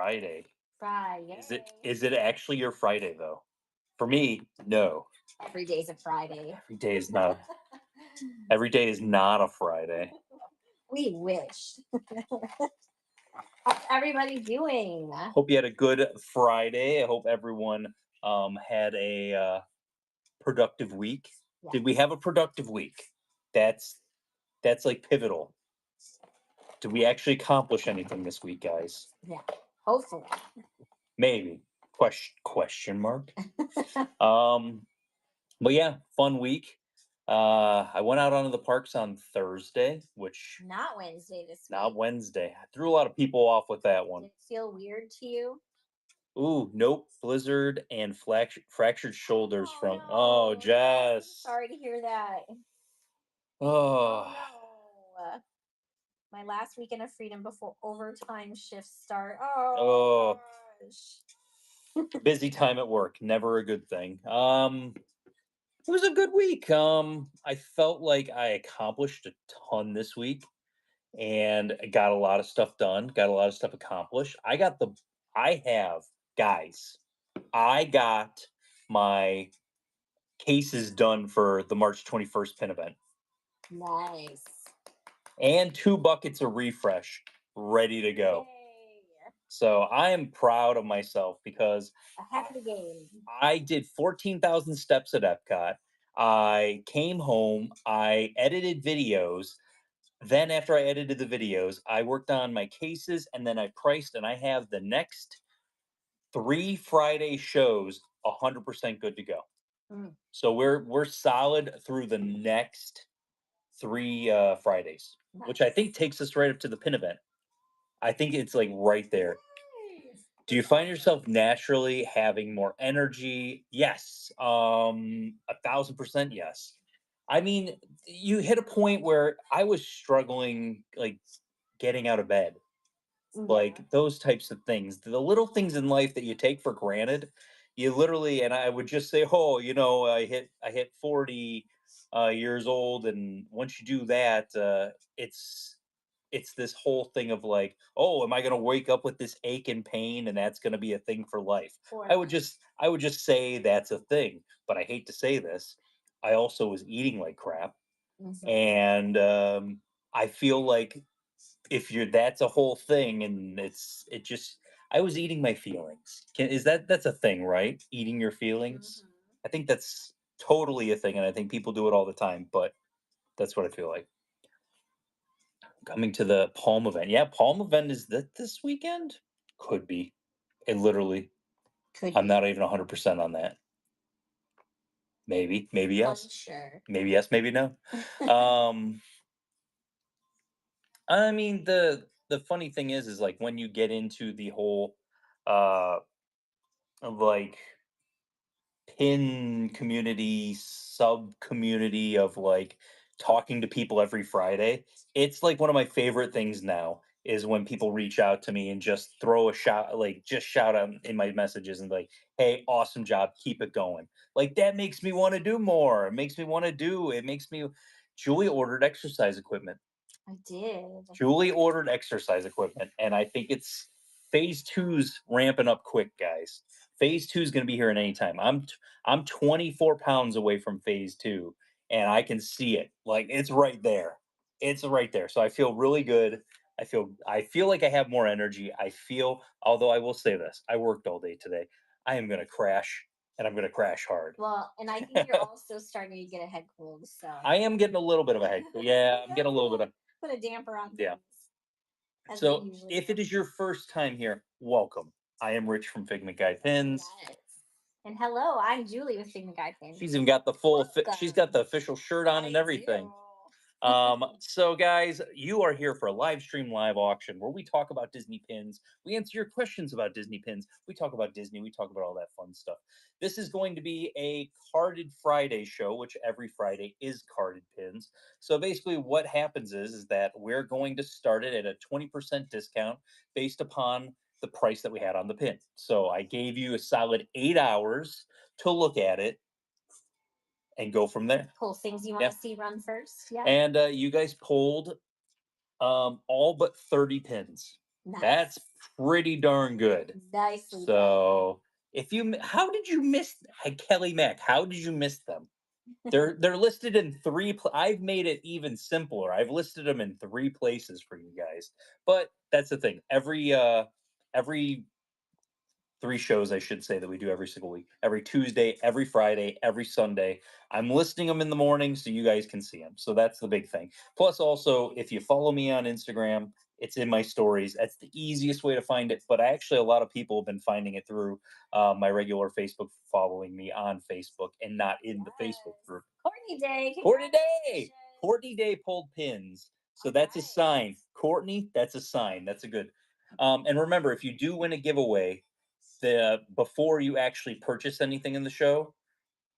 Friday. Friday. Is it actually your Friday though? For me, no. Every day's a Friday. Every day is not. Every day is not a Friday. We wish. How's everybody doing? Hope you had a good Friday. I hope everyone had a productive week. Yeah. Did we have a productive week? That's like pivotal. Did we actually accomplish anything this week, guys? Yeah, hopefully. Maybe. Question mark. But yeah, fun week. I went out onto the parks on Thursday, which Not Wednesday this week. not Wednesday. I threw a lot of people off with that one. Did it feel weird to you? Ooh, nope. Blizzard and fractured shoulders from. No. Oh, Jess. Sorry to hear that. Oh. No. My last weekend of freedom before overtime shifts start. Oh. Oh. Gosh. Busy time at work, never a good thing. It was a good week. I felt like I accomplished a ton this week and got a lot of stuff done, got a lot of stuff accomplished. I got my cases done for the March 21st pin event. Nice. And 2 buckets of refresh ready to go. Yay. So I am proud of myself because Ahead of the game. I did 14,000 steps at Epcot. I came home, I edited videos. Then after I edited the videos, I worked on my cases and then I priced, and I have the next 3 Friday shows 100% good to go. So we're solid through the next 3 Fridays, which I think takes us right up to the pin event. I think it's like right there. Do you find yourself naturally having more energy? Yes. 1,000% yes. I mean, you hit a point where I was struggling, like getting out of bed, like those types of things, the little things in life that you take for granted. You literally, and I would just say, oh, I hit 40 years old, and once you do that, it's this whole thing of like, oh, am I going to wake up with this ache and pain, and that's going to be a thing for life? I would just say that's a thing, but I hate to say this. I also was eating like crap, and I feel like if that's a whole thing, and I was eating my feelings. That's a thing, right? Eating your feelings. I think that's totally a thing, and I think people do it all the time, but that's what I feel like. Coming to the Palm event. Yeah, Palm event is that this weekend? Could be. It literally. I'm not even 100% on that. Maybe yes. Unsure. Maybe yes, maybe no. I mean, the funny thing is like when you get into the whole uh like pin community, sub community of like talking to people every Friday, it's like one of my favorite things now is when people reach out to me and just throw a shout, like just shout out in my messages and like, hey, awesome job, keep it going. Like that makes me want to do more. It makes me. Julie ordered exercise equipment. I did. Julie ordered exercise equipment, and I think it's phase 2's ramping up quick, guys. Phase 2 is going to be here at any time. I'm 24 pounds away from phase 2, and I can see it. Like it's right there. It's right there. So I feel really good. I feel like I have more energy. Although I will say this, I worked all day today. I am going to crash, and I'm going to crash hard. Well, and I think you're also starting to get a head cold. So I am getting a little bit of a head cold. Yeah, I'm getting a little bit of. Put a damper on things. Yeah. So if it is your first time here, welcome. I am Rich from Figment Guide Pins. Yes. And hello, I'm Julie with Figment Guide Pins. She's even got the she's got the official shirt on and everything. So guys, you are here for a live stream live auction where we talk about Disney pins. We answer your questions about Disney pins. We talk about Disney. We talk about all that fun stuff. This is going to be a carded Friday show, which every Friday is carded pins. So basically what happens is that we're going to start it at a 20% discount based upon the price that we had on the pin. So I gave you a solid 8 hours to look at it and go from there. Pull things you want to see run first. Yeah. And you guys pulled all but 30 pins. That's Nice. pretty darn good. Nicely done. So, how did you miss Kelly Mac? How did you miss them? They're listed in I've made it even simpler. I've listed them in 3 places for you guys. But that's the thing. Every 3 shows, I should say, that we do every single week. Every Tuesday, every Friday, every Sunday. I'm listing them in the morning so you guys can see them. So that's the big thing. Plus, also, if you follow me on Instagram, it's in my stories. That's the easiest way to find it. But actually, a lot of people have been finding it through my regular Facebook, following me on Facebook and not in the Facebook Yes. group. Courtney Day. Courtney Day! Congratulations. Courtney Day pulled pins. So All that's a right. sign. Courtney, that's a sign. That's a good. And remember, if you do win a giveaway, before you actually purchase anything in the show,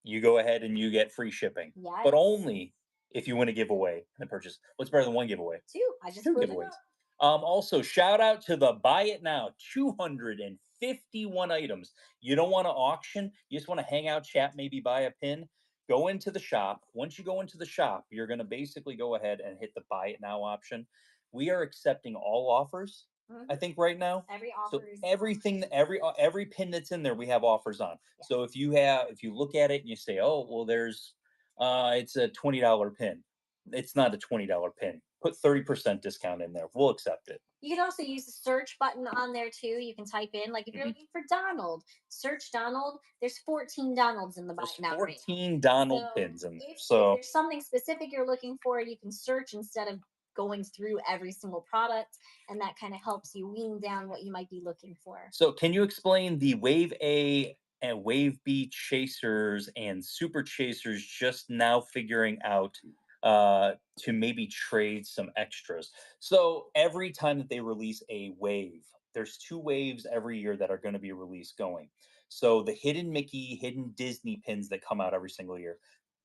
you go ahead and you get free shipping, but Yes. only if you win a giveaway and purchase. What's better than one giveaway? Two. I just Two put it giveaways. up. Also, shout out to the Buy It Now, 251 items. You don't want to auction, you just want to hang out, chat, maybe buy a pin. Go into the shop. Once you go into the shop, you're going to basically go ahead and hit the Buy It Now option. We are accepting all offers, I Hmm. think, right now. Every So offer is everything, every pin that's in there, we have offers on. yeah. So if you look at it and you say, oh, well, it's a $20 pin. It's not a $20 pin. Put 30% discount in there. We'll accept it. You can also use the search button on there too. You can type in, like, if you're Mhm. looking for Donald, search Donald. There's 14 Donalds in the buy There's now right now. 14 Donald So pins in there. if So there's something specific you're looking for, you can search instead of going through every single product, and that kind of helps you wean down what you might be looking for. So, can you explain the Wave A and Wave B chasers and super chasers just now figuring out to maybe trade some extras? So, every time that they release a wave, there's 2 waves every year that are going to be released going. So, the hidden Mickey, hidden Disney pins that come out every single year.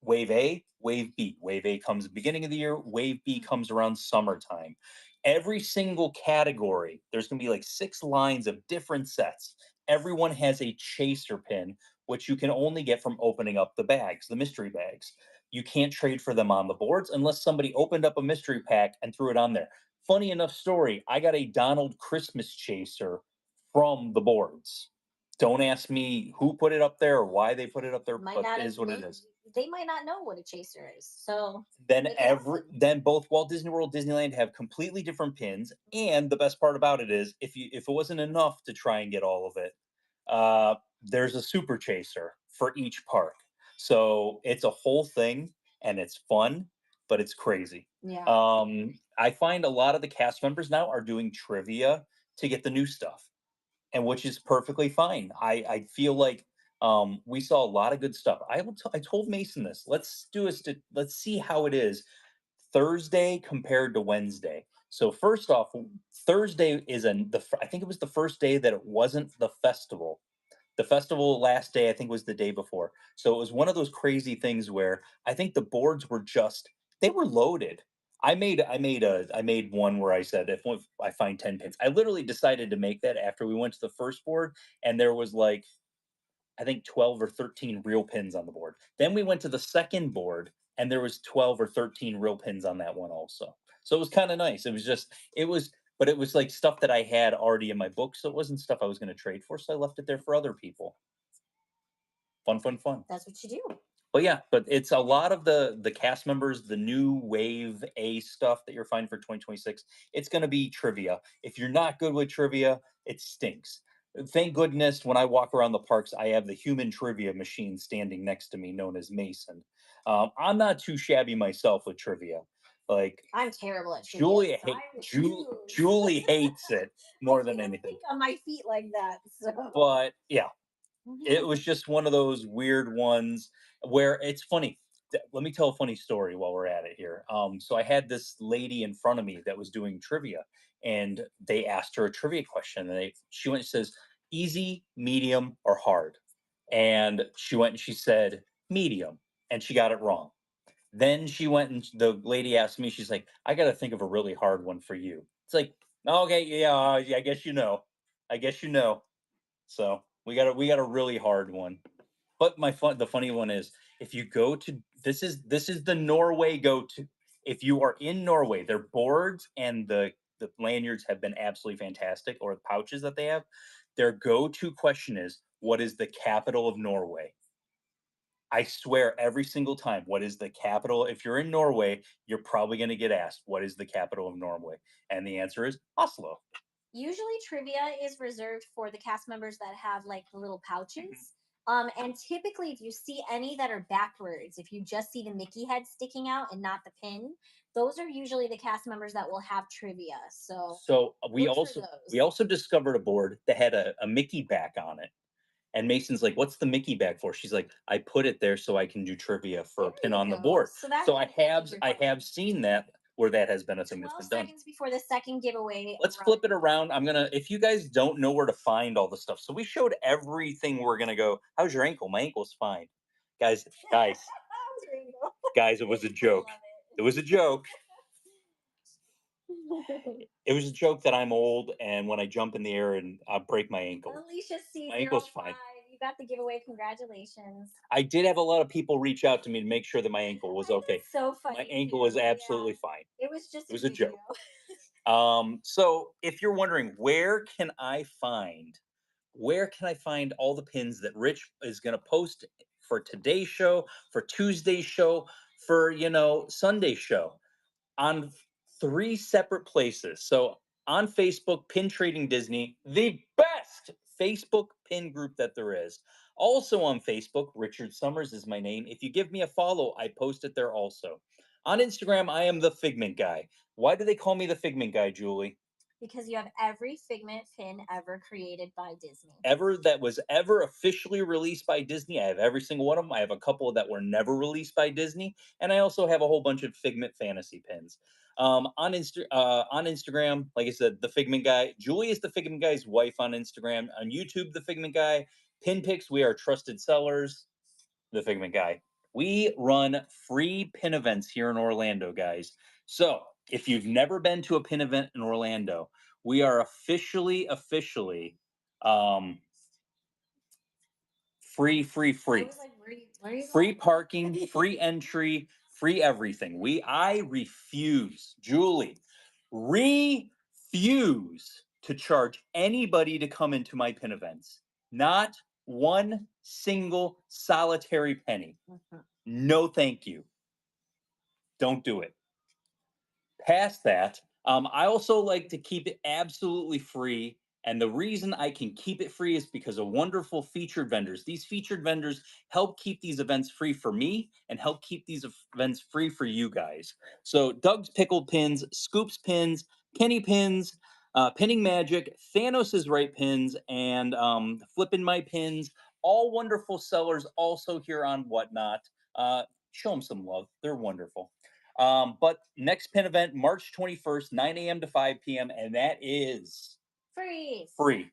Wave A, Wave B. Wave A comes beginning of the year, Wave B comes around summertime. Every single category, there's going to be like 6 lines of different sets. Everyone has a chaser pin, which you can only get from opening up the bags, the mystery bags. You can't trade for them on the boards unless somebody opened up a mystery pack and threw it on there. Funny enough story, I got a Donald Christmas chaser from the boards. Don't ask me who put it up there or why they put it up there, Might but not it have is what it is. they might not know what a chaser is. So then make it every happen. then both Walt Disney World, Disneyland have completely different pins. And the best part about it is, if it wasn't enough to try and get all of it, there's a super chaser for each park. So it's a whole thing, and it's fun, but it's crazy. Yeah. I find a lot of the cast members now are doing trivia to get the new stuff, and which is perfectly fine. I feel like we saw a lot of good stuff. I told Mason this. Let's see how it is Thursday compared to Wednesday. So first off, Thursday is I think it was the first day that it wasn't the festival. The festival last day, I think, was the day before. So it was one of those crazy things where I think the boards were just they were loaded. I made one where I said if I find 10 pins. I literally decided to make that after we went to the first board, and there was like I think 12 or 13 real pins on the board. Then we went to the second board and there was 12 or 13 real pins on that one also. So it was kind of nice. But it was like stuff that I had already in my book. So it wasn't stuff I was going to trade for. So I left it there for other people. Fun, fun, fun. That's what you do. But it's a lot of the cast members, the new Wave A stuff that you're finding for 2026. It's going to be trivia. If you're not good with trivia, it stinks. Thank goodness when I walk around the parks, I have the human trivia machine standing next to me, known as Mason. I'm not too shabby myself with trivia. Like I'm terrible at trivia, so I refuse. Julie hates it I more can't than even anything. think on my feet like that. So But yeah, it was just one of those weird ones where it's funny. Let me tell a funny story while we're at it here. So I had this lady in front of me that was doing trivia, and they asked her a trivia question, and she went and says, "Easy, medium, or hard?" And she went and she said medium, and she got it wrong. Then she went and the lady asked me, she's like, "I got to think of a really hard one for you." It's like, okay, yeah, yeah, I guess you know. I guess you know. So we got a really hard one. But the funny one is if you go to this is the Norway go to. If you are in Norway, their boards and the lanyards have been absolutely fantastic, or the pouches that they have. Their go-to question is, "What is the capital of Norway?" I swear every single time, "What is the capital?" If you're in Norway, you're probably going to get asked, "What is the capital of Norway?" And the answer is Oslo. Usually trivia is reserved for the cast members that have like the little Mhm. pouches. And typically, if you see any that are backwards, if you just see the Mickey head sticking out and not the pin, those are usually the cast members that will have trivia. So So look for we those. also discovered a board that had a Mickey back on it. And Mason's like, "What's the Mickey bag for?" She's like, "I put it there so I can do trivia for There a pin you on the go. board." So that So can that can be I fun. have seen that where that has been a thing that's 12 been done. seconds before the second giveaway Let's flip it arrives. around. I'm gonna if you guys don't know where to find all the stuff. So we showed everything we're gonna go. How's your ankle? My ankle's fine. Guys, guys, There you go. guys, it was a I joke. love It was a joke. it. It was a joke that I'm old and when I jump in the air and I break my ankle. Alicia My ankle's C05, fine. you got the giveaway. Congratulations. I did have a lot of people reach out to me to make sure that my ankle was okay. That's so My funny ankle is too. Yeah. absolutely fine. It was just It a was a video. joke. So if you're wondering where can I find all the pins that Rich is going to post for today's show, for Tuesday's show, for Sunday's show? On three separate places. So on Facebook, Pin Trading Disney, the best Facebook pin group that there is. Also on Facebook, Richard Summers is my name. If you give me a follow, I post it there also. On Instagram, I am the Figment Guy. Why do they call me the Figment Guy, Julie? Because you have every Figment pin ever created by Disney. Ever that was ever officially released by Disney. I have every single one of them. I have a couple that were never released by Disney, and I also have a whole bunch of Figment fantasy pins. On Instagram, like I said, the Figment Guy. Julie is the Figment Guy's wife on Instagram. On YouTube, the Figment Guy. Pin picks. We are trusted sellers. The Figment Guy. We run free pin events here in Orlando, guys. So if you've never been to a pin event in Orlando, we are officially um, I free. was like, where are you Free going? parking, free entry, free everything. I refuse, Julie, refuse to charge anybody to come into my pin events. Not one single solitary penny. Mhm. No, thank you. Don't do it. Past that, I also like to keep it absolutely free. And the reason I can keep it free is because of wonderful featured vendors. These featured vendors help keep these events free for me and help keep these events free for you guys. So, Doug's Pickled Pins, Scoops Pins, Penny Pins, Pinning Magic, Thanos' Right Pins, and Flippin' My Pins. All wonderful sellers also here on Whatnot. Show them some love. They're wonderful. But next pin event, March 21st, 9 a.m. to 5 p.m., and that is Free. free.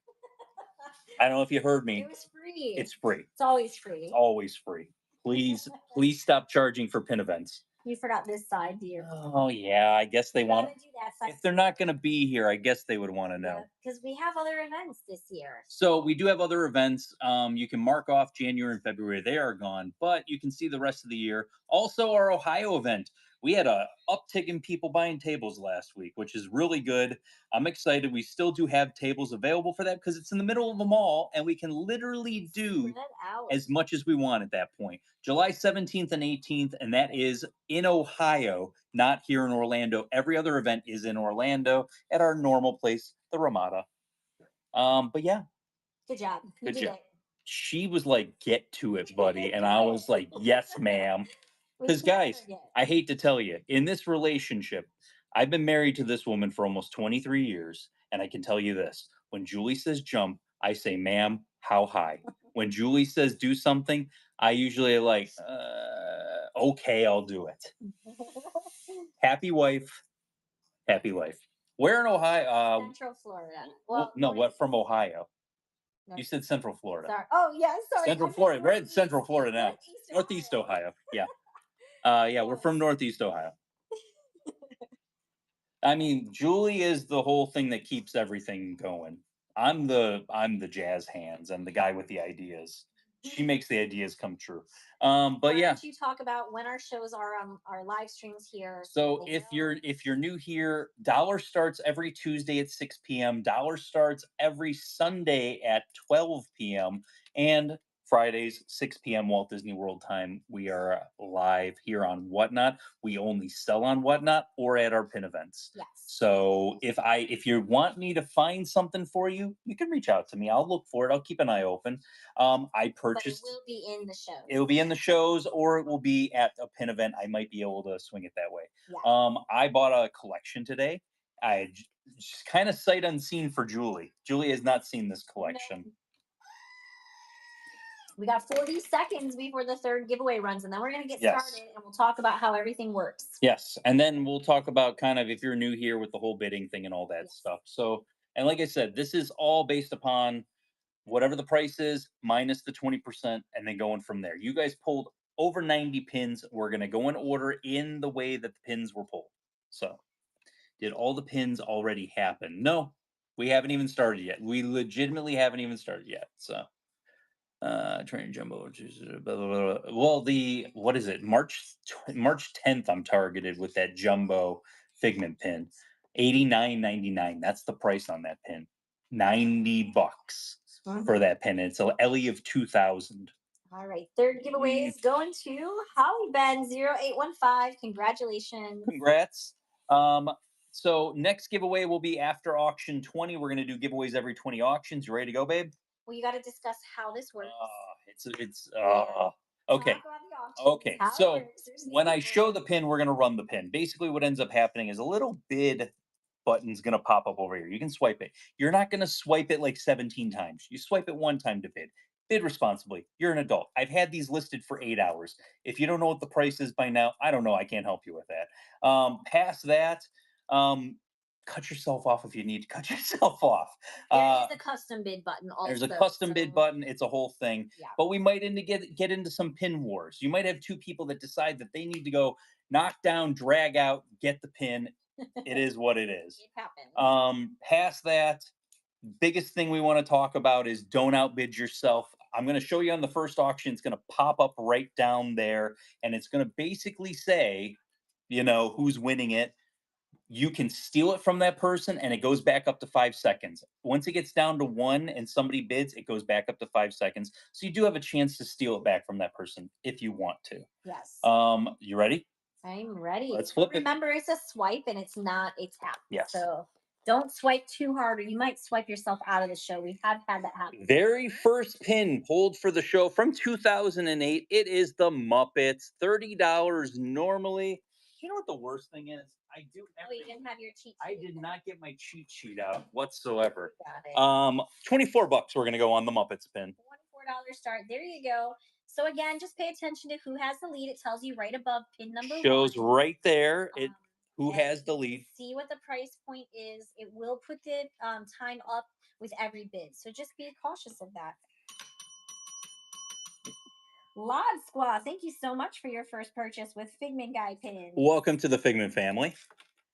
I don't know if you heard It me. was free. It's free. It's always It's free. always free. Please stop charging for pin events. You forgot this side, dear. Oh yeah, I guess they You want. gotta do that side. If they're not going to be here, I guess they would want to Yeah, know. because we have other events this year. So we do have other events. You can mark off January and February; they are gone, but you can see the rest of the year. Also, our Ohio event. We had a uptick in people buying tables last week, which is really good. I'm excited. We still do have tables available for that because it's in the middle of the mall, and we can literally do Spread out. as much as we want at that point. July 17th and 18th, and that is in Ohio, not here in Orlando. Every other event is in Orlando at our normal place, the Ramada. But yeah, Good job. You good did job. it. She was like, "Get to it, buddy," and I was like, "Yes, ma'am." We Because, can't guys, forget. I hate to tell you, in this relationship, I've been married to this woman for almost 23 years, and I can tell you this: when Julie says jump, I say, "Ma'am, how high?" When Julie says do something, I usually like, "Okay, I'll do it." Happy wife, happy life. Where in Ohio? Central Florida. Well, Well, no, what from Ohio? You north. said Central Florida. Sorry. Oh yeah, sorry. Central Florida. We're in Central Florida now. Northeast Northeast Ohio. Ohio. Yeah. Yeah, we're from Yes. Northeast Ohio. I mean, Julie is the whole thing that keeps everything going. I'm the jazz hands. I'm the guy with the ideas. She makes the ideas come true. But Why yeah, don't you talk about when our shows are on our live streams here so that so they if know? you're new here, Dollar starts every Tuesday at 6 p.m. Dollar starts every Sunday at 12 p.m. and Fridays 6 p.m. Walt Disney World time. We are live here on Whatnot. We only sell on Whatnot or at our pin events. Yes. So if you want me to find something for you, you can reach out to me. I'll look for it. I'll keep an eye open. I But it purchased will be in the shows. It'll be in the shows or it will be at a pin event. I might be able to swing it that way. Yeah. I bought a collection today. Just kind of sight unseen for Julie. Julie has not seen this No. collection. We got 40 seconds before the third giveaway runs, and then we're going to get Yes. started and we'll talk about how everything works. Yes. And then we'll talk about kind of if you're new here with the whole bidding thing and all that Yes. stuff. So, and like I said, this is all based upon whatever the price is minus the 20% and then going from there. You guys pulled over 90 pins. We're going to go in order in the way that the pins were pulled. So, did all the pins already happen? No, we haven't even started yet. We legitimately haven't even started yet. So, train jumbo. Blah, blah, blah, blah. Well, the what is it? March 10th. I'm targeted with that jumbo Figment pin. 89.99. That's the price on that pin. $90 for that pin. It's a Ellie of 2000. All right. Third giveaway is going to Holly Ben 0815. Congratulations. Congrats. So next giveaway will be after auction 20. We're gonna do giveaways every 20 auctions. You ready to go, babe? Well, you got to discuss how this works. It's Yeah. okay. Talk about the auctions, Okay, how it so works. There's when I show giveaways. the pin, we're gonna run the pin. Basically, what ends up happening is a little bid button's gonna pop up over here. You can swipe it. You're not gonna swipe it like 17 times. You swipe it one time to bid. Bid responsibly. You're an adult. I've had these listed for 8 hours. If you don't know what the price is by now, I don't know. I can't help you with that. Past that, um, cut yourself off if you need to cut yourself off. There Uh, is a custom bid button also. there's a custom bid So, button. It's a whole thing. yeah. But we might get into some pin wars. You might have two people that decide that they need to go knock down, drag out, get the pin. It is what it is. It happens. Past that, biggest thing we want to talk about is don't outbid yourself. I'm going to show you on the first auction. It's going to pop up right down there, and it's going to basically say, who's winning it. You can steal it from that person and it goes back up to 5 seconds. Once it gets down to one and somebody bids, it goes back up to 5 seconds. So you do have a chance to steal it back from that person if you want to. Yes. You ready? I'm ready. Let's flip it. Remember, it's a swipe and it's not a tap. Yes. So don't swipe too hard or you might swipe yourself out of the show. We have had that happen. Very first pin pulled for the show from 2008. It is the Muppets. $30 normally. You know what the worst thing is? Oh, you didn't have your cheat sheet. I did not get my cheat sheet out whatsoever. Got it. $24 we're gonna go on the Muppets pin. $24 start. There you go. So again, just pay attention to who has the lead. It tells you right above pin number Shows one. right there who And has the you can lead. see what the price point is. It will put the time up with every bid. So just be cautious of that. Lod Squaw, thank you so much for your first purchase with Figment Guy pins. Welcome to the Figment family.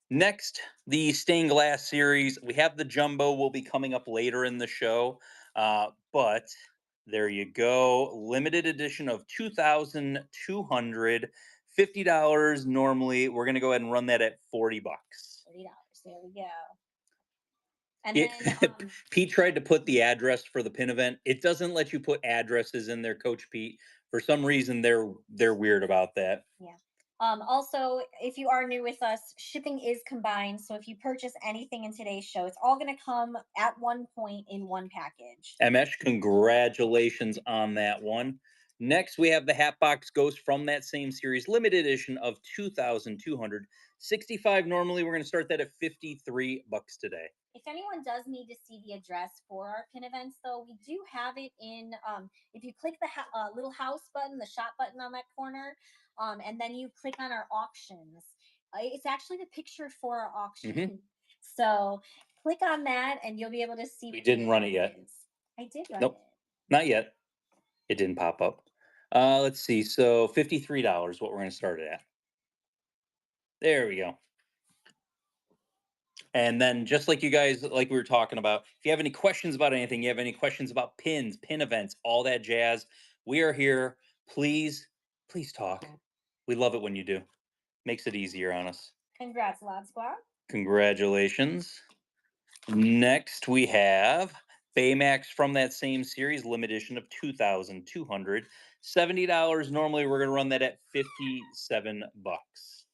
Next, the stained glass series. We have the jumbo will be coming up later in the show. But there you go. Limited edition of 2,200. $50 normally. We're gonna go ahead and run that at $40. $40. There we go. And It, then Pete tried to put the address for the pin event. It doesn't let you put addresses in there, Coach Pete. For some reason, they're weird about that. yeah. Also, if you are new with us, shipping is combined. So if you purchase anything in today's show, it's all going to come at one point in one package. Mesh, congratulations on that one. Next, we have the Hatbox Ghost from that same series, limited edition of 2,265. Normally, we're going to start that at $53 today. If anyone does need to see the address for our pin events, though, we do have it in. If you click the little house button, the shop button on that corner, and then you click on our auctions, it's actually the picture for our auction. Mm-hmm. So click on that, and you'll be able to see. We didn't run it yet. I did run Nope, it. not yet. It didn't pop up. Let's see. So $53, what we're going to start it at. There we go. And then just like you guys, like we were talking about, if you have any questions about anything, you have any questions about pins, pin events, all that jazz, We are here. Please, please talk. We love it when you do. Makes it easier on us. Congrats, Lod Squad. Congratulations. Next, we have Baymax from that same series, limited edition of 2,270. Normally, we're going to run that at 57 bucks.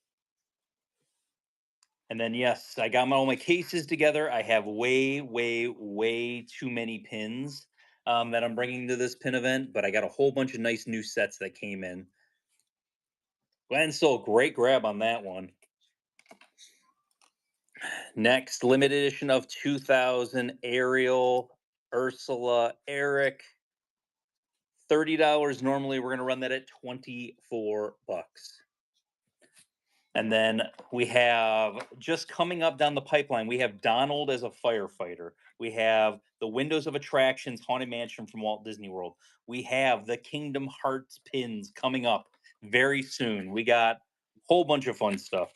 And then, yes, I got all my cases together. I have way, way, way too many pins that I'm bringing to this pin event, but I got a whole bunch of nice new sets that came in. Glenn Soul, great grab on that one. Next, limited edition of 2000, Ariel, Ursula, Eric. $30. Normally, we're going to run that at 24 bucks. And then we have just coming up down the pipeline, we have Donald as a firefighter. We have the Windows of Attractions Haunted Mansion from Walt Disney World. We have the Kingdom Hearts pins coming up very soon. We got a whole bunch of fun stuff.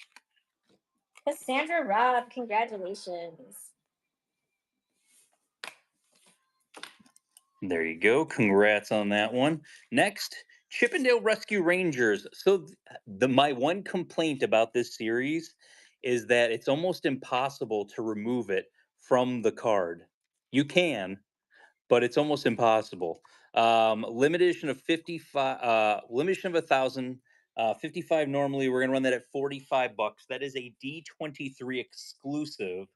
Cassandra Robb, congratulations. There you go. Congrats on that one. Next, Chippendale Rescue Rangers. So my one complaint about this series is that it's almost impossible to remove it from the card. You can, but it's almost impossible. Limited edition of 55, limited edition of 1,000, 55 normally. We're gonna run that at 45 bucks. That is a D23 exclusive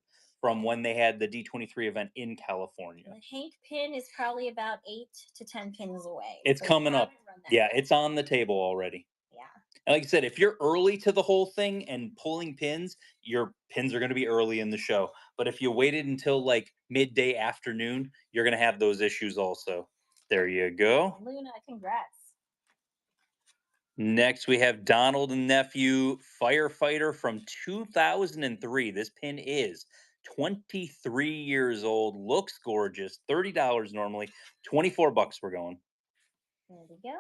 from when they had the D23 event in California. The Hank pin is probably about 8 to 10 pins away. It's so coming up. Yeah, yet. it's on the table already. Yeah. And like I said, if you're early to the whole thing and pulling pins, your pins are going to be early in the show. But if you waited until like midday afternoon, you're going to have those issues also. There you go. Luna, congrats. Next, we have Donald and Nephew Firefighter from 2003. This pin is 23 years old, looks gorgeous, $30 normally, 24 bucks we're going. There we go.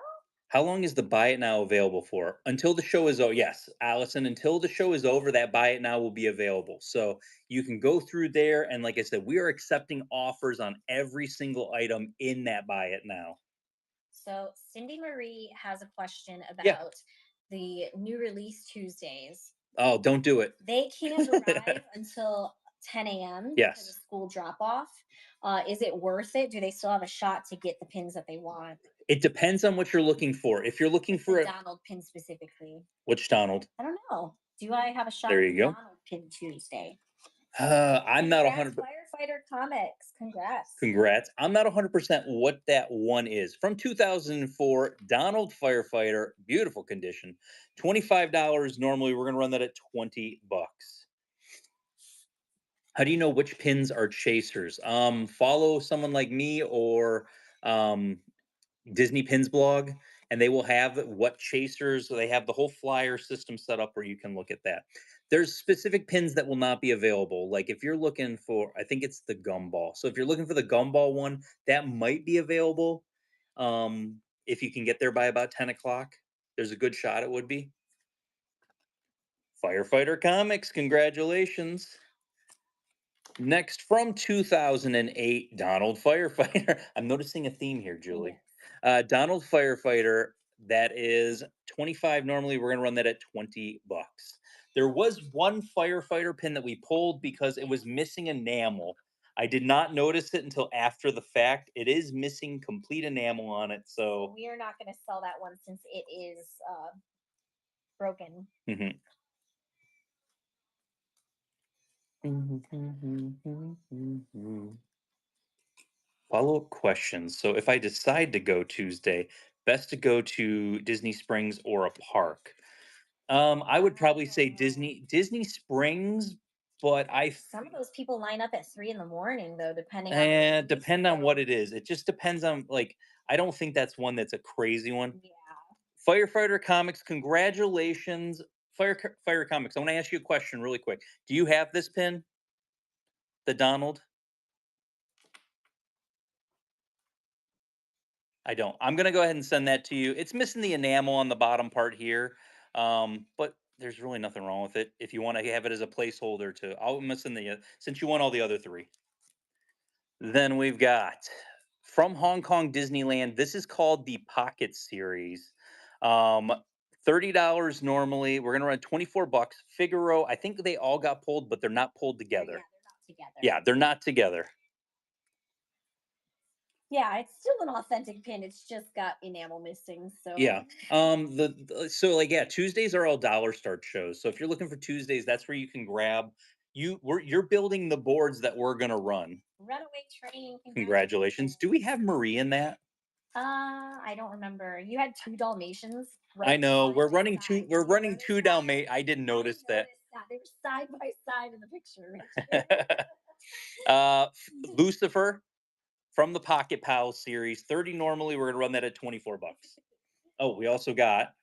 How long is the buy it now available for? Until the show is over. Yes, Allison, until the show is over, that buy it now will be available. So you can go through there. And like I said, we are accepting offers on every single item in that buy it now. So Cindy Marie has a question about the new release Tuesdays. Oh, don't do it. They can't arrive until 10 a.m. Yes. because of school drop off. Is it worth it? Do they still have a shot to get the pins that they want? It depends on what you're looking for. If you're looking for the a Donald pin specifically. Which Donald? I don't know. Do I have a shot There at you go. Donald pin Tuesday? I'm not Congrats, 100. Firefighter Comics. Congrats. Congrats. I'm not 100% what that one is. From 2004, Donald Firefighter, beautiful condition. $25 normally. We're going to run that at 20 bucks. How do you know which pins are chasers? Follow someone like me or Disney Pins blog, and they will have what chasers. So they have the whole flyer system set up where you can look at that. There's specific pins that will not be available. Like if you're looking for, I think it's the gumball. So if you're looking for the gumball one, that might be available. If you can get there by about 10 o'clock, there's a good shot it would be. Firefighter Comics, congratulations. Next, from 2008, Donald Firefighter. I'm noticing a theme here, Julie. Donald Firefighter, that is 25 normally. We're going to run that at 20 bucks. There was one firefighter pin that we pulled because it was missing enamel. I did not notice it until after the fact. It is missing complete enamel on it. So we are not going to sell that one since it is broken. Mhm. Follow-up questions. So if I decide to go Tuesday, best to go to Disney Springs or a park. I would probably say Disney Springs, but some of those people line up at 3 in the morning though, depending on depend on what it is. It just depends on like I don't think that's one that's a crazy one. Yeah. Firefighter Comics, congratulations. Fire Comics. I want to ask you a question really quick. Do you have this pin? The Donald? I don't. I'm gonna go ahead and send that to you. It's missing the enamel on the bottom part here, but there's really nothing wrong with it. If you want to have it as a placeholder, I'll miss in the since you want all the other three. Then we've got from Hong Kong Disneyland. This is called the Pocket Series. Um, $30 normally. We're gonna run 24 bucks. Figaro, I think they all got pulled, but they're not pulled Yeah, together. they're not together. Yeah, they're not together. Yeah, it's still an authentic pin. It's just got enamel missing. So Yeah. So like yeah, Tuesdays are all dollar start shows. So if you're looking for Tuesdays, that's where you can grab you're building the boards that we're gonna run. runaway train, Congratulations. Do we congratulations. have Marie in that? I don't remember. You had two Dalmatians I right know. side by We're side. Did you running notice two down that? May. I didn't I notice that. noticed that. They were side by side in the picture, Richard. Lucifer from the Pocket Pals series, 30 normally. We're gonna run that at 24 bucks. Oh, we also got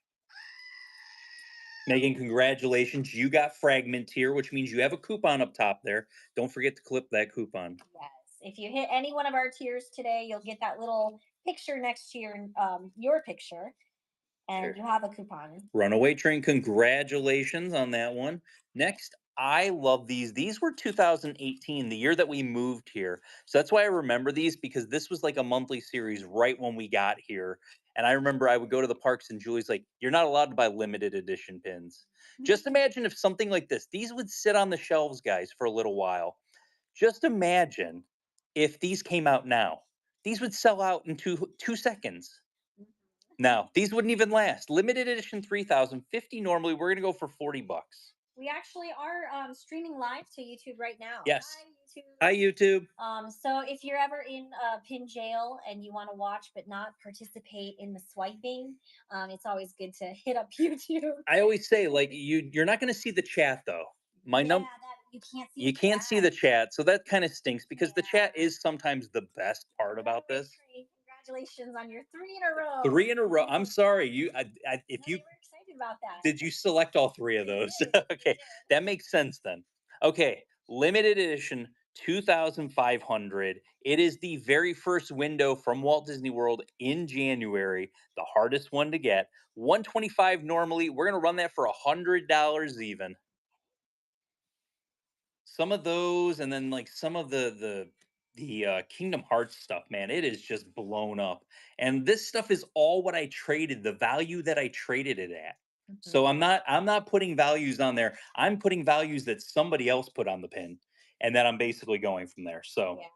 Megan, congratulations. You got Fragment here, which means you have a coupon up top there. Don't forget to clip that coupon. Yes. If you hit any one of our tiers today, you'll get that little picture next to your picture, and There. you have a coupon. Runaway Train, congratulations on that one. Next, I love these. These were 2018, the year that we moved here. So that's why I remember these because this was like a monthly series right when we got here. And I remember I would go to the parks and Julie's like, "You're not allowed to buy limited edition pins." Just imagine if something like this, these would sit on the shelves, guys, for a little while. Just imagine if these came out now. These would sell out in two seconds. No, these wouldn't even last. Limited edition 3,050 normally. We're gonna go for 40 bucks. We actually are streaming live to YouTube right now. Yes. Hi, YouTube. Hi, YouTube. So if you're ever in pin jail and you want to watch but not participate in the swiping, it's always good to hit up YouTube. I always say, like, you're not gonna see the chat though. My Yeah, num that you can't see You the can't see the chat. chat, so that kind of stinks because the chat Yeah. is sometimes the best part about Runaway this. train. Congratulations on your three in a row. 3 in a row. I'm sorry. No, If they you were excited about that. did you select all 3 of They those? did. They Okay, did. that makes sense then. Okay, limited edition 2,500. It is the very first window from Walt Disney World in January, the hardest one to get. 125 normally. We're gonna run that for $100 even. Some of those, and then like some of the Kingdom Hearts stuff, man, it is just blown up. And this stuff is all what I traded, the value that I traded it at. So Mhm. I'm not putting values on there. I'm putting values that somebody else put on the pin, and then I'm basically going from there. So Yeah.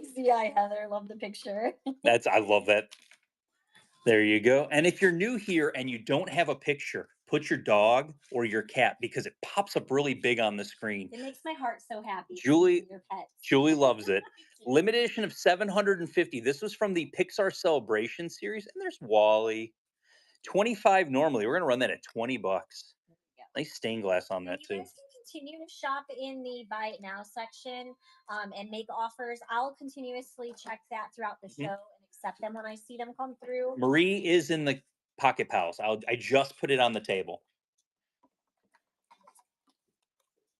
See, I Heather, love the picture. that's I love that. There you go. And if you're new here and you don't have a picture, put your dog or your cat because it pops up really big on the screen. It makes my heart so happy seeing Julie your pets. Julie loves it. Me too. Limited edition of 750. This was from the Pixar Celebration series, and there's Wally. 25 normally. We're gonna run that at 20 bucks. There we go. Nice stained glass on And that you too. guys can continue to shop in the buy it now section and make offers. I'll continuously check that throughout the Mhm. show and accept them when I see them come through. Marie is in the Pocket Pals. I just put it on the table.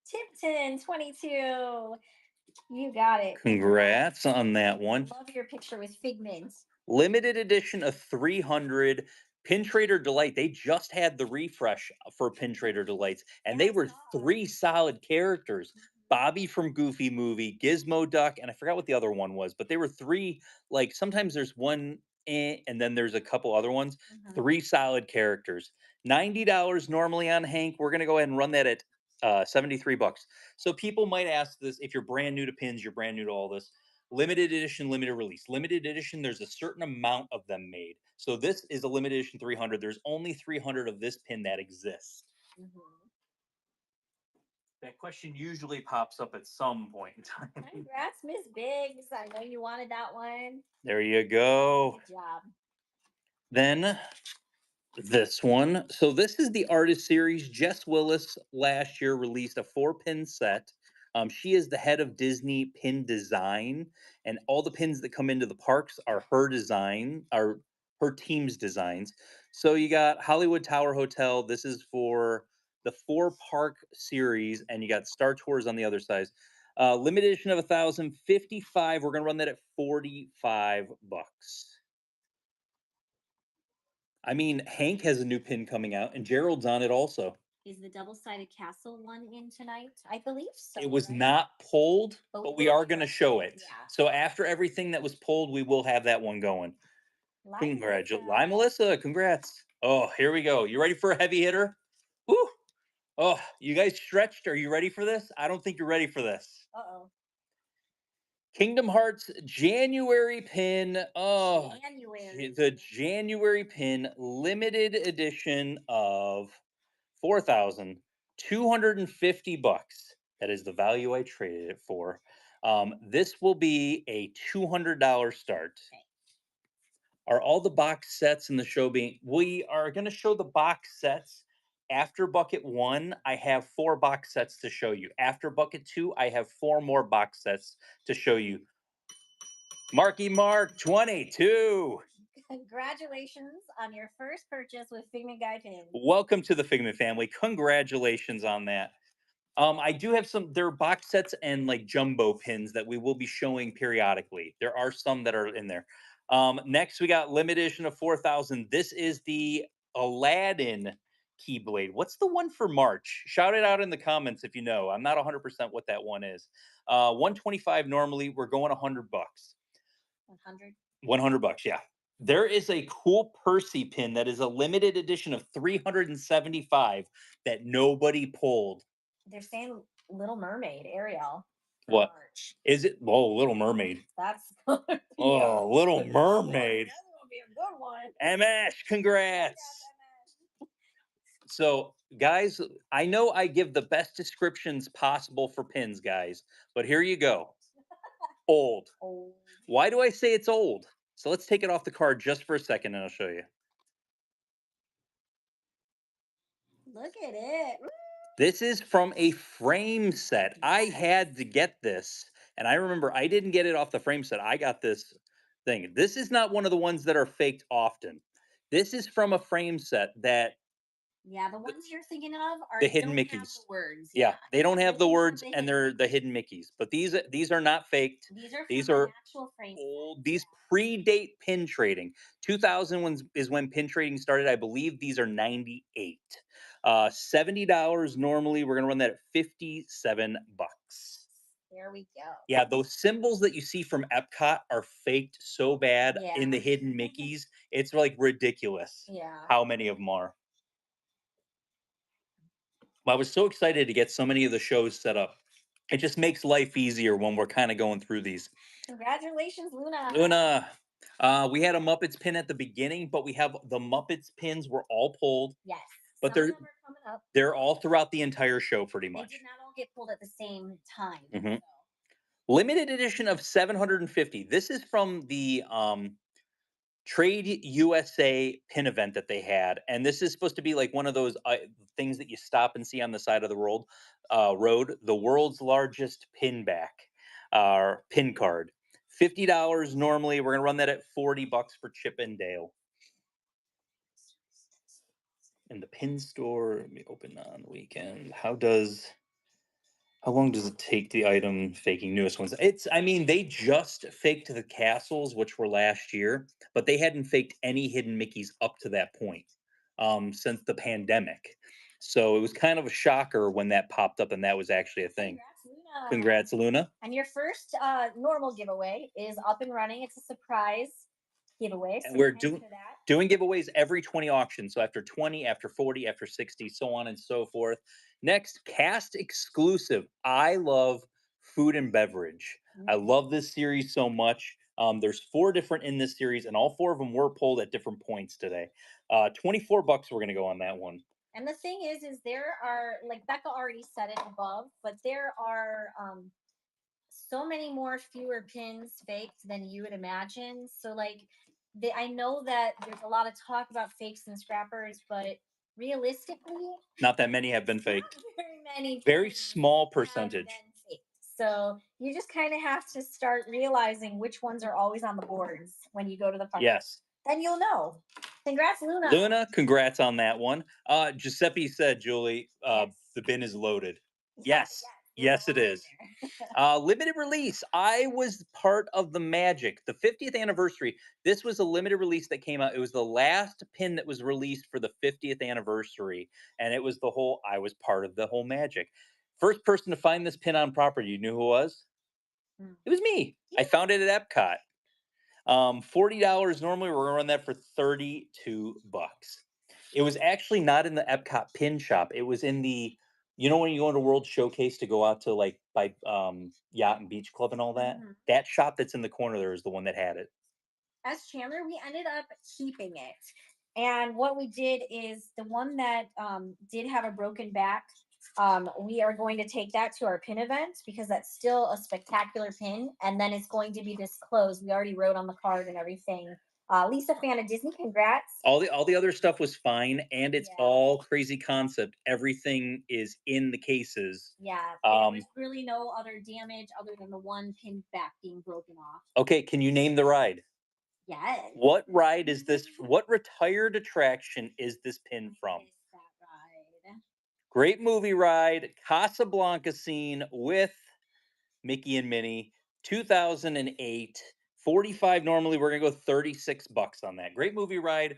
Tipton 22. You got it. Congrats on that one. Love your picture with Figment. Limited edition of 300 Pin Trader Delight. They just had the refresh for Pin Trader Delights, and Yeah, they I were saw. 3 solid characters. Mhm. Bobby from Goofy Movie, Gizmo Duck, and I forgot what the other one was, but they were three. Like sometimes there's one, and then there's a couple other ones. Mhm. 3 solid characters. $90 normally on Hank. We're gonna go ahead and run that at 73 bucks. So people might ask this if you're brand new to pins, you're brand new to all this. Limited edition, limited release. Limited edition, there's a certain amount of them made. So this is a limited edition 300. There's only 300 of this pin that exists. Mhm. That question usually pops up at some point in time. Congrats, Miss Biggs. I know you wanted that one. There you go. Good job. Then this one. So this is the artist series. Jess Willis last year released a 4 pin set. She is the head of Disney pin design, and all the pins that come into the parks are her design, are her team's designs. So you got Hollywood Tower Hotel. This is for the 4 park series, and you got Star Tours on the other side. Limited edition of 1,055. We're gonna run that at 45 bucks. I mean, Hank has a new pin coming out, and Gerald's on it also. Is the double-sided castle one in tonight? I believe so, It was right? not pulled, But we but we will are be going to running show it. it. Yeah. So after everything that was pulled, we will have that one going. Live Congratulations. Hi, Melissa. Melissa. Congrats. Oh, here we go. You ready for a heavy hitter? Woo. Oh, you guys stretched? Are you ready for this? I don't think you're ready for this. Uh-oh. Kingdom Hearts January pin. Oh, January. the January pin limited edition of 4,250 bucks. That is the value I traded it for. This will be a $200 start. Okay. Are all the box sets in the show being? We are going to show the box sets after bucket 1. I have 4 box sets to show you. After bucket 2, I have 4 more box sets to show you. Marky Mark 22. Congratulations on your first purchase with Figment Guy pins. Welcome to the Figment family. Congratulations on that. I do have some. There are box sets and like jumbo pins that we will be showing periodically. There are some that are in there. Next, we got limited edition of 4,000. This is the Aladdin Keyblade. What's the one for March? Shout it out in the comments if you know. I'm not 100% what that one is. 125 normally. We're going 100 bucks. 100. 100 bucks, yeah. There is a cool Percy pin that is a limited edition of 375 that nobody pulled. They're saying Little Mermaid, Ariel. What March. is it? Oh, Little Mermaid. That's gonna be Oh, Little Mermaid. That's gonna be a good one. Amish, congrats. So, guys, I know I give the best descriptions possible for pins, guys, but here you go. Old. Old. Why do I say it's old? So let's take it off the card just for a second and I'll show you. Look at it. This is from a frame set. I had to get this, and I remember I didn't get it off the frame set. I got this thing. This is not one of the ones that are faked often. This is from a frame set that Yeah, the ones you're thinking of are the hidden don't have the Mickeys. words. Yeah, they don't have the These are words, the and hidden they're the hidden Mickeys. But these are not faked. These are These from an are actual frame set. old. These predate pin trading. 2000 is when pin trading started. I believe these are 98. $70 normally. We're gonna run that at 57 bucks. There we go. Yeah, those symbols that you see from Epcot are faked so bad in the Yeah. hidden Mickeys. It's like ridiculous Yeah. how many of them are. I was so excited to get so many of the shows set up. It just makes life easier when we're kind of going through these. Congratulations, Luna. Luna, we had a Muppets pin at the beginning, but we have the Muppets pins were all pulled, Yes. but Some of them are coming up. they're all throughout the entire show pretty They much. did not all get pulled at the same time. Mhm. So. Limited edition of 750. This is from the Trade USA pin event that they had, and this is supposed to be like one of those things that you stop and see on the side of the road. The world's largest pin back, pin card. $50 normally. We're gonna run that at 40 bucks for Chip and Dale. In the pin store, let me open on the weekend. How long does it take the item faking newest ones? I mean, they just faked the castles, which were last year, but they hadn't faked any hidden Mickeys up to that point since the pandemic. So it was kind of a shocker when that popped up and that was actually a thing. Congrats, Luna. Congrats, Luna. And your first normal giveaway is up and running. It's a surprise giveaway. So And we're enter that. doing giveaways every 20 auctions. So after 20, after 40, after 60, so on and so forth. Next, cast exclusive. I love food and beverage. I love this series so much. There's 4 different in this series, and all 4 of them were pulled at different points today. 24 bucks we're gonna go on that one. And the thing is there are, like Becca already said it above, but there are so many more fewer pins faked than you would imagine. So like I know that there's a lot of talk about fakes and scrappers, but realistically, not that many have been faked. Very many. Very small percentage. So you just kind of have to start realizing which ones are always on the boards when you go to the park. Yes. Then you'll know. Congrats, Luna. Luna, congrats on that one. Giuseppe said, Julie, yes. The bin is loaded. Yes. There's a Yes, it lot in is. there. Limited release. I was part of the magic. The 50th anniversary. This was a limited release that came out. It was the last pin that was released for the 50th anniversary, and it was the whole. I was part of the whole magic. First person to find this pin on property. You knew who it was? Mm. It was me. I Yeah. found it at Epcot. $40 normally. We're gonna run that for 32 bucks. It was actually not in the Epcot pin shop. It was in the, when you go into World Showcase to go out to like by Yacht and Beach Club and all that. Mhm. That shop that's in the corner there is the one that had it. As Chandler, we ended up keeping it. And what we did is the one that did have a broken back, we are going to take that to our pin event because that's still a spectacular pin. And then it's going to be disclosed. We already wrote on the card and everything. Lisa, fan of Disney, congrats. All the other stuff was fine, and it's Yeah. all crazy concept. Everything is in the cases. Yeah. There Um, was really no other damage other than the one pin back being broken off. okay, can you name the ride? Yes. What ride is this? What retired attraction is this pin from? Miss that ride. Great movie ride, Casablanca scene with Mickey and Minnie, 2008, 45 normally. We're going to go 36 bucks on that. Great movie ride,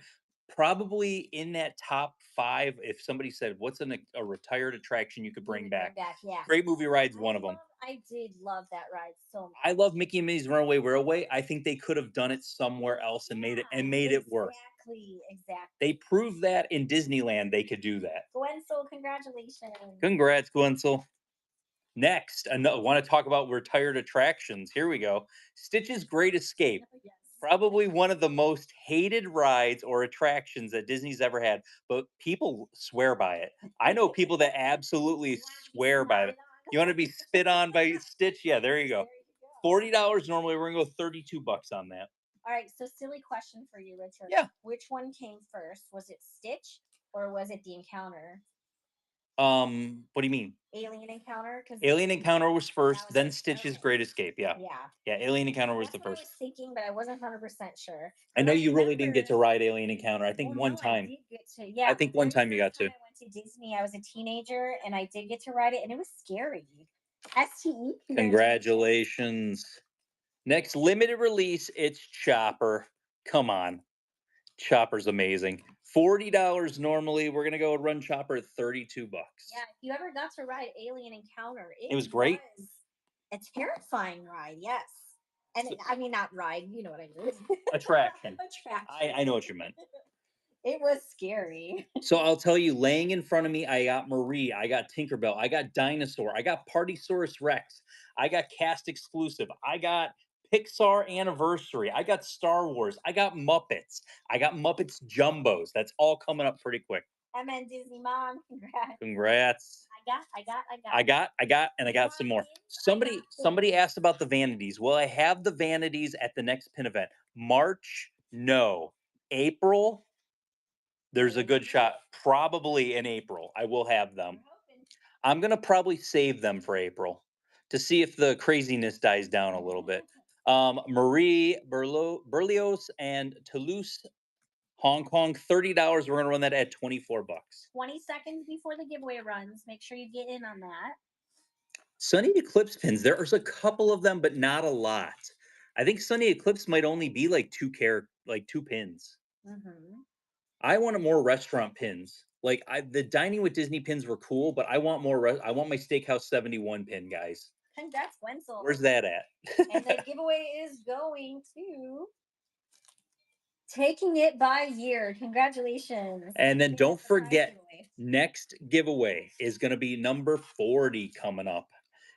probably in that top 5 if somebody said what's a retired attraction you could You bring would bring back. back, yeah. Great movie ride's one of them. I did love that ride so I much. love Mickey and Minnie's Runaway Railway. I think they could have done it somewhere else and made it work. Exactly, exactly. They proved that in Disneyland they could do that. Gwenzel, congratulations. Congrats, Gwensel. Next, I want to talk about retired attractions. Here we go. Stitch's Great Escape. Yes. Probably one of the most hated rides or attractions that Disney's ever had, but people swear by it. I know people that absolutely swear by it. You want to be spit on by Stitch? Yeah, there you go. There you go. $40 normally. We're gonna go 32 bucks on that. All right, so silly question for you, Richard. Yeah. Which one came first? Was it Stitch or was it the encounter? What do you mean? Alien encounter? Because Alien Encounter was first, that was then first. Stitch's Okay. Great Escape. Yeah. Yeah. Yeah, Alien Encounter was That's the what I first. was thinking, but I wasn't 100% sure. I But know I you really didn't get to remember. ride Alien Encounter. I think Well, one no, I time. did get to. I Yeah, think the one very time you got first time to. I went to Disney, I was a teenager, and I did get to ride it, and it was scary. STE, congratulations. Congratulations. Next limited release, it's Chopper. Come on. Chopper's amazing. $40 normally. We're gonna go run Chopper at 32 bucks. Yeah, if you ever got to ride Alien Encounter, It was great. was a terrifying ride. Yes, and I mean not ride. You know what I mean? Attraction. Attraction. I know what you meant. It was scary. So I'll tell you, laying in front of me, I got Marie, I got Tinkerbell, I got Dinosaur, I got Partysaurus Rex, I got Cast Exclusive, I got Pixar Anniversary, I got Star Wars, I got Muppets, I got Muppets Jumbos. That's all coming up pretty quick. I meant Disney Mom. Congrats. Congrats. And I got some more. Somebody asked about the vanities. Will I have the vanities at the next pin event? March? No. April? There's a good shot. Probably in April. I will have them. I'm gonna probably save them for April to see if the craziness dies down a little bit. Marie Berlioz and Toulouse, Hong Kong, $30. We're gonna run that at 24 bucks. 20 seconds before the giveaway runs. Make sure you get in on that. Sunny Eclipse pins. There's a couple of them, but not a lot. I think Sunny Eclipse might only be like two pins. Mm-hmm. I wanted more restaurant pins. Like the dining with Disney pins were cool, but I want more. I want my Steakhouse 71 pin, guys. Congrats, Wenzel. Where's that at? And the giveaway is going to Taking It by Year. Congratulations. And then Big don't surprise forget, giveaway. next giveaway is going to be number 40 coming up.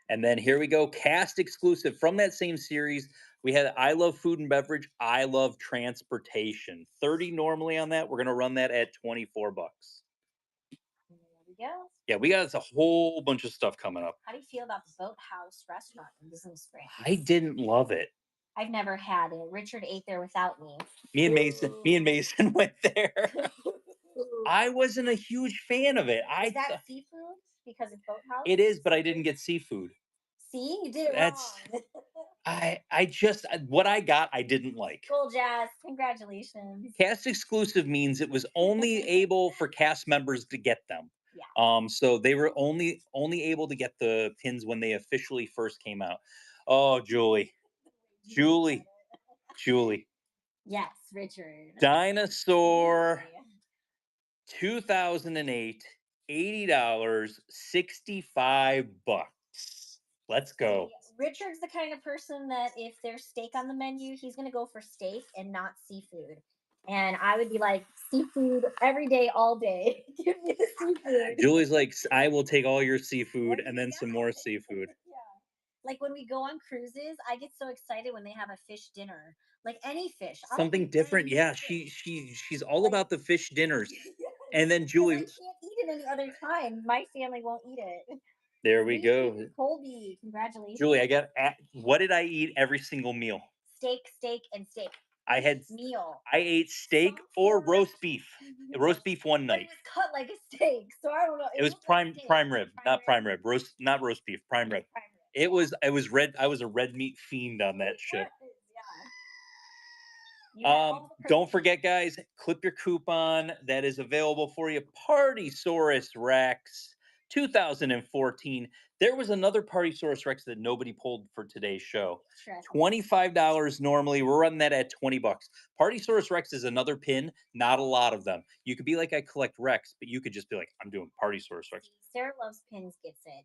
And then here we go, cast exclusive from that same series. We had I Love Food and Beverage, I Love Transportation. 30 normally on that. We're going to run that at 24 bucks. There we go. Yeah, we got a whole bunch of stuff coming up. How do you feel about the Boathouse restaurant in Disney Springs? I didn't love it. I've never had it. Richard ate there without me. Me and Mason went there. I wasn't a huge fan of it. Is that seafood? Because it's Boathouse? It is, but I didn't get seafood. See, you did it That's wrong. I just what I got I didn't like. Cool, Jazz. Congratulations. Cast exclusive means it was only able for cast members to get them. Yeah. So they were only able to get the pins when they officially first came out. Oh, Julie, You look at Julie, it. Julie, Yes, Richard. dinosaur Really? 2008, $80, 65 bucks. Let's See, go. Richard's the kind of person that if there's steak on the menu, he's going to go for steak and not seafood. And I would be like, seafood every day, all day. Give me the seafood. Julie's like, I will take all your seafood What do and you then some more got? seafood. Yeah. Like when we go on cruises, I get so excited when they have a fish dinner. Like any fish. I'll Something eat different. any Yeah, fish. she's all Like about the fish dinners. yes, And then because I Julie, can't eat it any other time. My family won't eat it. there we Zookeeper go. Colby, congratulations. Julie, what did I eat every single meal? Steak, steak, and steak. I Each had meal. I ate steak Some or form of roast beef. Roast beef one but it night. was cut like a steak, so I don't know. It It was looked like steak. prime rib, Prime not rib. prime rib. Roast not roast beef, prime rib. Prime rib. It was red. I was a red meat fiend on Yeah. that It shit. was, yeah. You had all the Don't protein. forget, guys, clip your coupon that is available for you. Partysaurus Rex 2014. There was another Partysaurus Rex that nobody pulled for today's show. Interesting. $25 normally. We're running that at 20 bucks. Partysaurus Rex is another pin, not a lot of them. You could be like, I collect Rex, but you could just be like, I'm doing Partysaurus Rex. Sarah loves pins, gets it.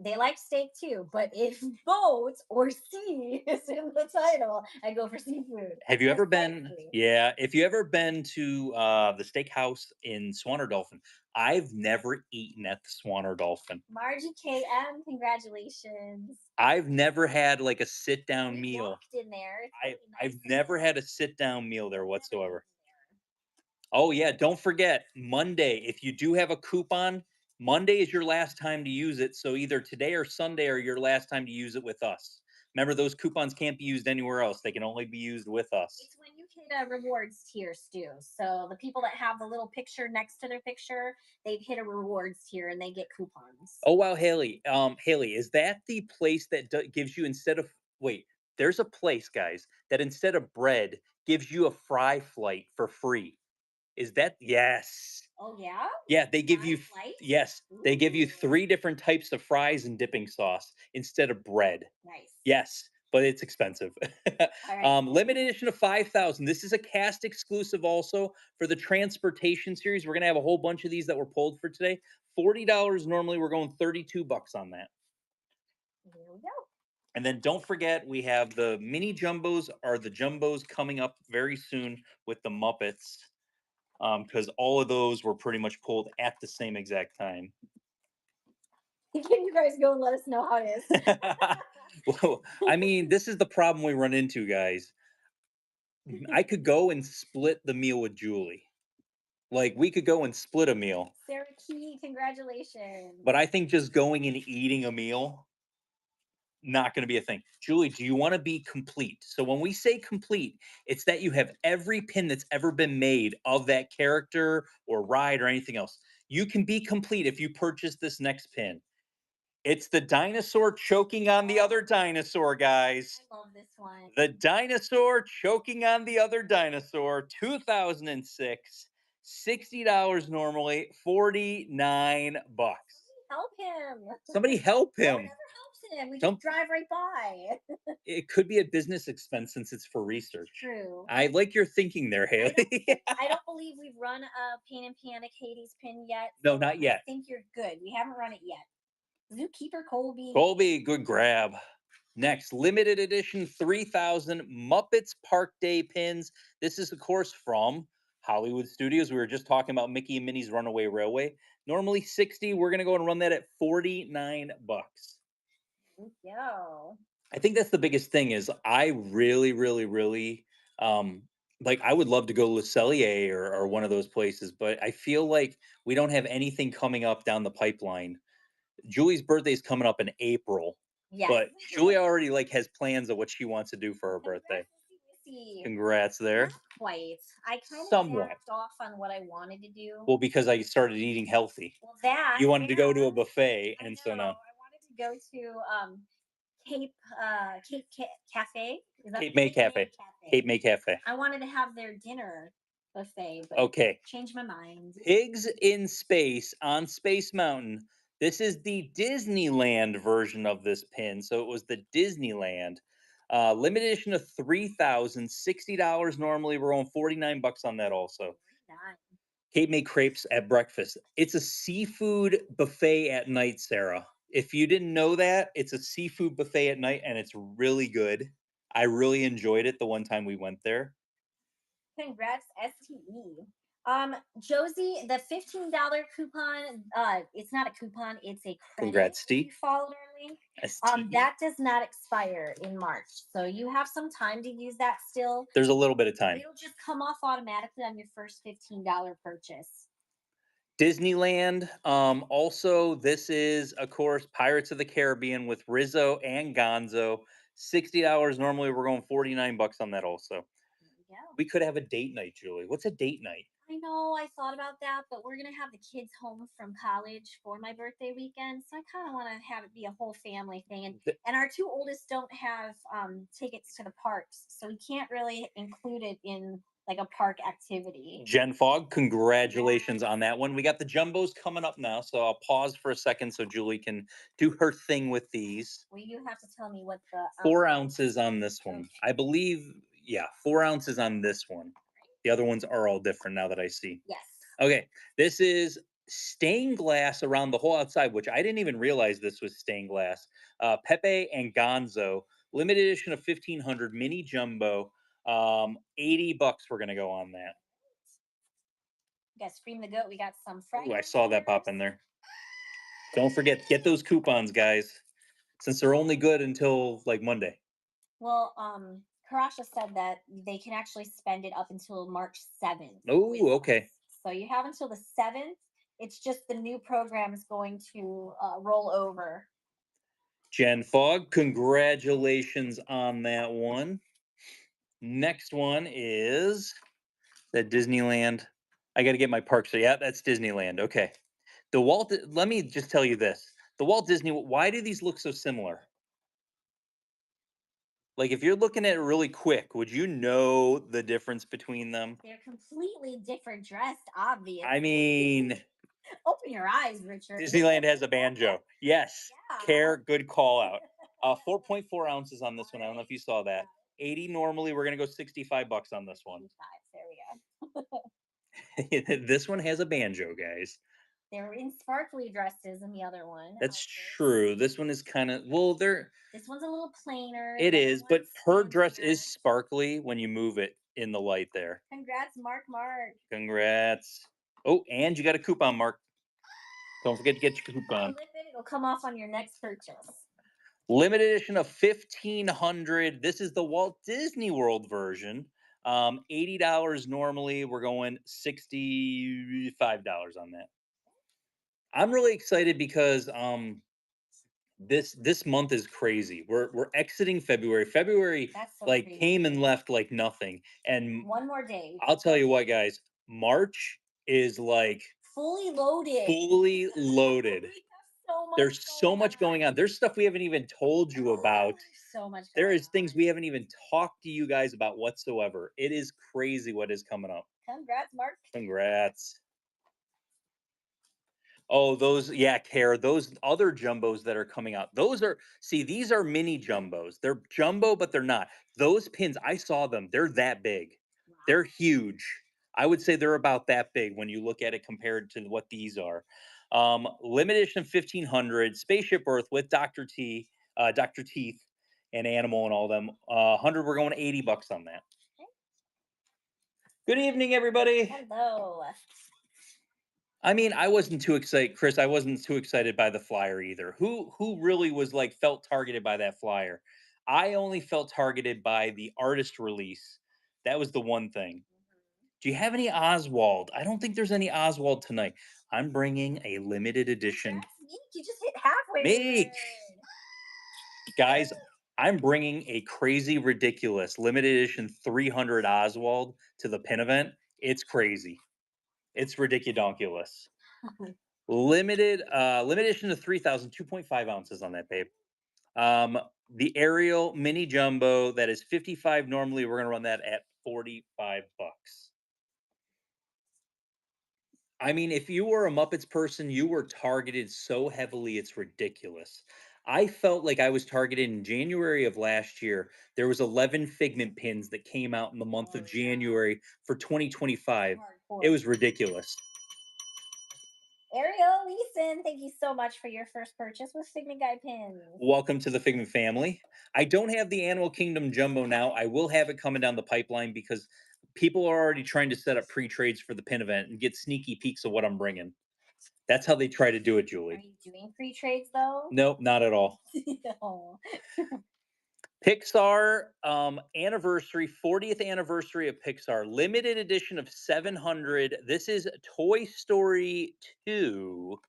They like steak too, but if boat or sea is in the title, I go for seafood. Have you ever been? Precisely. Yeah, if you ever been to the steakhouse in Swan or Dolphin, I've never eaten at the Swan or Dolphin. Margie KM, congratulations. I've never had like a sit down We meal. walked in there. It's I really nice I've in never there. had a sit down meal there I've never eaten whatsoever. there. Oh yeah, don't forget Monday. If you do have a coupon, Monday is your last time to use it. So either today or Sunday are your last time to use it with us. Remember, those coupons can't be used anywhere else. They can only be used with us. It's when you hit a rewards tier, Stu. So the people that have the little picture next to their picture, they've hit a rewards tier and they get coupons. Oh wow, Haley. Haley, is that the place that gives you instead of wait? There's a place, guys, that instead of bread gives you a fry flight for free. Is that yes? Oh yeah, Yeah, they give fry you flight. yes, they give you Ooh, 3 different types of fries and dipping sauce instead of bread. nice. Yes, but it's expensive. All right. Limited edition of 5,000. This is a cast exclusive also for the transportation series. We're gonna have a whole bunch of these that were pulled for today. $40 normally. We're going 32 bucks on that. Here we go. And then don't forget, we have the mini jumbos or the jumbos coming up very soon with the Muppets. Because all of those were pretty much pulled at the same exact time. Can you guys go and let us know how it is? Well, I mean, this is the problem we run into, guys. I could go and split the meal with Julie. Like, we could go and split a meal, Sarah Key, congratulations. but I think just going and eating a meal, not going to be a thing. Julie, do you want to be complete? So when we say complete, it's that you have every pin that's ever been made of that character or ride or anything else. You can be complete if you purchase this next pin. It's the dinosaur choking on the other dinosaur, guys. I love this one. The dinosaur choking on the other dinosaur, 2006, $60 normally, 49 bucks. Help him. Somebody help No one him. ever helps him. We Some just drive right by. It could be a business expense since it's for research. True. I like your thinking there, I don't, Haley. I don't believe we've run a Pain and Panic Hades pin yet. No, So not I yet. think you're good. We haven't run it yet. Zookeeper Colby. Colby, good grab. Next, limited edition 3000 Muppets Park Day pins. This is, of course, from Hollywood Studios. We were just talking about Mickey and Minnie's Runaway Railway. Normally 60. We're going to go and run that at 49 bucks. Yo. I think that's the biggest thing is I really, really, really like I would love to go to Le Cellier or one of those places, but I feel like we don't have anything coming up down the pipeline. Julie's birthday is coming up in April, Yes. but Julia already like has plans of what she wants to do for her birthday. Congrats there. Not quite. I kind of Somewhat. backed off on what I wanted to do. Well, because I started eating healthy. Well, that You wanted to go to a and buffet, I and know so now I wanted to go to Cape Cafe. Is that Cape May Cafe. Cape May Cafe. I wanted to have their dinner buffet, but Okay, changed my mind. Pigs in Space on Space Mountain. This is the Disneyland version of this pin. So it was the Disneyland. Limited edition of 3,000, $60 normally. We're on 49 bucks on that also. Not Kate made crepes at breakfast. It's a seafood buffet at night, Sarah. If you didn't know that, it's a seafood buffet at night and it's really good. I really enjoyed it the one time we went there. congrats, STE. Josie, the $15 coupon, it's not a coupon, it's a credit Congrats, if you Steve. followed our link. STE. That does not expire in March. So you have some time to use that still. There's a little bit of time. It'll just come off automatically on your first $15 purchase. Disneyland. Also, this is, of course, Pirates of the Caribbean with Rizzo and Gonzo. $60 normally. We're going 49 bucks on that also. There we go. We could have a date night, Julie. What's a date night? I know I thought about that, but we're gonna have the kids home from college for my birthday weekend, so I kind of want to have it be a whole family thing. And Th- and our two oldest don't have tickets to the parks, so we can't really include it in like a park activity. Jen Fogg, congratulations Yes. on that one. We got the jumbos coming up now, so I'll pause for a second so Julie can do her thing with these. Well, you have to tell me what the 4 ounces on this one. Okay. I believe, yeah, 4 ounces on this one. The other ones are all different now that I see. Yes. Okay, this is stained glass around the whole outside, which I didn't even realize this was stained glass. Pepe and Gonzo, limited edition of 1500 mini jumbo. 80 bucks. We're gonna go on that. We got Scream the Goat. We got some Ooh, I fragment saw that pop banners. in there. Don't forget, get those coupons, guys, since they're only good until like Monday. Well, Karasha said that they can actually spend it up until March 7th with Oh, okay. us. So you have until the 7th. It's just the new program is going to roll over. Jen Fogg, congratulations on that one. Next one is the Disneyland. I got to get my parks. So yeah, that's Disneyland. Okay. Let me just tell you this. The Walt Disney, why do these look so similar? Like if you're looking at it really quick, would you know the difference between them? They're completely different dressed, I obviously. mean, Open your eyes, Richard. Disneyland has a banjo. Yes. Yeah. Care, good call out. 4.4 ounces on this one. I don't know if you saw that. 80 normally. We're gonna go 65 bucks on this one. 55. There we go. This one has a banjo, guys. They're in sparkly dresses in the other one. That's Outfits. true. This one is kind of well, there This one's a little plainer. it The other is, but one's her dress is fancier. sparkly when you move it in the light there. Congrats, Mark Mark. Congrats. Oh, and you got a coupon, Mark. Don't forget to get your coupon. Flip it, it'll come off on your next purchase. Limited edition of 1500. This is the Walt Disney World version. $80 normally. We're going $65 on that. I'm really excited because this month is crazy. We're exiting February. February That's so like came and crazy. left like nothing. And One more day. I'll tell you what, guys, March is like Fully loaded. fully loaded. We have so much There's so going much going on. There's stuff we haven't even told you about. So much There going is things we on. haven't even talked to you guys about whatsoever. It is crazy what is coming up. Congrats, Mark. Congrats. Oh, those, yeah, Care, those other jumbos that are coming out. Those are, see, these are mini jumbos. They're jumbo, but they're not. Those pins, I saw them. They're that big. They're Wow. huge. I would say they're about that big when you look at it compared to what these are. Limited edition 1500, Spaceship Earth with Dr. Teeth and Animal and all them. 100, we're going 80 bucks on that. Okay. Good evening, everybody. Hello. I mean, I wasn't too excited, Chris. I wasn't too excited by the flyer either. Who really was like felt targeted by that flyer? I only felt targeted by the artist release. That was the one thing. Do you have any Oswald? I don't think there's any Oswald tonight. I'm bringing a limited edition. Congrats, Meek. You just hit halfway. Meek, Good. guys, I'm bringing a crazy, ridiculous limited edition 300 Oswald to the pin event. It's crazy. It's ridiculous. Limited edition of 3,000, 2.5 ounces on that, babe. The Ariel mini jumbo that is 55 normally. We're gonna run that at 45 bucks. I mean, if you were a Muppets person, you were targeted so heavily, it's ridiculous. I felt like I was targeted in January of last year. There was 11 Figment pins that came out in the month Oh of yeah, January for 2025. It hardcore. was ridiculous. Ariel Leeson, thank you so much for your first purchase with Figment Guy pins. Welcome to the Figment family. I don't have the Animal Kingdom Jumbo now. I will have it coming down the pipeline because people are already trying to set up pre-trades for the pin event and get sneaky peeks of what I'm bringing. That's how they try to do it, Are Julie. you doing pre trades though? Nope, not at all. No. Pixar anniversary, 40th anniversary of Pixar, limited edition of 700. This is Toy Story 2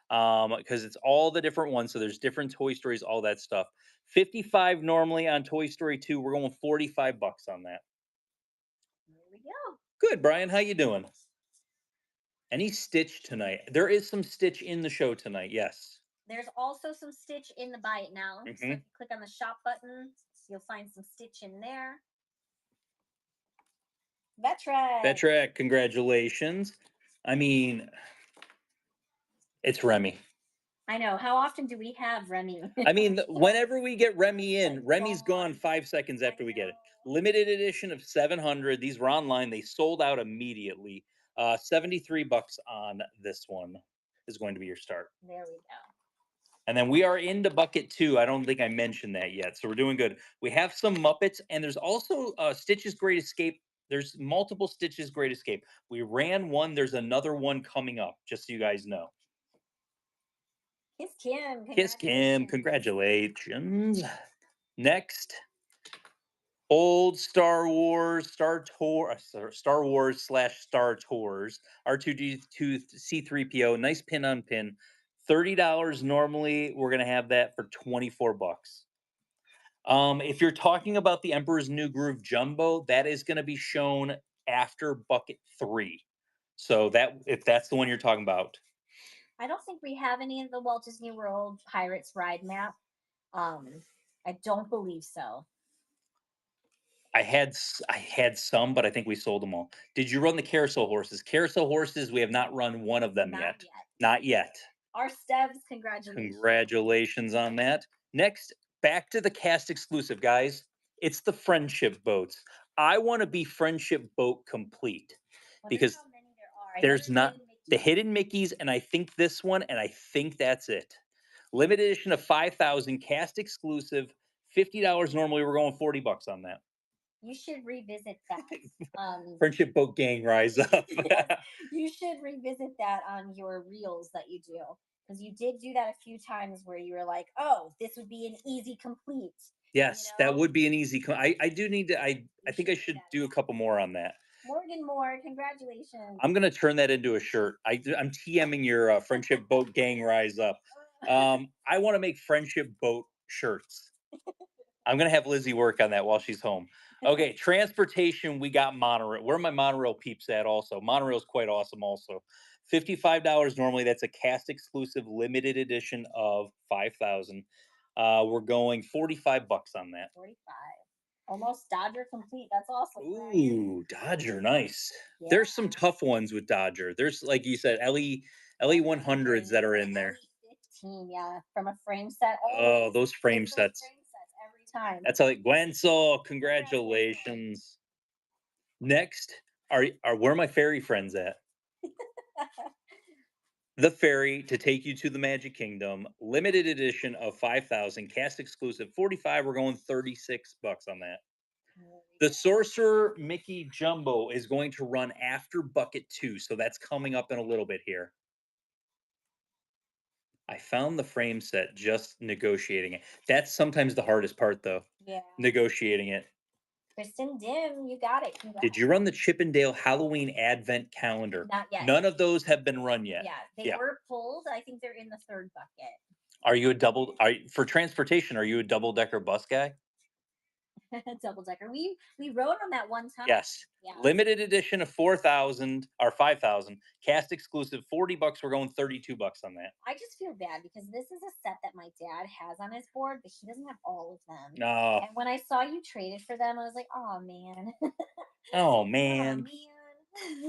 because it's all the different ones. So there's different Toy Stories, all that stuff. 55 normally on Toy Story 2. We're going 45 bucks on that. Here we go. Good, Brian. How you doing? Any Stitch tonight? There is some Stitch in the show tonight. Yes. There's also some Stitch in the Buy It Now. So if Hmm. you click on the shop button, you'll find some Stitch in there. Vetrek. Betrek, congratulations. I mean, it's Remy. I know. How often do we have Remy? I mean, whenever we get Remy in, Remy's gone Gone. 5 seconds I after we get it. know. Limited edition of 700. These were online. They sold out immediately. 73 bucks on this one is going to be your start. There we go. And then we are into bucket two. I don't think I mentioned that yet. So we're doing good. We have some Muppets, and there's also Stitch's Great Escape. There's multiple Stitch's Great Escape. We ran one. There's another one coming up, just so you guys know. Kiss Kim. Kiss Kim, Congratulations. congratulations. Next, old Star Wars, Star Wars slash Star Tours, R2D2 C3PO, nice pin on pin. $30 normally. We're gonna have that for 24 bucks. If you're talking about the Emperor's New Groove Jumbo, that is gonna be shown after bucket three. So that if that's the one you're talking about. I don't think we have any of the Walt Disney World Pirates ride map. I don't believe so. I had some, but I think we sold them all. Did you run the carousel horses? Carousel horses, we have not run one of them Not yet. yet. Not yet. Our Stevs, congratulations. Congratulations on that. Next, back to the cast exclusive, guys. It's the friendship boats. I want to be friendship boat complete Wonder because how many there are. I know there's there's not hidden the Mickey. hidden Mickeys, and I think this one, and I think that's it. Limited edition of 5,000, cast exclusive, $50 normally. We're going 40 bucks on that. You should revisit that. Friendship boat gang rise up. Yes, you should revisit that on your reels that you do because you did do that a few times where you were like, "Oh, this would be an easy complete." You Yes, that know, would be an easy. I do need to. I you think should I do should that do a again. couple more on that. Morgan Moore, congratulations. I'm gonna turn that into a shirt. I'm TMing your friendship boat gang rise up. I want to make friendship boat shirts. I'm gonna have Lizzie work on that while she's home. Okay, transportation. We got monorail. Where are my monorail peeps at? Also, monorail's quite awesome. Also, $55 normally. That's a cast exclusive limited edition of 5,000. We're going 45 bucks on that. 45. Almost Dodger complete. That's awesome, Brian. Ooh, Dodger, nice. Yeah. There's some tough ones with Dodger. There's like you said, Ellie 100s that are in there. 15, yeah, from a frame set. Oh, Always. those frame It's those sets. frame sets every time. That's how like Gwenzel, Congrats, Winslow. congratulations. Next, are where are my fairy friends at? The ferry to take you to the Magic Kingdom, limited edition of 5,000, cast exclusive 45. We're going 36 bucks on that. The Sorcerer Mickey Jumbo is going to run after bucket two, so that's coming up in a little bit here. I found the frame set just negotiating it. That's sometimes the hardest part, though. Yeah. Negotiating it. Kristen Dim, you got it. Congrats. Did you run the Chippendale Halloween Advent Calendar? Not yet. None of those have been run yet. Yeah, they Yeah. were pulled. I think they're in the third bucket. Are you a double? For transportation? Are you a double decker bus guy? Double decker. We rode on that one time. Yes. Yeah. Limited edition of 4,000 or 5,000. Cast exclusive 40 bucks. We're going 32 bucks on that. I just feel bad because this is a set that my dad has on his board, but he doesn't have all of them. No. And when I saw you traded for them, I was like, oh man. Oh Oh man.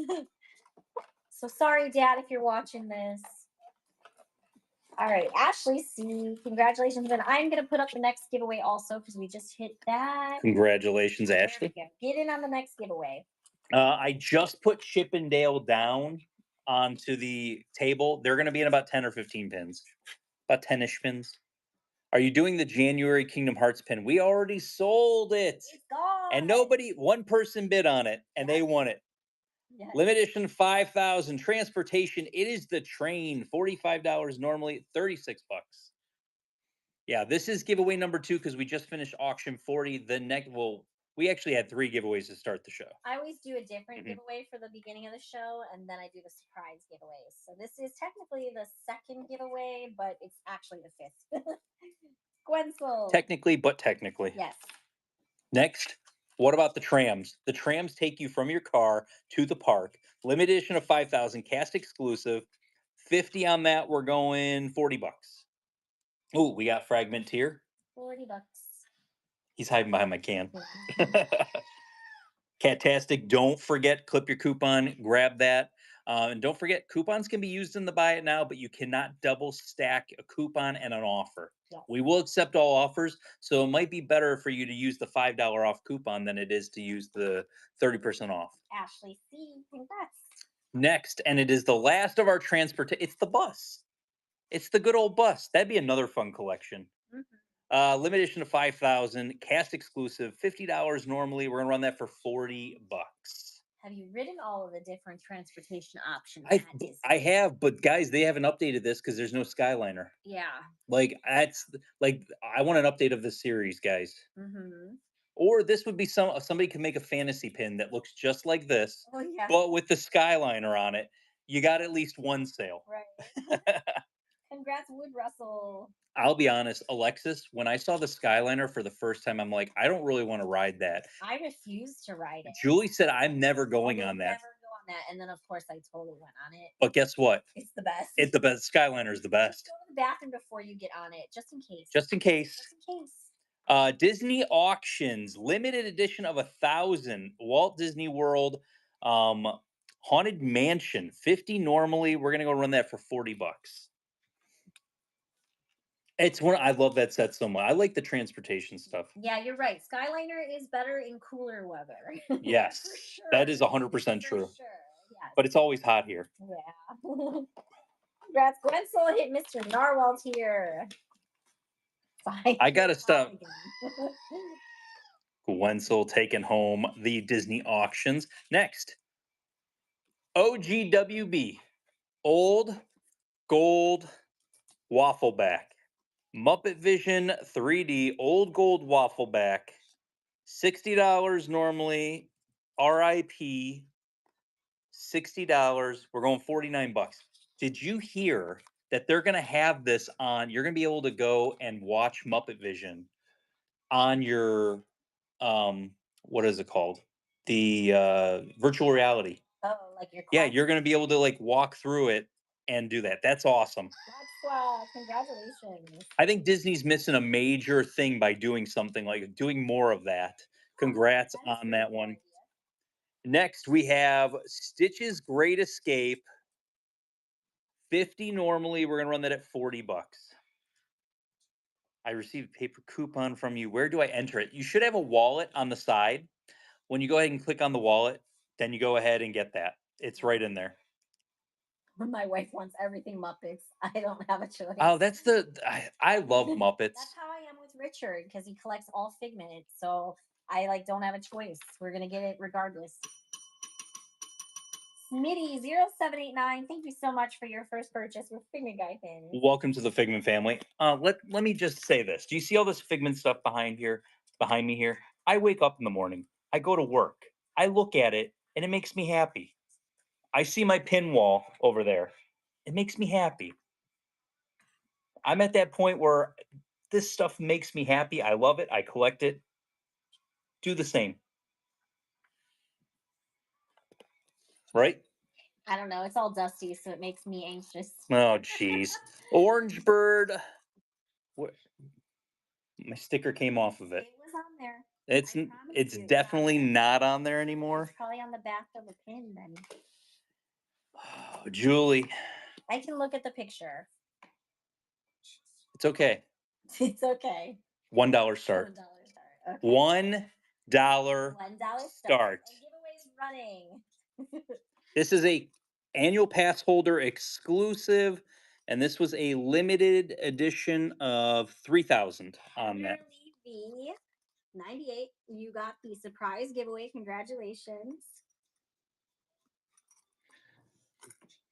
man. So sorry, Dad, if you're watching this. All right, Ashley C. Congratulations. And I'm going to put up the next giveaway also because we just hit that. Congratulations, There Ashley. we go. Get in on the next giveaway. I just put Chippendale down onto the table. They're going to be in about 10 or 15 pins, about 10-ish pins. Are you doing the January Kingdom Hearts pin? We already sold it. It's gone. And one person bid on it, and they won it. Yes. Limited edition 5,000. Transportation, it is the train. $45 normally, 36 bucks. Yeah, this is giveaway number 2 because we just finished auction 40. The next, well, we actually had 3 giveaways to start the show. I always do a different giveaway for the beginning of the show, and then I do the surprise giveaways. So this is technically the second giveaway, but it's actually the 5th. Gwenzel. Technically, but technically. Yes. Next, what about the trams? The trams take you from your car to the park. Limited edition of 5,000, cast exclusive. 50 on that, we're going 40 bucks. Oh, we got Fragment here. 40 bucks. He's hiding behind my can. Catastic, don't forget, clip your coupon, grab that. And don't forget, coupons can be used in the buy it now, but you cannot double stack a coupon and an offer. Yes. We will accept all offers, so it might be better for you to use the $5 off coupon than it is to use the 30% off. Ashley C. Congrats. Next, and it is the last of our transportation. It's the bus. It's the good old bus. That'd be another fun collection. Limited edition of 5,000, cast exclusive, $50 normally. We're gonna run that for 40 bucks. Have you ridden all of the different transportation options? I have, but guys, they haven't updated this because there's no Skyliner. Yeah. Like I want an update of this series, guys. Or this would be somebody could make a fantasy pin that looks just like this, but with the Skyliner on it. You got at least one sale. Right. Congrats, Wood Russell. I'll be honest, Alexis, when I saw the Skyliner for the first time, I'm like, I don't really want to ride that. I refused to ride it. Julie said, I'm never going on that. Never go on that. And then, of course, I totally went on it. But guess what? It's the best. It's the best. Skyliner is the best. Just go to the bathroom before you get on it, just in case. Just in case. Just in case. Disney auctions, limited edition of 1,000. Walt Disney World, Haunted Mansion, 50 normally. We're gonna go run that for 40 bucks. It's one I love that set so much. I like the transportation stuff. Yeah, you're right. Skyliner is better in cooler weather. Yes, sure. That is 100% true. Sure. Yes. But it's always hot here. Yeah. Congrats, Gwenzel hit Mr. Narwhal here. I gotta stop. Gwenzel taking home the Disney auctions. Next, OGWB, Old Gold Waffleback. Muppet Vision 3D Old Gold Waffleback. $60 normally. RIP. $60. We're going 49 bucks. Did you hear that they're going to have this on? You're going to be able to go and watch Muppet Vision on your what is it called? The virtual reality. Oh, like your Yeah, you're going to be able to like walk through it and do that. That's awesome. That's congratulations. I think Disney's missing a major thing by doing something like doing more of that. Congrats on that one. Idea. Next, we have Stitch's Great Escape. 50 normally. We're going to run that at 40 bucks. I received a paper coupon from you. Where do I enter it? You should have a wallet on the side. When you go ahead and click on the wallet, then you go ahead and get that. It's right in there. My wife wants everything Muppets. I don't have a choice. Oh, I love Muppets. That's how I am with Richard because he collects all Figment. So I don't have a choice. We're gonna get it regardless. Smitty0789, thank you so much for your first purchase with Figment Guy pins. Welcome to the Figment family. Let me just say this. Do you see all this Figment stuff behind me here? I wake up in the morning. I go to work. I look at it, and it makes me happy. I see my pin wall over there. It makes me happy. I'm at that point where this stuff makes me happy. I love it. I collect it. Do the same. Right? I don't know. It's all dusty, so it makes me anxious. Oh, jeez. Orange Bird. What? My sticker came off of it. It was on there. It's definitely not on there anymore. It's probably on the back of the pin then. Julie, I can look at the picture. it's okay. It's okay. $1 start. $1 start. Okay. $1 $1 start. start. And giveaways running. This is a annual pass holder exclusive, and this was a limited edition of 3,000 on that. Kimberly V 98. You got the surprise giveaway. Congratulations.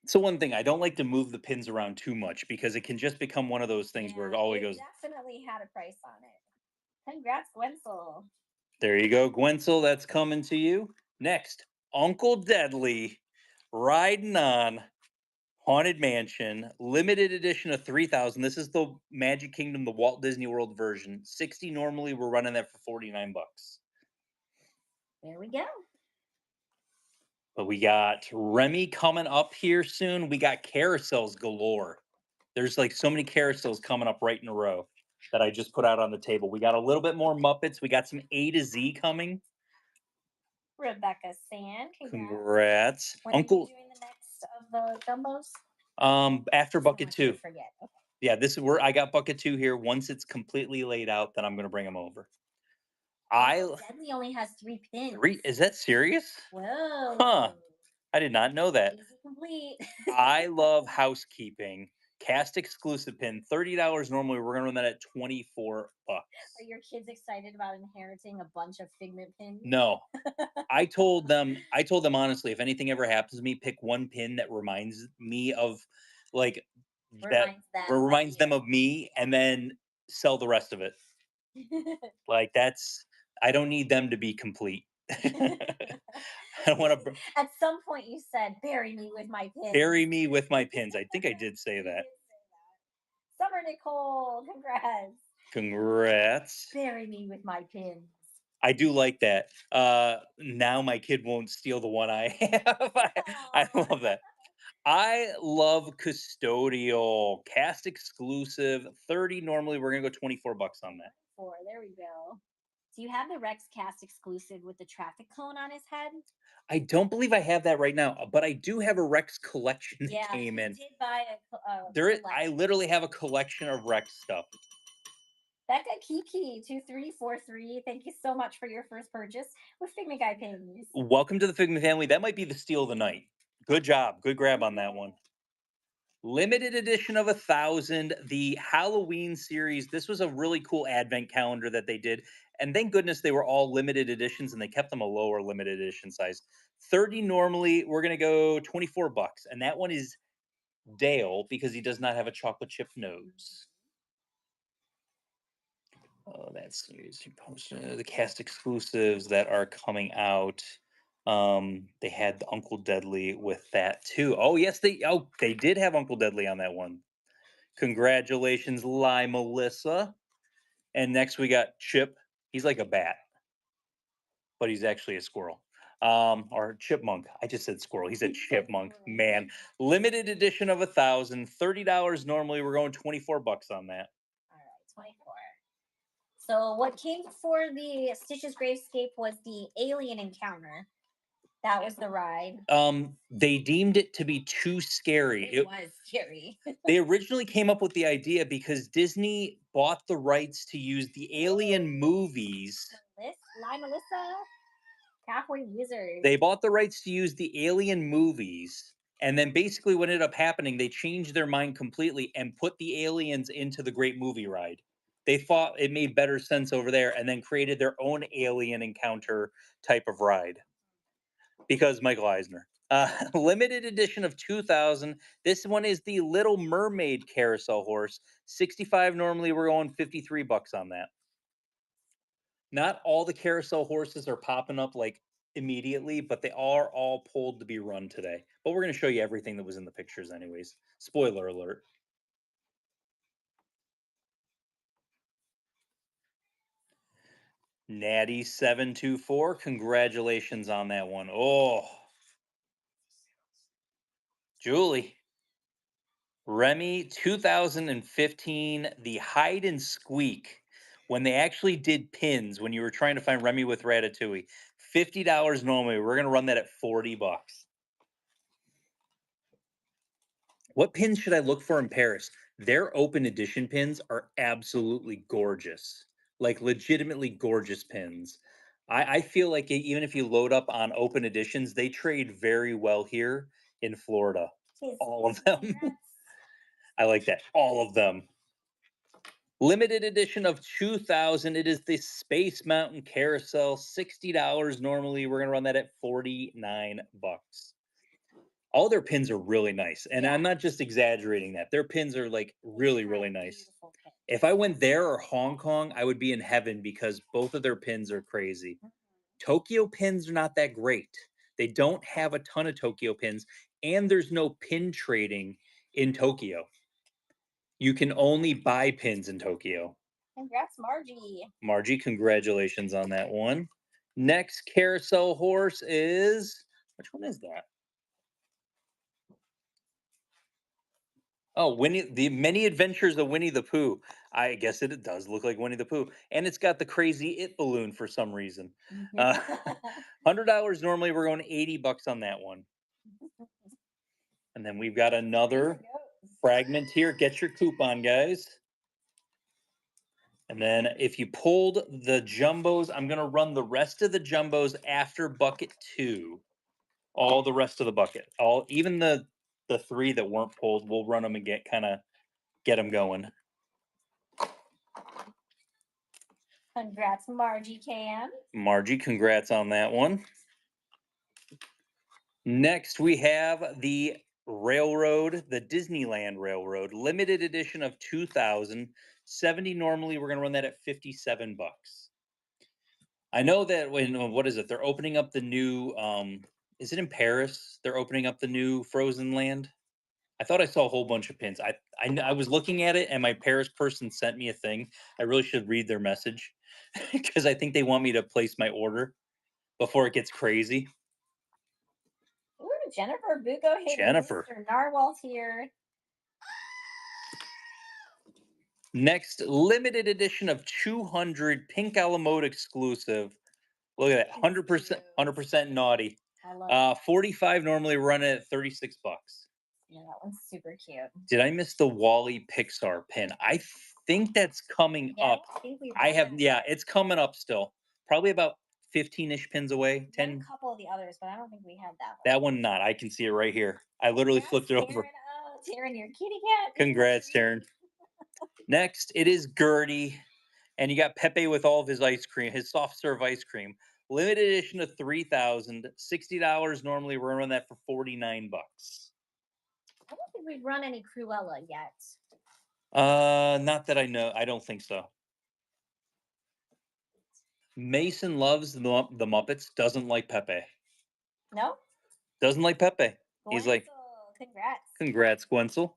So one thing, I don't like to move the pins around too much because it can just become one of those things where Yeah, it always it goes. definitely had a price on it. Congrats, Gwenzel. There you go, Gwenzel. That's coming to you next. Uncle Deadly riding on Haunted Mansion, limited edition of 3,000. This is the Magic Kingdom, the Walt Disney World version. 60 normally, we're running that for 49 bucks. There we go. But we got Remy coming up here soon. We got carousels galore. There's like so many carousels coming up right in a row that I just put out on the table. We got a little bit more Muppets. We got some A to Z coming. Rebecca Sand, congrats. Congrats. When are you Uncle doing the next of the Dumbos? After So I bucket want you to 2. forget. Okay. Yeah, this is where I got bucket 2 here. Once it's completely laid out, then I'm gonna bring them over. I Deadly only has 3 pins. Is that serious? Huh. Whoa. I did not know that. Easy complete. I love housekeeping. Cast exclusive pin, $30 normally. We're gonna run that at 24 bucks. Are your kids excited about inheriting a bunch of Figment pins? No. I told them honestly, if anything ever happens to me, pick one pin that reminds me of like that reminds them of me and then sell the rest of it. Like that's I don't need them to be complete. I want to At some point, you said, "Bury me with my pins." bury me with my pins. I think I did say You that. did say that. Summer Nicole, congrats. Congrats. Bury me with my pins. I do like that. Now my kid won't steal the one I have. I Aw. love that. I love custodial cast exclusive 30 normally we're going to go 24 bucks on that. There we go. Do you have the Rex cast exclusive with the traffic cone on his head? I don't believe I have that right now, but I do have a Rex collection that Yeah, came you in. did buy There is, I collection. literally have a collection of Rex stuff. Becca Kiki 2343. Thank you so much for your first purchase with Figment Guy pins. Welcome to the Figment family. That might be the steal of the night. Good job. Good grab on that one. Limited edition of 1,000, the Halloween series. This was a really cool advent calendar that they did. And thank goodness they were all limited editions and they kept them a lower limited edition size. 30 normally, we're going to go 24 bucks. And that one is Dale because he does not have a chocolate chip nose. Oh, that's the cast exclusives that are coming out. They had Uncle Deadly with that too. Oh yes, they did have Uncle Deadly on that one. Congratulations, Lie Melissa. And next we got Chip. He's like a bat, but he's actually a squirrel. Or chipmunk. I just said squirrel. He's a chipmunk. Man, limited edition of 1,000. $30 normally. We're going 24 bucks on that. All right, 24. So what came before the Stitches Gravescape was the alien encounter. That was the ride. They deemed it to be too scary. It was scary. They originally came up with the idea because Disney bought the rights to use the Alien movies. Lie Melissa, Halfway Wizard. They bought the rights to use the Alien movies. And then basically what ended up happening, they changed their mind completely and put the aliens into the Great Movie Ride. They thought it made better sense over there and then created their own alien encounter type of ride. Because Michael Eisner. Limited edition of 2,000. This one is the Little Mermaid carousel horse. 65 normally. We're going 53 bucks on that. Not all the carousel horses are popping up like immediately, but they are all pulled to be run today. But we're going to show you everything that was in the pictures anyways. Spoiler alert. Natty 724. Congratulations on that one. Oh, Julie. Remy 2015, the hide and squeak. When they actually did pins, when you were trying to find Remy with Ratatouille, $50 normally. We're gonna run that at 40 bucks. What pins should I look for in Paris? Their open edition pins are absolutely gorgeous, like legitimately gorgeous pins. I feel like even if you load up on open editions, they trade very well here in Florida. His All of them. congrats. I like that. All of them. Limited edition of 2000. It is the Space Mountain Carousel. $60 normally. We're going to run that at 49 bucks. All their pins are really nice. And Yeah, I'm not just exaggerating that. Their pins are like they really, have really nice. beautiful pins. If I went there or Hong Kong, I would be in heaven because both of their pins are crazy. Mhm. Tokyo pins are not that great. They don't have a ton of Tokyo pins, and there's no pin trading in Tokyo. You can only buy pins in Tokyo. Congrats, Margie. Margie, congratulations on that one. Next carousel horse is which one is that? Oh, Winnie, the Many Adventures of Winnie the Pooh. I guess it does look like Winnie the Pooh, and it's got the crazy it balloon for some reason. Uh, $100 normally. We're going 80 bucks on that one, and then we've got There another it goes. fragment here. Get your coupon, guys. And then if you pulled the jumbos, I'm gonna run the rest of the jumbos after bucket two. All the rest of the bucket, all even the three that weren't pulled, we'll run them and get them going. Congrats, Margie Cam. Margie, congrats on that one. Next, we have the Railroad, the Disneyland Railroad, limited edition of 2000. 70 normally, we're going to run that at 57 bucks. I know that when what is it? They're opening up the new is it in Paris? They're opening up the new Frozen Land. I thought I saw a whole bunch of pins. I was looking at it and my Paris person sent me a thing. I really should read their message because I think they want me to place my order before it gets crazy. Ooh, Jennifer Bugo hitting Jennifer. Mr. Narwhal here. Next, limited edition of 200 Pink Alamode exclusive. Look at that, He's 100%, cute. 100% naughty. I love it. 45 normally run at 36 bucks. Yeah, that one's super cute. Did I miss the Wally Pixar pin? I think that's coming Yeah, up. I think we I ran have, that. yeah, it's coming up still. Probably about 15-ish pins away. We had a 10. couple of the others, but I don't think we had that one. That one not. I can see it right here. I literally Congrats, flipped it over. Taryn. Oh, Taryn, your kitty cat. Congrats, Taryn. Next, it is Gertie. And you got Pepe with all of his ice cream, his soft serve ice cream. Limited edition of 3,000, $60 normally. We're running that for 49 bucks. I don't think we've run any Cruella yet. Not that I know. I don't think so. Mason loves the Muppets, doesn't like Pepe. No? Doesn't like Pepe. He's like, Gwenzel, congrats. congrats, Gwensel.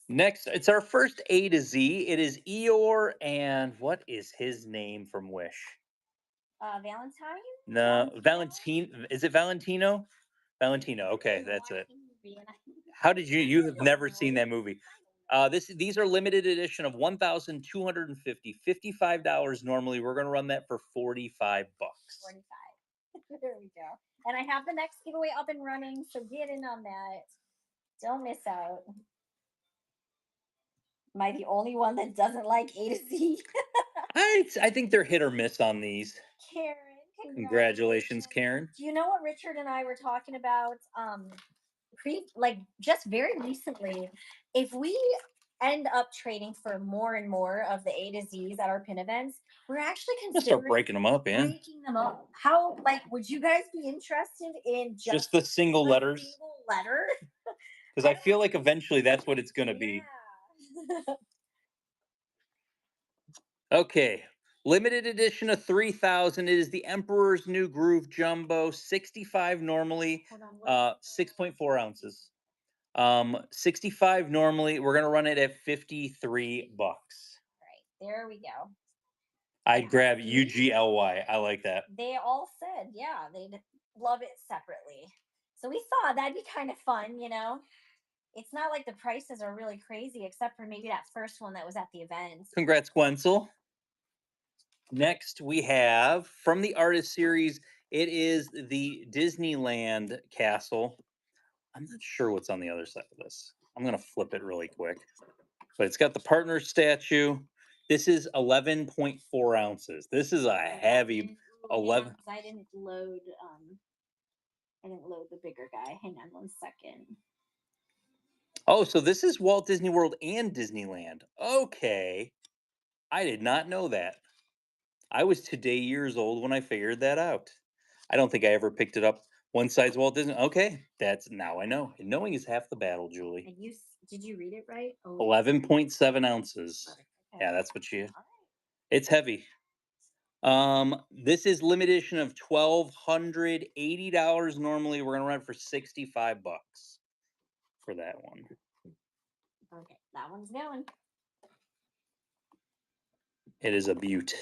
Next, it's our first A to Z. It is Eeyore and what is his name from Wish? Valentine? No, Valentino? Valentine. Is it Valentino? Valentino. I Okay, didn't that's watch it. the movie, and How did you I have don't never seen know. that movie? I don't know. These are limited edition of 1,250, $55 normally. We're gonna run that for 45 bucks. 45. There we go. And I have the next giveaway up and running, so get in on that. Don't miss out. Am I the only one that doesn't like A to Z? I think they're hit or miss on these. Karen, Congratulations, congratulations. Karen. Do you know what Richard and I were talking about? Like just very recently, if we end up trading for more and more of the A to Z's at our pin events, we're actually Let's start considering breaking them up, man. breaking them up. How like would you guys be interested in Just just the single a letters, single letter? because I feel like eventually that's what it's gonna be. Yeah. Okay. Limited edition of 3,000. It is the Emperor's New Groove Jumbo, 65 normally, Hold on. What is 6.4 ounces. 65 normally. We're gonna run it at 53 bucks. right? There we go. I'd Yeah. grab See? UGLY. I like that. They all said, yeah, they'd love it separately. So we thought that'd be kind of fun, you know. It's not like the prices are really crazy, except for maybe that first one that was at the event. Congrats, Gwensel. Next, we have from the artist series, it is the Disneyland Castle. I'm not sure what's on the other side of this. I'm gonna flip it really quick. But it's got the partner statue. This is 11.4 ounces. This is a Oh, that heavy didn't. Ooh, hang on, 11. because I didn't load. I didn't load the bigger guy. Hang on 1 second. Oh, so this is Walt Disney World and Disneyland. Okay. I did not know that. I was today years old when I figured that out. I don't think I ever picked it up. One size Walt Disney. Okay, that's now I know. And knowing is half the battle, Julie. And did you read it right? Oh, 11.7 ounces. okay. Yeah, that's what you. All right. It's heavy. This is limited edition of $1,280. Normally, we're gonna run it for $65 for that one. Okay, that one's going. It is a beaut.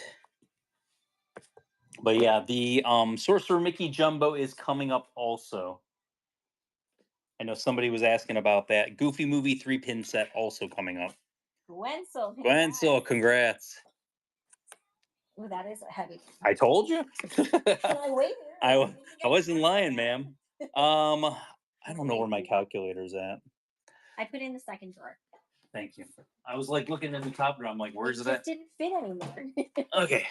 But yeah, the Sorcerer Mickey Jumbo is coming up also. I know somebody was asking about that. Goofy Movie 3-pin set also coming up. Wenzel, Gwenzel, congrats. Ooh, that is heavy. I told you. I waited. I wasn't lying, ma'am. I don't know where my calculator's at. I put it in the second drawer. Thank you. I was like looking at the top drawer. I'm like, where's It it just at? didn't fit anymore. Okay.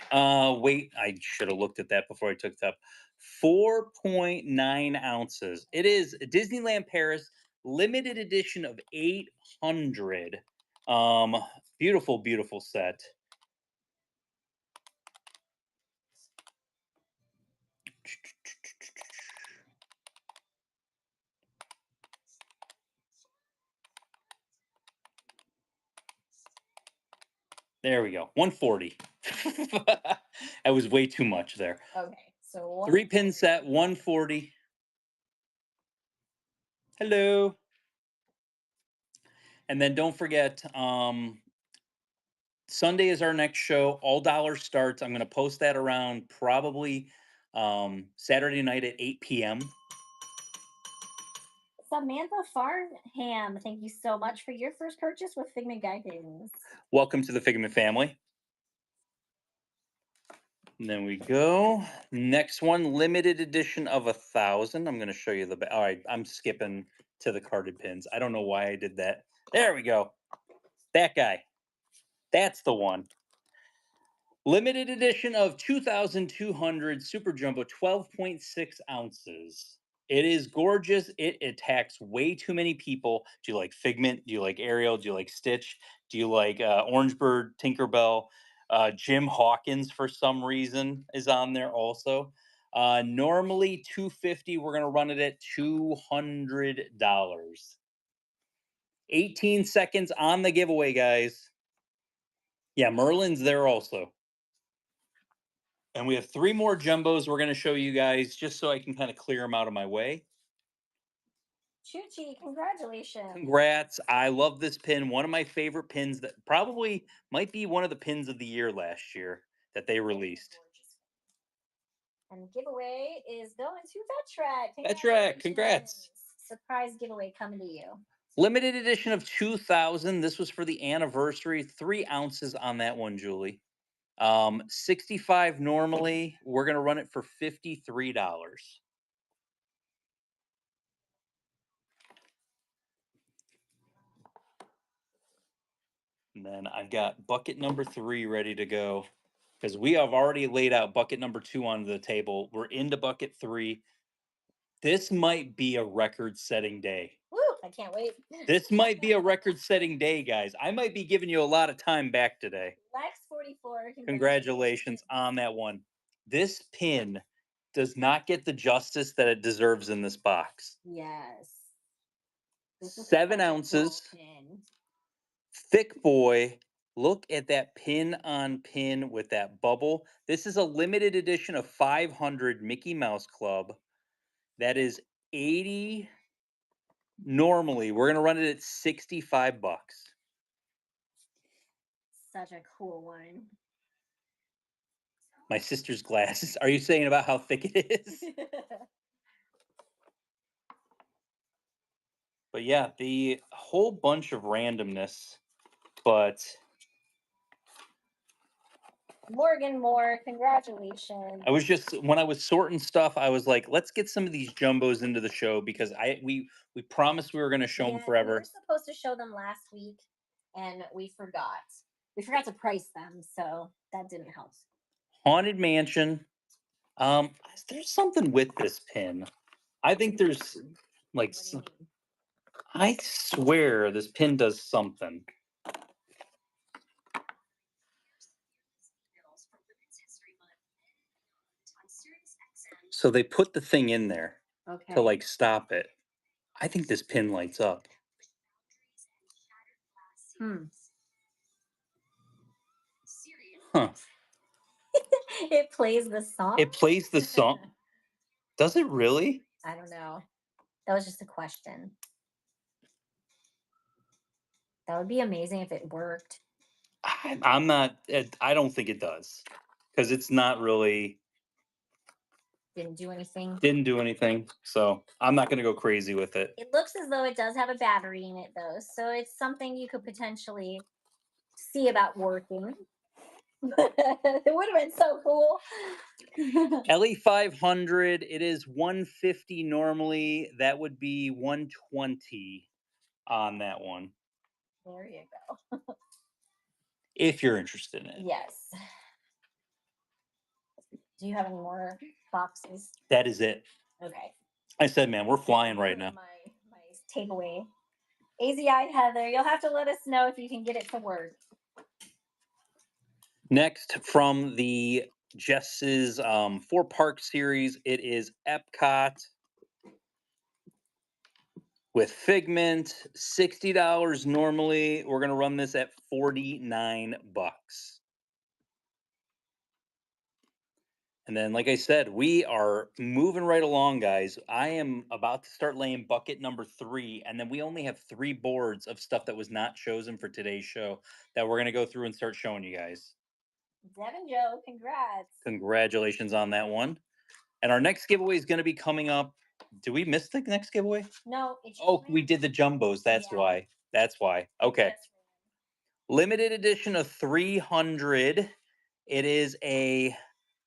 Wait, I should have looked at that before I took it up. 4.9 ounces. It is Disneyland Paris limited edition of 800. Beautiful, beautiful set. There we go. 140. That was way too much there. Okay, so 3-pin set, 140. Hello. And then don't forget, Sunday is our next show. All dollar starts. I'm going to post that around probably Saturday night at 8 p.m. Samantha Farnham, thank you so much for your first purchase with Figment Guidance. Welcome to the Figment family. And then we go. Next one, limited edition of 1,000. I'm going to show you the. All right, I'm skipping to the carded pins. I don't know why I did that. There we go. That guy. That's the one. Limited edition of 2,200 Super Jumbo, 12.6 ounces. It is gorgeous. It attacks way too many people. Do you like Figment? Do you like Ariel? Do you like Stitch? Do you like Orange Bird, Tinkerbell? Jim Hawkins, for some reason, is on there also. Normally $250. We're going to run it at $200. 18 seconds on the giveaway, guys. Yeah, Merlin's there also. And we have 3 more jumbos we're going to show you guys just so I can kind of clear them out of my way. Chuchi, congratulations. Congrats. I love this pin. One of my favorite pins that probably might be one of the pins of the year last year that they released. And the giveaway is going to Vetrack. Vetrack, congrats. Surprise giveaway coming to you. Limited edition of 2,000. This was for the anniversary. 3 ounces on that one, Julie. 65 normally. We're going to run it for $53. And then I've got bucket number 3 ready to go because we have already laid out bucket number 2 on the table. We're into bucket 3. This might be a record-setting day. Woo! I can't wait. This might be a record-setting day, guys. I might be giving you a lot of time back today. Lex 44. Congratulations on that one. This pin does not get the justice that it deserves in this box. Yes. 7 ounces. Thick boy. Look at that pin on pin with that bubble. This is a limited edition of 500 Mickey Mouse Club. That is 80. Normally, we're going to run it at $65. Such a cool one. My sister's glasses. Are you saying about how thick it is? But yeah, the whole bunch of randomness. But Morgan Moore, congratulations. I was just when I was sorting stuff, I was like, let's get some of these jumbos into the show because we promised we were going to show them Yeah, we were forever. supposed to show them last week and we forgot. We forgot to price them, so that didn't help. Haunted Mansion. There's something with this pin. I think there's like What do you mean? I swear this pin does something. So they put the thing in there to Okay. like stop it. I think this pin lights up. Hmm. Huh. It plays the song? It plays the song. Does it really? I don't know. That was just a question. That would be amazing if it worked. I'm not. I don't think it does because it's not really Didn't do anything. didn't do anything. So I'm not going to go crazy with it. It looks as though it does have a battery in it, though. So it's something you could potentially see about working. It would have been so cool. LE 500. It is 150 normally. That would be 120 on that one There you go. if you're interested in it. Yes. Do you have any more boxes? That is it. Okay. I said, man, we're flying right now. My takeaway. AZI Heather, you'll have to let us know if you can get it to work. Next, from the Jess's 4-park series, it is Epcot with Figment, $60 normally. We're going to run this at 49 bucks. And then, like I said, we are moving right along, guys. I am about to start laying bucket number 3, and then we only have 3 boards of stuff that was not chosen for today's show that we're going to go through and start showing you guys. Devin Joe, congrats. Congratulations on that one. And our next giveaway is going to be coming up. Did we miss the next giveaway? No. Oh, we did the jumbos. That's Yeah. why. That's why. Okay. Yes. Limited edition of 300. It is a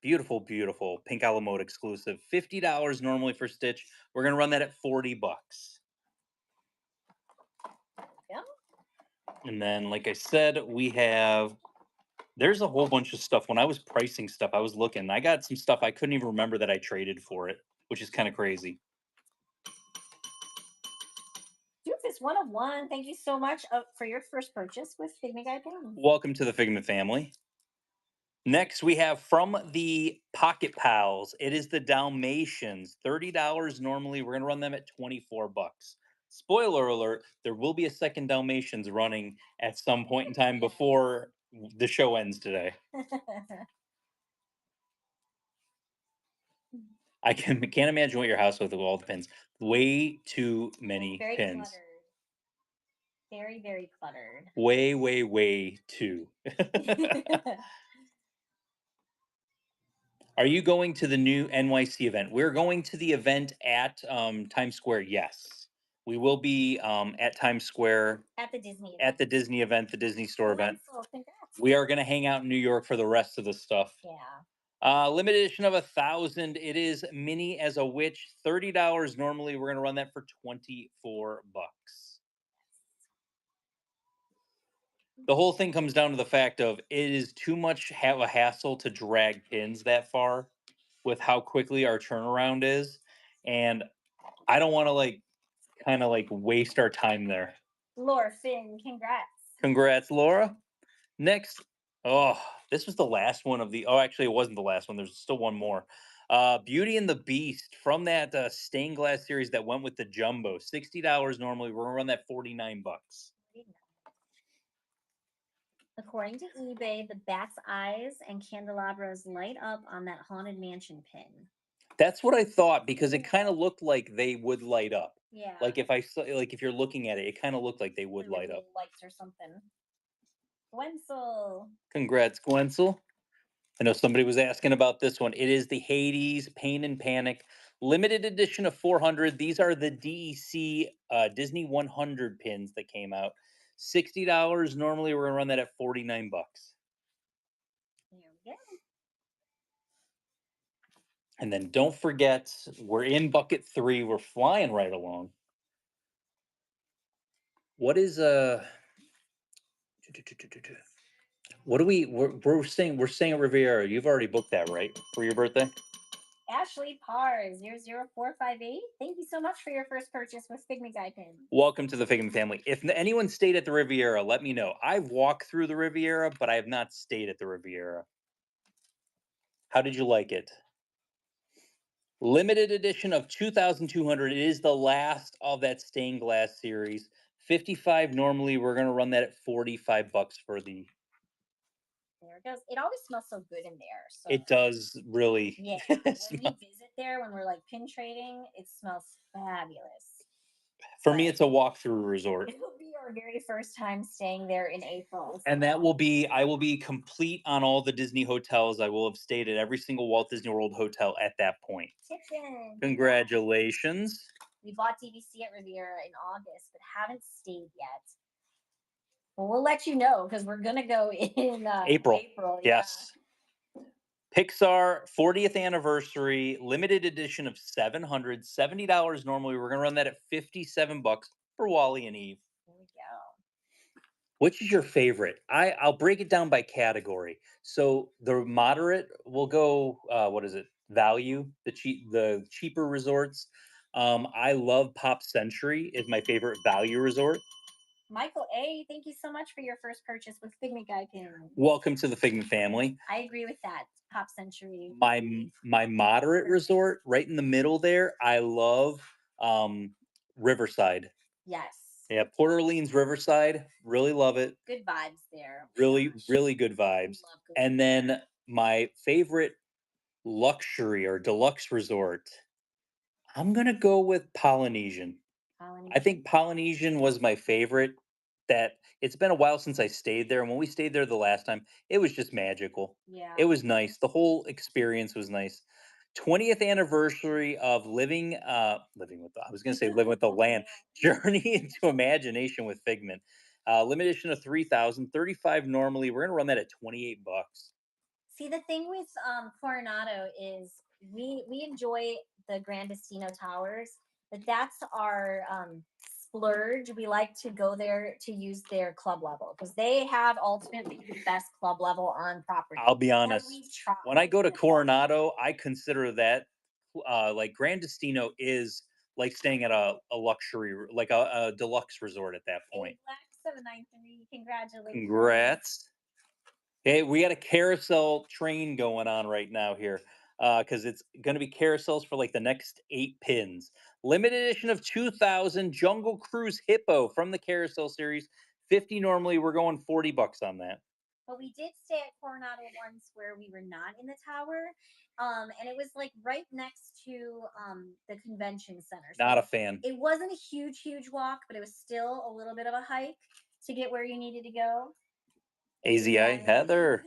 beautiful, beautiful Pink Alamode exclusive. $50 normally for Stitch. We're going to run that at 40 bucks. Yeah. And then, like I said, there's a whole bunch of stuff. When I was pricing stuff, I was looking. I got some stuff I couldn't even remember that I traded for it, which is kind of crazy. Doofus 101, thank you so much for your first purchase with Figment Guy Pins. Welcome to the Figment family. Next, we have from the Pocket Pals. It is the Dalmatians. $30 normally. We're going to run them at 24 bucks. Spoiler alert, there will be a second Dalmatians running at some point in time before the show ends today. I can't imagine what your house with all the pins. Way too many Very pins. cluttered. Very, very cluttered. Way, way, way too. Are you going to the new NYC event? We're going to the event at Times Square. Yes, we will be at Times Square At the Disney at event. the Disney event, the Disney Store event. So congrats. We are going to hang out in New York for the rest of the stuff. Yeah. Limited edition of 1,000. It is Minnie as a Witch. $30 normally. We're going to run that for 24 bucks. The whole thing comes down to the fact of it is too much have a hassle to drag pins that far with how quickly our turnaround is, and I don't want to kind of waste our time there. Laura Finn, Congrats, Laura. Next, this was the last one of the. Oh, actually, it wasn't the last one. There's still one more. Beauty and the Beast from that stained glass series that went with the jumbo. $60 normally. We're gonna run that 49 bucks. According to eBay, the bat's eyes and candelabras light up on that Haunted Mansion pin. That's what I thought because it kind of looked like they would light up. Yeah. Like if if you're looking at it, it kind of looked like they would light up. Lights or something. Gwenzel. Congrats, Gwenzel. I know somebody was asking about this one. It is the Hades Pain and Panic limited edition of 400. These are the DEC Disney 100 pins that came out. $60 normally. We're gonna run that at 49 bucks. There we go. And then don't forget, we're in bucket 3. We're flying right along. What is what do we're staying at Riviera. You've already booked that, right? For your birthday? Ashley Parr 00458. Thank you so much for your first purchase with Figment Guy Pin. Welcome to the Figment family. If anyone stayed at the Riviera, let me know. I've walked through the Riviera, but I have not stayed at the Riviera. How did you like it? Limited edition of 2,200. It is the last of that stained glass series. 55 normally. We're going to run that at 45 bucks for the. There it goes. It always smells so good in there. So It does really yeah, when we smell. visit there, when we're like pin trading, it smells fabulous. For me, But it's a walkthrough resort. it'll be our very first time staying there in April. And that So will be, I will be complete on all the Disney hotels. I will have stayed at every single Walt Disney World hotel at that point. Tiffin, Congratulations. we bought DVC at Riviera in August, but haven't stayed yet. Well, we'll let you know because we're gonna go in April. April. Yeah. Yes. Pixar 40th anniversary limited edition of $770 normally. We're going to run that at 57 bucks for Wally and Eve. There we go. Which is your favorite? I'll break it down by category. So the moderate will go what is it? Value, the cheaper resorts. I love Pop Century is my favorite value resort. Michael A, thank you so much for your first purchase with Figment Guy Pin. Welcome to the Figment family. I agree with that. Pop Century. My moderate resort right in the middle there. I love Riverside. Yes. Yeah, Port Orleans Riverside. Really love it. Good vibes there. Really, really good vibes. Love going And there. then my favorite luxury or deluxe resort, I'm gonna go with Polynesian. I Polynesian. think Polynesian was my favorite. That it's been a while since I stayed there, and when we stayed there the last time, it was just magical. Yeah. It was nice. The whole experience was nice. 20th anniversary of living with the, I was going to say living with the land. Journey into imagination with Figment. Limited edition of 3,035 normally. We're going to run that at 28 bucks. See, the thing with Coronado is we enjoy the Grandestino Towers, but that's our splurge. We like to go there to use their club level because they have ultimately the best club level on property. I'll be That honest. we've tried. When I go to Coronado, I consider that like Grandestino is like staying at a luxury, like a deluxe resort at that point. Black 793, congratulations. Congrats. Hey, we got a carousel train going on right now here because it's going to be carousels for like the next 8 pins. Limited edition of 2000 Jungle Cruise Hippo from the carousel series. 50 normally. We're going 40 bucks on that. But we did stay at Coronado once where we were not in the tower. And it was like right next to the convention center. So Not a fan. it wasn't a huge walk, but it was still a little bit of a hike to get where you needed to go. AZI Heather.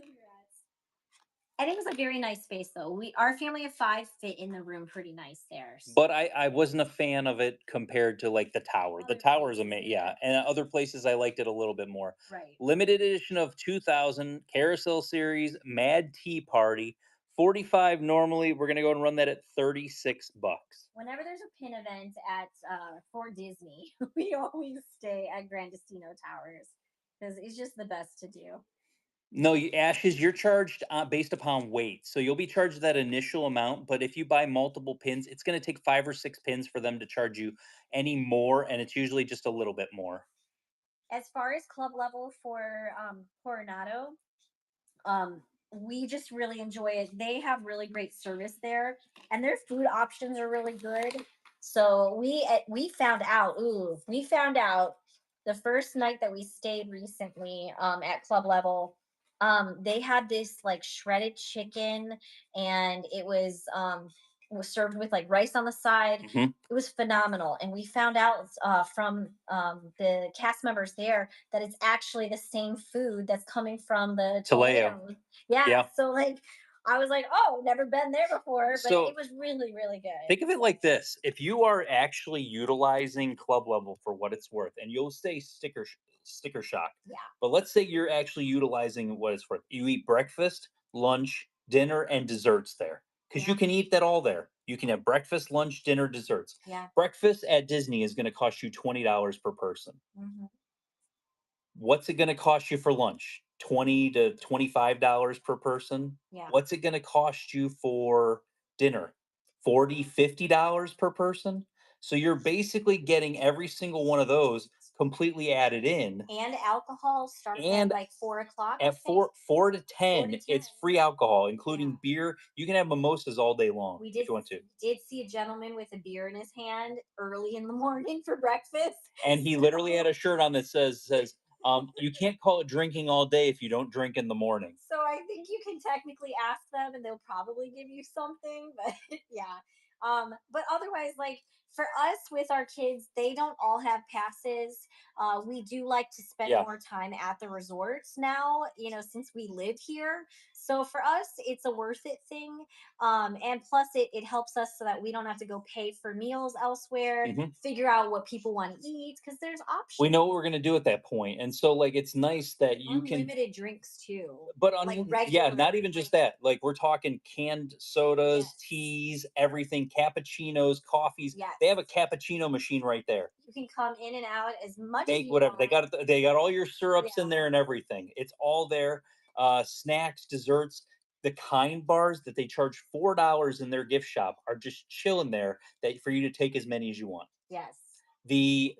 And it was a very nice space though. Our family of 5 fit in the room pretty nice there. So. But I wasn't a fan of it compared to like the tower. The Other tower is places, amazing. yeah. Yeah. And other places I liked it a little bit more. Right. Limited edition of 2000 Carousel Series Mad Tea Party. 45 normally. We're going to go and run that at 36 bucks. Whenever there's a pin event at for Disney, we always stay at Grandestino Towers because it's just the best to do. No, Ashes, you're charged based upon weight. So you'll be charged that initial amount. But if you buy multiple pins, it's going to take 5 or 6 pins for them to charge you any more. And it's usually just a little bit more. As far as club level for Coronado, we just really enjoy it. They have really great service there, and their food options are really good. So we found out. Ooh, we found out the first night that we stayed recently at club level. They had this like shredded chicken, and it was served with like rice on the side. Mhm. It was phenomenal, and we found out from the cast members there that it's actually the same food that's coming from the Taleo. Toledo. Yeah, Yeah. so like I was like, oh, never been there before, but So it was really good. think of it like this: if you are actually utilizing club level for what it's worth, and you'll say sticker shock, Yeah. but let's say you're actually utilizing what it's worth. You eat breakfast, lunch, dinner, and desserts there. because you Yeah. can eat that all there. You can have breakfast, lunch, dinner, desserts. Yeah. Breakfast at Disney is going to cost you $20 per person. Hmm. What's it going to cost you for lunch? 20 to $25 per person. Yeah. What's it going to cost you for dinner? 40, $50 per person. So you're basically getting every single one of those completely added in. And alcohol starts at And like 4 o'clock, I at think. 4 to Four 10, to ten. it's free alcohol, including Yeah. beer. You can have mimosas all day long We if you want to. did see a gentleman with a beer in his hand early in the morning for breakfast. And he literally So had a shirt on that says, you can't call it drinking all day if you don't drink in the morning. so I think you can technically ask them and they'll probably give you something, but yeah. But otherwise, like for us with our kids, they don't all have passes. We do like to spend Yeah. more time at the resorts now, since we live here. So for us, it's a worth it thing. And plus it helps us so that we don't have to go pay for meals elsewhere, Mhm. figure out what people want to eat, because there's We options. know what we're gonna do at that point, and so, like, it's nice that you can. Unlimited drinks too, But like yeah, regular, not even like just that, like, we're talking canned sodas, yes, teas, everything, cappuccinos, coffees. yes. They have a cappuccino machine right there. You can come in and out as much as Make you whatever. want. They got all your syrups in Yeah. there and everything. It's all there. Snacks, desserts. The kind bars that they charge $4 in their gift shop are just chilling there that for you to take as many as you want. Yes. The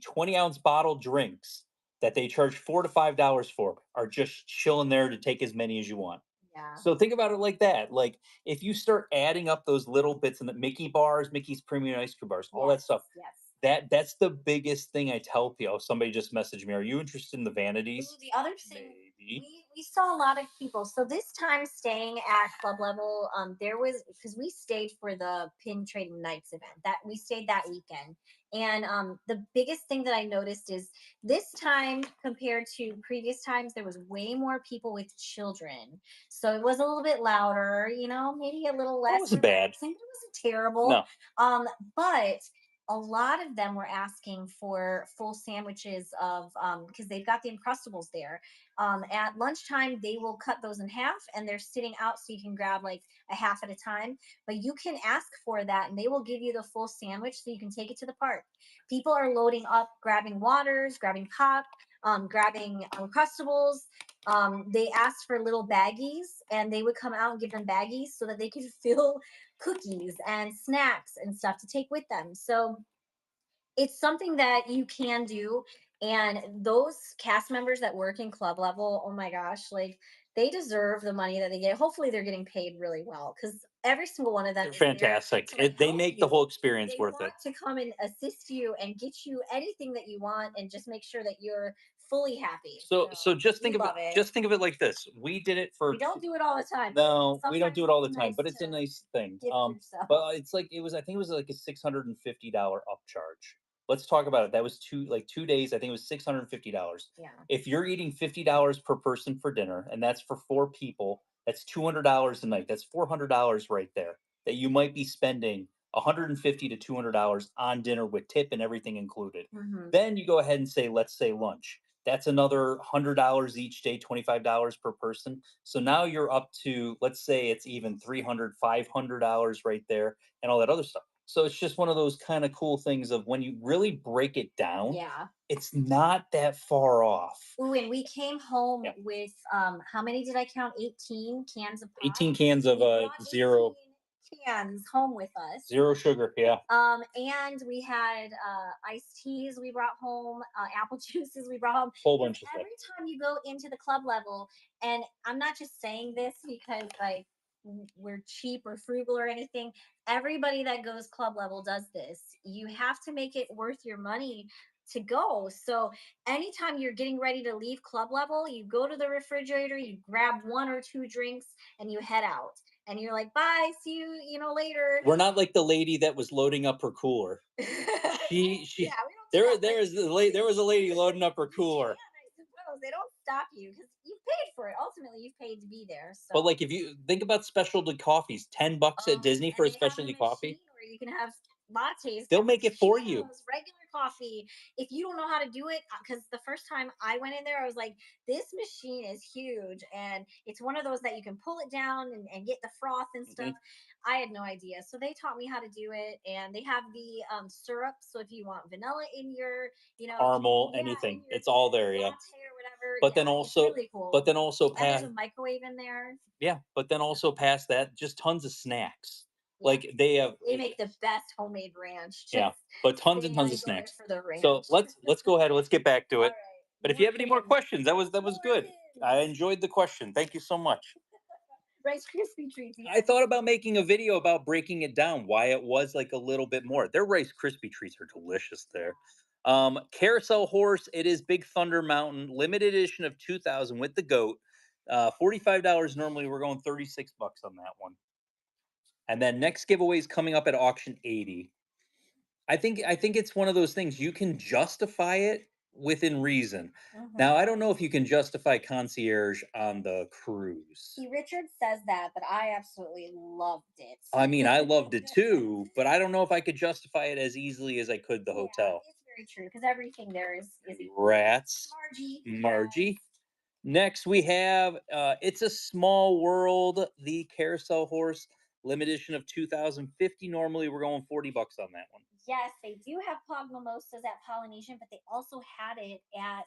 20-ounce bottle drinks that they charge $4 to $5 for are just chilling there to take as many as you want. Yeah. So think about it like that. Like if you start adding up those little bits in the Mickey bars, Mickey's premium ice cream bars, all that Yes. stuff, Yes. that's the biggest thing I tell people. Somebody just messaged me, "Are you interested in the Ooh, vanities?" the other thing, Maybe. we saw a lot of people. So this time staying at club level, there was, because we stayed for the pin trading nights event, that we stayed that weekend. And the biggest thing that I noticed is this time compared to previous times, there was way more people with children. So it was a little bit louder, maybe a little That less wasn't bad. relaxing, but it wasn't terrible. No. But a lot of them were asking for full sandwiches of, because they've got the Uncrustables there. At lunchtime, they will cut those in half and they're sitting out so you can grab like a half at a time. But you can ask for that and they will give you the full sandwich so you can take it to the park. People are loading up, grabbing waters, grabbing pop, grabbing Uncrustables. They asked for little baggies and they would come out and give them baggies so that they could fill cookies and snacks and stuff to take with them. So it's something that you can do. And those cast members that work in club level, oh my gosh, like they deserve the money that they get. Hopefully they're getting paid really well because every single one of them They're is there fantastic. to like They help make the you. whole experience They worth it. want to come and assist you and get you anything that you want and just make sure that you're fully happy. So So we love it. just think of it like this. We did it We for don't do it all the time, but no, we don't sometimes do it all the it's time, nice but it's to a nice thing. gift yourself. But it's like it was. I think it was like a $650 upcharge. Let's talk about it. That was 2 days. I think it was $650. Yeah. If you're eating $50 per person for dinner, and that's for 4 people, that's $200 a night. That's $400 right there that you might be spending 150 to $200 on dinner with tip and everything included. Hmm. Then you go ahead and say, let's say lunch. That's another $100 each day, $25 per person. So now you're up to, let's say it's even 300, $500 right there and all that other stuff. So it's just one of those kind of cool things of when you really break it down, Yeah. it's not that far off. Ooh, and we came home Yeah. with how many did I count? 18 cans of pop. 18 cans of We brought zero 18 cans home with us. zero sugar. Yeah. And we had iced teas we brought home, apple juices we brought home. Whole Because bunch of stuff. every time you go into the club level, and I'm not just saying this because like we're cheap or frugal or anything. Everybody that goes club level does this. You have to make it worth your money to go. So anytime you're getting ready to leave club level, you go to the refrigerator, you grab one or two drinks, and you head out. And you're like, bye, see you, later. We're not like the lady that was loading up her cooler. Yeah, She we don't do that. there was a lady loading up her You cooler. can, I suppose. They don't stop you because you've paid for it. Ultimately, you've paid to be there. But So, like if you think about specialty coffees, $10 at Disney and for a they have a specialty machine coffee, where you can have lattes, they'll make it for you. cappuccinos, regular coffee. If you don't know how to do it, because the first time I went in there, I was like, this machine is huge, and it's one of those that you can pull it down and get the froth and stuff. Mhm. I had no idea, so they taught me how to do it, and they have the syrup. So if you want vanilla in your, Caramel, yeah, in anything. your It's all there, yeah. latte or whatever, But then yeah, it's also really but cool. then also And there's past a microwave in there. yeah, but then also past that, just tons of snacks. Yeah, Like they have they make the best homemade ranch. Just yeah, but tons and saying, tons I of go there snacks. for the So ranch. let's go ahead. Let's get back to All it. right, But if you more have any more pins, questions, that was more good. I pins. enjoyed the question. Thank you so much. Rice Krispie treats. You I have thought any? about making a video about breaking it down, why it was like a little bit more. Their Rice Krispie treats are delicious there. Carousel horse, it is Big Thunder Mountain, limited edition of 2000 with the goat. $45 normally. We're going 36 bucks on that one. And then next giveaway is coming up at auction 80. I think it's one of those things you can justify it within reason. Now, Mhm. I don't know if you can justify concierge on the cruise. See, Richard says that, but I absolutely loved I it. mean, I loved it too, but I don't know if I could justify it as easily as I could the Yeah, hotel. it's very true because everything there is included. Rats, Margie, congrats. Margie. Next, we have It's a Small World, the carousel horse, limited edition of 2050. Normally, we're going 40 bucks on that one. Yes, they do have pog mimosas at Polynesian, but they also had it at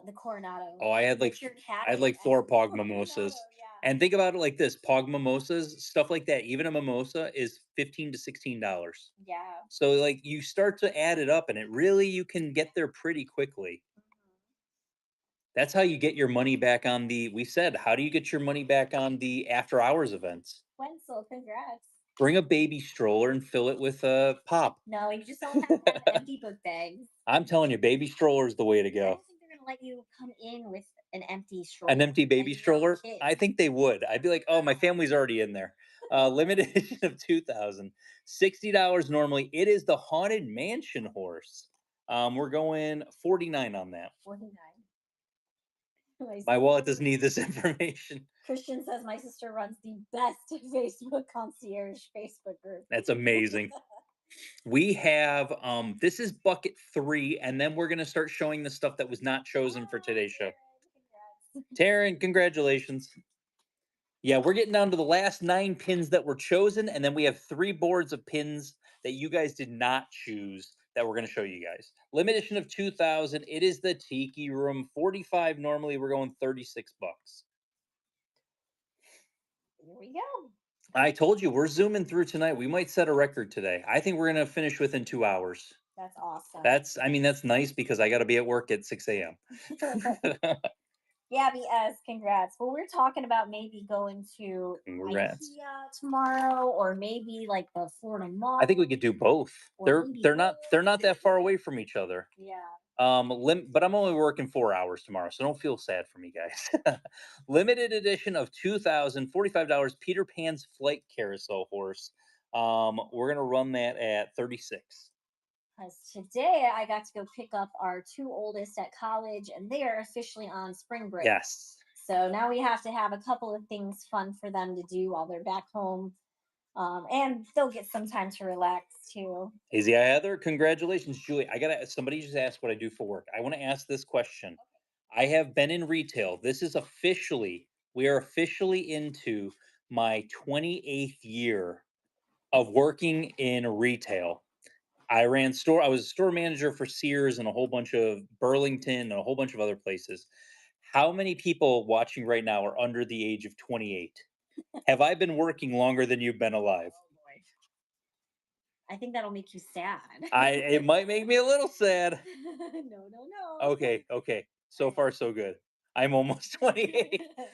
the Coronado. Oh, Richard had I had it like at four the pog Coronado. mimosas. Yeah, And think about it like this: pog mimosas, stuff like that. Even a mimosa is $15 to $16. yeah. So like you start to add it up, and it really you can get there pretty quickly. Mhm. That's how you get your money back on the. We said, how do you get your money back on the after hours events? Wenzel, congrats. Bring a baby stroller and fill it with a pop. No, you just don't have to have empty book bags. I'm telling you, baby stroller is the way to I go. don't think they're gonna let you come in with an empty An stroller, empty a baby young stroller? kid. I think they would. I'd be like, "Oh, my family's already in there." Limited edition of 2000. $60 normally. It is the Haunted Mansion horse. We're going 49 on that. 49. My My sister, wallet doesn't need this information. Christian says my sister runs the best Facebook concierge Facebook group. That's amazing. We have this is bucket 3 and then we're going to start showing the stuff that was not chosen for Oh, today's show. Darren, congrats. Taryn, congratulations. Yeah, we're getting down to the last 9 pins that were chosen, and then we have 3 boards of pins that you guys did not choose that we're going to show you guys. Limited edition of 2000. It is the Tiki Room. 45 normally. We're going 36 bucks. Here we go. I told you we're zooming through tonight. We might set a record today. I think we're going to finish within 2 hours. That's awesome. I mean, that's nice because I got to be at work at 6 a.m. Gabby S, congrats. Well, we're talking about maybe going to Congrats. IKEA tomorrow, or maybe like the Florida I think we Mall, could do both. or maybe They're both. not that far away from each other. Yeah. But I'm only working 4 hours tomorrow, so don't feel sad for me, guys. Limited edition of 2000, $45. Peter Pan's Flight Carousel horse. We're gonna run that at 36. Because today I got to go pick up our two oldest at college, and they are officially on spring break. Yes. So now we have to have a couple of things fun for them to do while they're back home. And they'll get some time to relax too. Easy Heather, congratulations, Julie. I gotta somebody just asked what I do for work. I want to ask this question. I have been in retail. This is officially, we are officially into my 28th year of working in retail. I was a store manager for Sears and a whole bunch of Burlington and a whole bunch of other places. How many people watching right now are under the age of 28? Have I been working longer than you've been alive? Oh boy. I think that'll make you sad. It might make me a little sad. No, no, no. Okay, okay. So I far so good. I'm almost 28. know.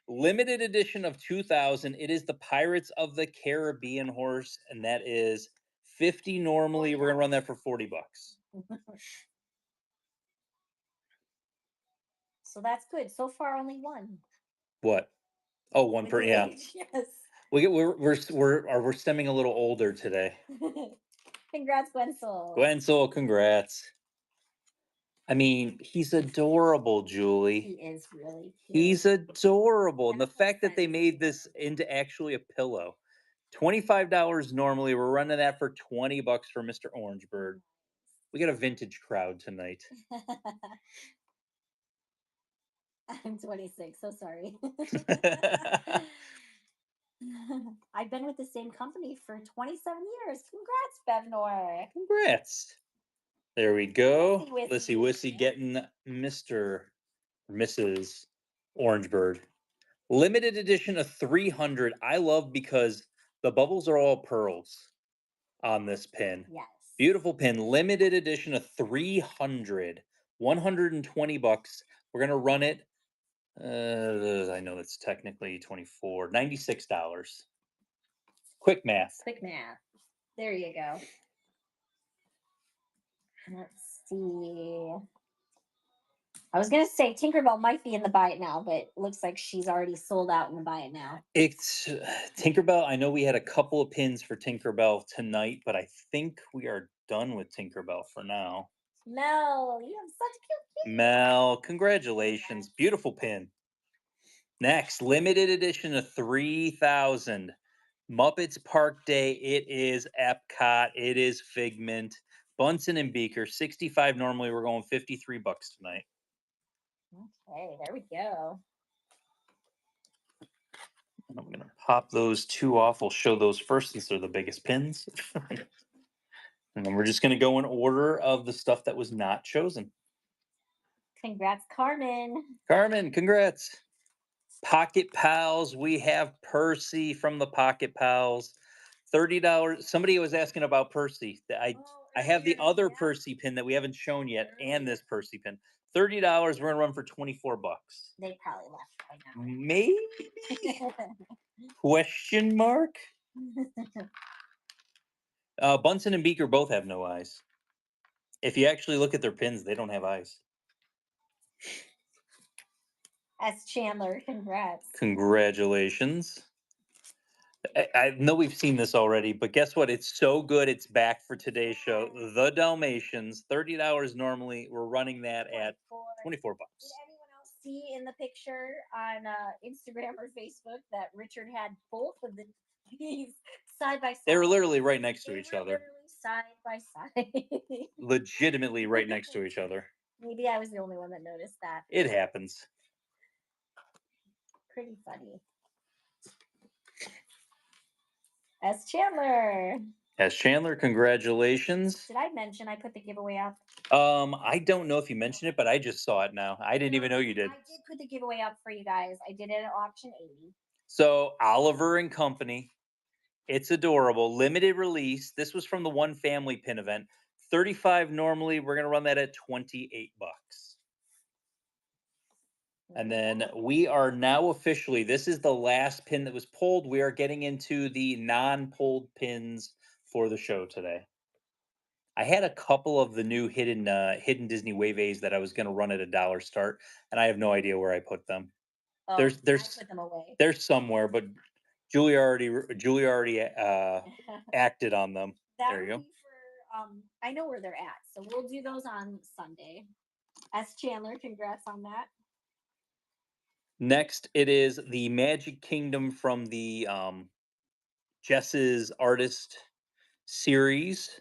Limited edition of 2000. It is the Pirates of the Caribbean horse and that is 50 normally. We're going to run that for 40 bucks. So that's good. So far, only one. What? Oh, one With per the yeah. age, yes. We're stemming a little older today. Congrats, Wenzel. Gwenzel, congrats. I mean, he's adorable, He Julie. is really cute. He's adorable. And the That whole fact that they set is made this adorable. into actually a pillow. $25 normally. We're running that for 20 bucks for Mr. Orangebird. We got a vintage crowd tonight. I'm 26, so sorry. I've been with the same company for 27 years. Congrats, Bevnor. Congrats. There we go. Wissy Lissy Wissy wissy. getting Mr. or Mrs. Orangebird. Limited edition of 300. I love because the bubbles are all pearls on this pin. Yes. Beautiful pin. Limited edition of 300. 120 bucks. We're going to run it. I know that's technically 24. $96. Quick math. Quick math. There you go. Let's see. I was gonna say Tinkerbell might be in the buy it now, but it looks like she's already sold out in the buy it now. It's Tinkerbell. I know we had a couple of pins for Tinkerbell tonight, but I think we are done with Tinkerbell for now. Mel, you have such cute feet. Mel, congratulations. Beautiful pin. Next, limited edition of 3,000. Muppets Park Day. It is Epcot. It is Figment. Bunsen and Beaker, 65 normally. We're going 53 bucks tonight. Okay, there we go. And I'm going to pop those two off. We'll show those first since they're the biggest pins. And then we're just going to go in order of the stuff that was not chosen. Congrats, Carmen. Carmen, congrats. Pocket Pals. We have Percy from the Pocket Pals. $30. Somebody was asking about Percy. I have the other Percy pin that we haven't shown yet, and this Percy pin. $30. We're gonna run for 24 bucks. They probably left by now. Maybe? Question mark? Bunsen and Beaker both have no eyes. If you actually look at their pins, they don't have eyes. S. Chandler, congrats. Congratulations. I know we've seen this already, but guess what? It's so good. It's back for today's show. The Dalmatians, $30 normally. We're running that at 24 bucks. Did anyone else see in the picture on Instagram or Facebook that Richard had both of these side by side? They were literally right next to each other. Side by side. Legitimately right next to each other. Maybe I was the only one that noticed that. It happens. Pretty funny. S. Chandler. S. Chandler, congratulations. Did I mention I put the giveaway up? I don't know if you mentioned it, but I just saw it now. I didn't even know you did. I did put the giveaway up for you guys. I did it at auction 80. So Oliver and Company. It's adorable. Limited release. This was from the One Family pin event. 35 normally. We're gonna run that at 28 bucks. And then we are now officially, this is the last pin that was pulled. We are getting into the non-pulled pins for the show today. I had a couple of the new hidden Disney Wave A's that I was going to run at $1 start, and I have no idea where I put them. Oh, There's I put them away. They're somewhere, but Julie already acted on them. There you go. I know where they're at, so we'll do those on Sunday. S. Chandler, congrats on that. Next, it is the Magic Kingdom from the Jess's Artist series.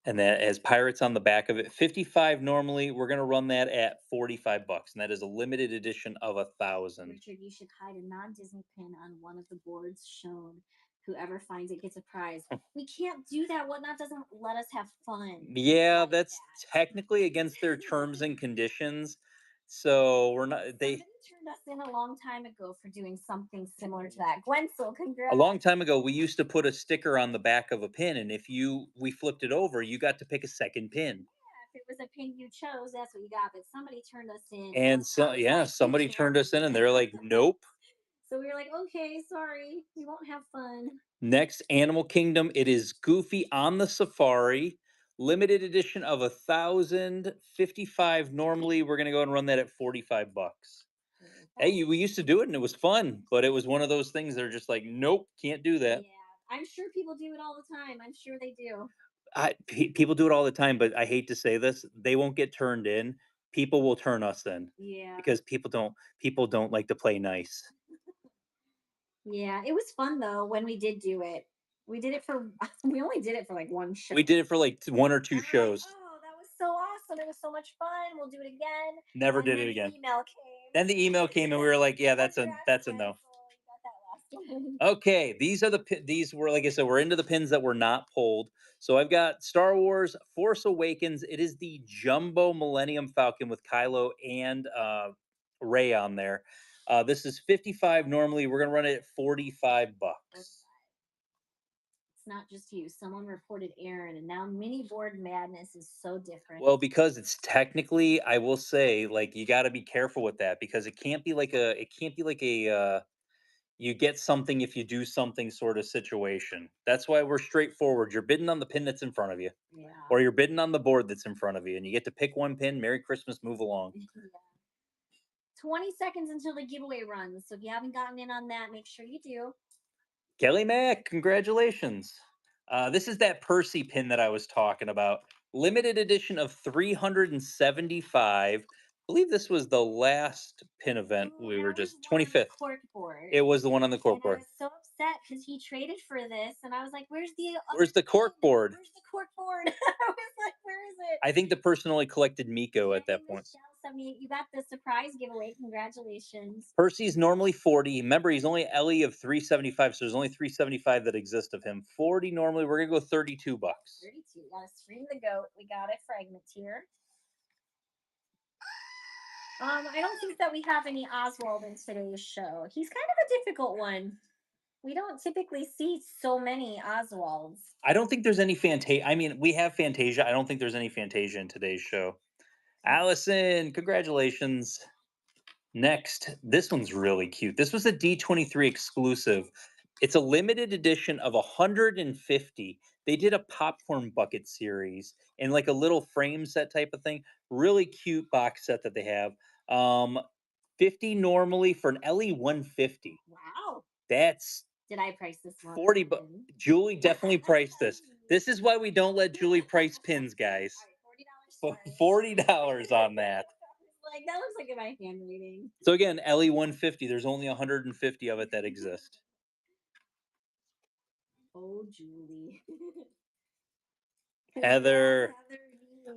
And that has pirates on the back of it. 55 normally. We're gonna run that at 45 bucks. And that is a limited edition of 1,000. Richard, you should hide a non-Disney pin on one of the boards shown. Whoever finds it gets a prize. We can't do that. Whatnot doesn't let us have fun. Yeah, that's technically against their terms and conditions. So we're not. They turned us in a long time ago for doing something similar to that. Gwenzel, congrats. A long time ago, we used to put a sticker on the back of a pin, and if we flipped it over, you got to pick a second pin. Yeah, if it was a pin you chose, that's what you got. But somebody turned us in. And so, yeah, somebody turned us in, and they're like, "Nope." So we were like, "Okay, sorry, we won't have fun." Next, Animal Kingdom. It is Goofy on the Safari. Limited edition of 1,055. Normally, we're gonna go and run that at 45 bucks. Hey, we used to do it and it was fun, but it was one of those things that are just like, nope, can't do that. Yeah, I'm sure people do it all the time. I'm sure they do. People do it all the time, but I hate to say this, they won't get turned in. People will turn us in. Yeah. Because people don't like to play nice. Yeah, it was fun though when we did do it. We only did it for like one show. We did it for like one or two shows. Like, oh, awesome. It was so much fun. We'll do it again. Never And did then it the again. email came. Then the email came and we were like, yeah, Congrats, that's a no. Wenzel. You got that last one. Okay, these were, like I said, we're into the pins that were not pulled. So I've got Star Wars Force Awakens. It is the Jumbo Millennium Falcon with Kylo and Ray on there. This is 55 normally. We're gonna run it at 45 bucks. It's not just you. Someone reported Aaron, and now mini board madness is so different. Well, because it's technically, I will say, like you got to be careful with that because it can't be like a you get something if you do something sort of situation. That's why we're straightforward. You're bidding on the pin that's in front of you, Yeah. or you're bidding on the board that's in front of you, and you get to pick one pin. Merry Christmas, move along. Yeah. 20 seconds until the giveaway runs. So if you haven't gotten in on that, make sure you do. Kelly Mack, congratulations. This is that Percy pin that I was talking about. Limited edition of 375. I believe this was the last pin event. Ooh, We that were was just one on the 25th. cork board. It was the one on the cork And I board. was so upset because he traded for this, and I was like, "Where's the Where's other the cork pin? board? Where's the cork board?" I was like, "Where is it?" I think the person only collected Miko at that Yay, point. Michelle 78, you got the surprise giveaway. Congratulations. Percy's normally 40. Remember, he's only Ellie of 375, so there's only 375 that exist of him. 40 normally. We're gonna go 32 bucks. 32. Got to stream the goat. We got a fragment here. I don't think that we have any Oswald in today's show. He's kind of a difficult one. We don't typically see so many Oswalds. I don't think there's any Fantasia. I mean, we have Fantasia. I don't think there's any Fantasia in today's show. Allison, congratulations. Next, this one's really cute. This was a D23 exclusive. It's a limited edition of 150. They did a popcorn bucket series and like a little frame set type of thing. Really cute box set that they have. 50 normally for an LE 150. Wow. That's Did I price this one? 40 bucks. Julie definitely priced this. This is why we don't let Julie price pins, guys. All right, $40 on that. Like that looks like in my handwriting. So again, LE 150. There's only 150 of it that exist. Oh, Julie. Heather. Heather.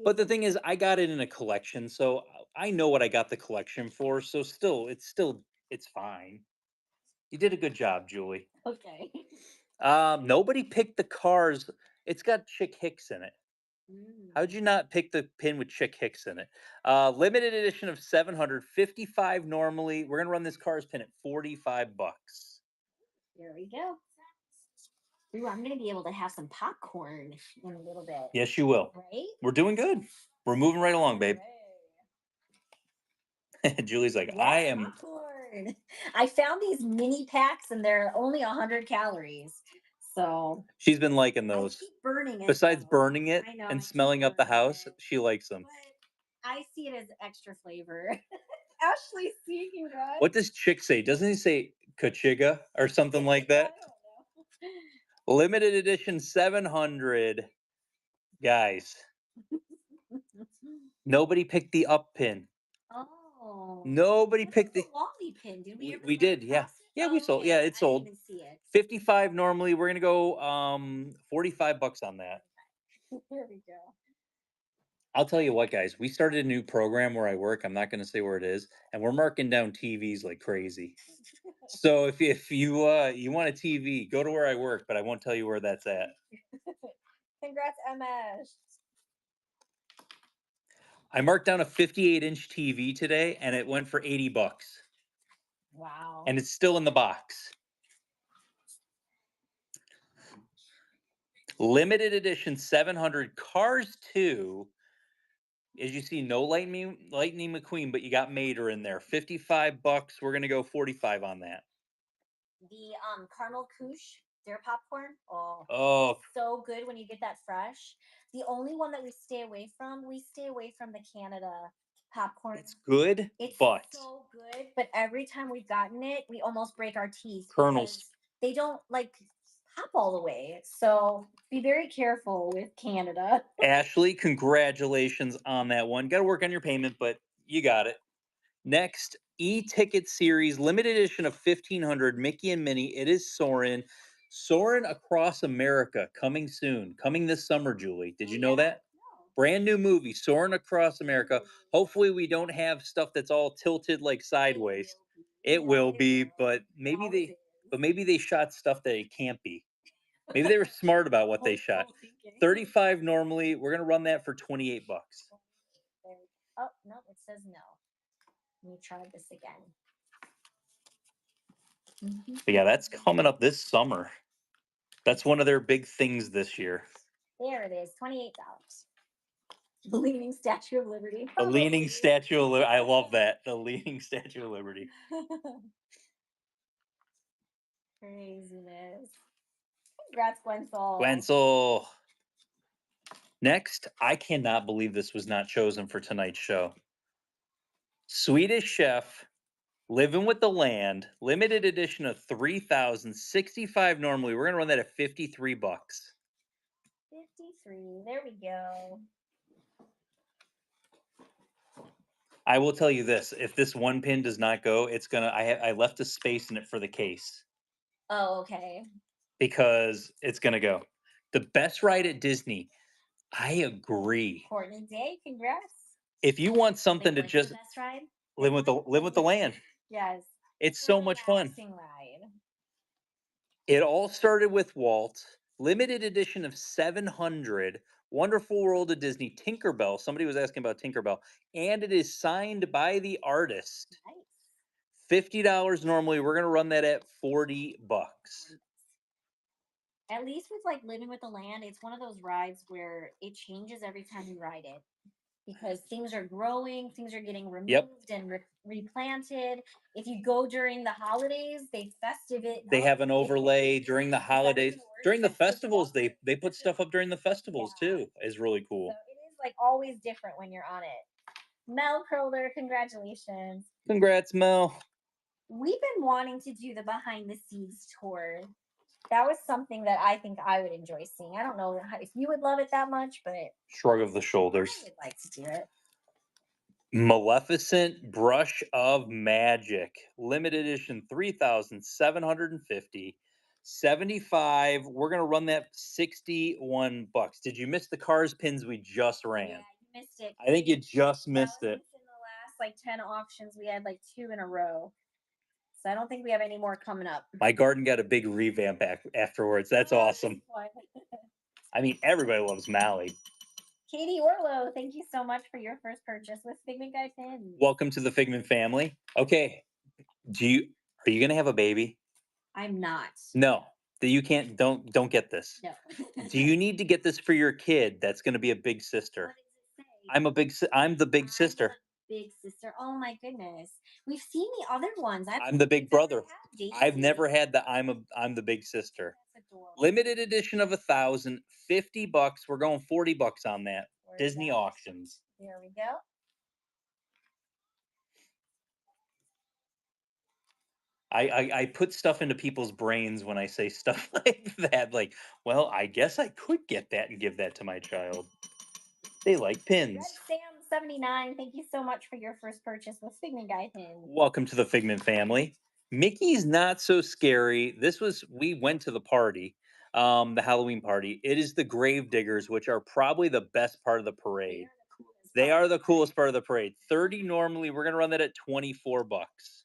But the thing is, I got it in a collection, so I know what I got the collection for. So it's fine. You did a good job, Julie. Okay. Nobody picked the cars. It's got Chick Hicks in it. How'd Mm. you not pick the pin with Chick Hicks in it? Limited edition of 755 normally. We're gonna run this cars pin at 45 bucks. There we go. Ooh, I'm gonna be able to have some popcorn in a little bit. Yes, you will. Right? We're doing good. We're moving right along, babe. Hooray. Julie's like, Yes, I am. popcorn. I found these mini packs and they're only 100 calories. So She's been liking I those. keep burning it. Besides though. burning it I know, I and keep smelling up the burning house, it. she likes them. But I see it as extra flavor. Ashley speaking, guys. What does Chick say? Doesn't he say Kachiga or something like I that? don't know. Limited edition 700. Guys, nobody picked the up pin. Oh. Nobody What picked about the. the Wally pin? Did we ever We run did, yeah. across it? Yeah, Oh, we sold. okay. Yeah, it I sold. didn't even see it. 55 normally. We're gonna go 45 bucks on that. There we go. I'll tell you what, guys. We started a new program where I work. I'm not gonna say where it is, and we're marking down TVs like crazy. So if you want a TV, go to where I work, but I won't tell you where that's at. Congrats, MS. I marked down a 58-inch TV today, and it went for 80 bucks, Wow. and it's still in the box. Limited edition 700 Cars 2. As you see, no Lightning McQueen, but you got Mater in there. 55 bucks. We're gonna go 45 on that. The caramel couche, their popcorn. Oh, Oh, so good when you get that fresh. The only one that we stay away from the Canada popcorn. it's good, It's but so good, but every time we've gotten it, we almost break our teeth kernels. because they don't like pop all the way. So be very careful with Canada. Ashley, congratulations on that one. Got to work on your payment, but you got it. Next, e-ticket series, limited edition of 1500, Mickey and Minnie. It is Soren. Soren Across America, coming soon. Coming this summer, Julie. Did Oh, you know yeah? that? Brand new movie, soaring across America. Ooh, Hopefully, we don't have stuff that's all tilted like it will sideways. be. It Yeah, will it be, will. but It always is. maybe they shot stuff that it can't be. Maybe they were smart about what they shot. Wishful thinking. 35 normally. We're gonna run that for 28 bucks. There we go. Oh, no, it says no. Let me try this again. But yeah, that's coming up this summer. That's one of their big things this year. There it is, $28. The Leaning Statue of Liberty, The leaning probably. statue of I love that. The leaning statue of liberty. Craziness. Congrats, Gwenzel. Wenzel. Next, I cannot believe this was not chosen for tonight's show. Swedish Chef, Living with the Land, limited edition of 3,065 normally. We're gonna run that at 53 bucks. 53. There we go. I will tell you this: if this one pin does not go, it's gonna. I left a space in it for the case Oh, okay. because it's gonna go. The best ride at Disney. I agree. Courtney Day, congrats. If you want Wait, something to what's the just best ride? live with the land, Yes. it's It's so an much fun. relaxing ride. It all started with Walt. Limited edition of 700. Wonderful World of Disney. Tinkerbell. Somebody was asking about Tinkerbell, and it is signed by the artist. Nice. $50 normally. We're gonna run that at 40 bucks. At least with like Living with the Land, it's one of those rides where it changes every time you ride it because things are growing, things are getting Yep. removed and replanted. If you go during the holidays, they festive it They up. have an overlay during the Is that holidays. even a word? During the Festive it festivals, up? they put stuff up during the festivals Yeah. too. Is really So cool. it is like always different when you're on it. Mel Curler, congratulations. Congrats, Mel. We've been wanting to do the behind the scenes tour. That was something that I think I would enjoy seeing. I don't know if you would love it that much, but Shrug of the I shoulders. would like to do it. Maleficent Brush of Magic, limited edition 3,750. 75. We're going to run that 61 bucks. Did you miss the cars pins we just Yeah, ran? you missed it. I think you just missed it. Thousands in the last like 10 auctions. We had like two in a row. So I don't think we have any more coming up. My garden got a big revamp afterwards. That's Oh, awesome. fun. I mean, everybody loves Mally. Katie Orlo, thank you so much for your first purchase with Figment Guy pins. Welcome to the Figment family. Okay, are you gonna have a baby? I'm not. No, that you can't. Don't get this. No. Do you need to get this for your kid? That's gonna be a big What sister. does it say? I'm the big sister. Big sister. Oh my goodness. We've seen the other ones. I I'm the big brother. I've Daisy. never had the I'm the big sister. That's adorable. Limited edition of 1,000, 50 bucks. We're going 40 bucks on that. Where's Disney that? auctions. There we go. I put stuff into people's brains when I say stuff like that. Like, well, I guess I could get that and give that to my child. They like Red pins. Sam 79. Thank you so much for your first purchase with Figment Guy pins. Welcome to the Figment family. Mickey's Not So Scary. We went to the party, the Halloween party. It is the Grave Diggers, which are probably the best part of the parade. They are the coolest part of the parade. 30 normally. We're gonna run that at 24 bucks.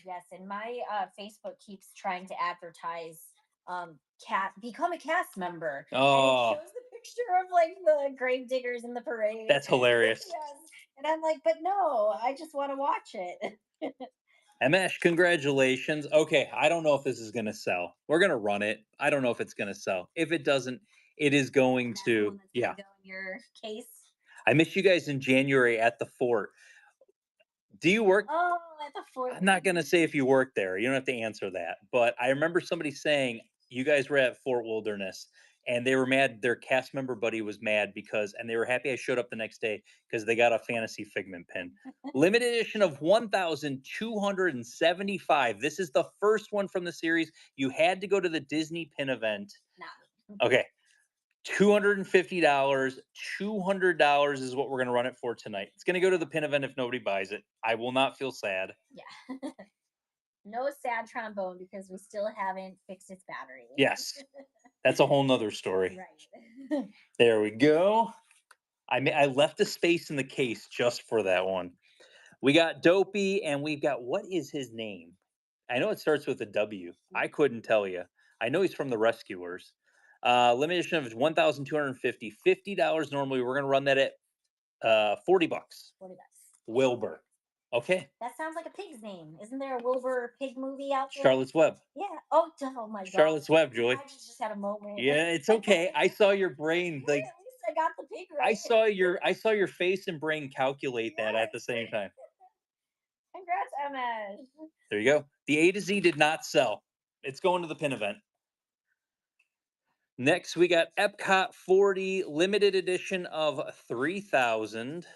Yes, and my Facebook keeps trying to advertise become a cast member. And it Oh, shows the picture of like the grave diggers in the parade. that's hilarious. Yes. And I'm like, but no, I just want to watch it. Amesh, congratulations. Okay, I don't know if this is gonna sell. We're gonna run it. I don't know if it's gonna sell. If it doesn't, it is going That's the to. one that's Yeah. gonna go in your case. I missed you guys in January at the fort. Do you work? Oh, at the fort. I'm not gonna say if you work there. You don't have to answer that. But I remember somebody saying you guys were at Fort Wilderness and they were mad. Their cast member buddy was mad and they were happy I showed up the next day because they got a fantasy Figment pin. Limited edition of 1,275. This is the first one from the series. You had to go to the Disney pin event. Nah. Okay. $250. $200 is what we're going to run it for tonight. It's going to go to the pin event if nobody buys it. I will not feel sad. Yeah. No sad trombone because we still haven't fixed its battery. Yes. That's a whole nother story. Right. There we go. I left a space in the case just for that one. We got Dopey, and we've got, what is his name? I know it starts with a W. I couldn't tell you. I know he's from the Rescuers. Limited edition of 1,250, $50 normally. We're gonna run that at $40. 40 bucks. Wilbur. Okay. That sounds like a pig's name. Isn't there a Wilbur pig movie out there? Charlotte's Web. Yeah. Oh my god. Charlotte's Web, Julie. I just had a moment. Yeah, it's okay. I saw your brain Hey, like at least I got the pig right. I saw your face and brain calculate that at the same time. Congrats, MS. There you go. The A to Z did not sell. It's going to the pin event. Next, we got Epcot 40 limited edition of 3,000.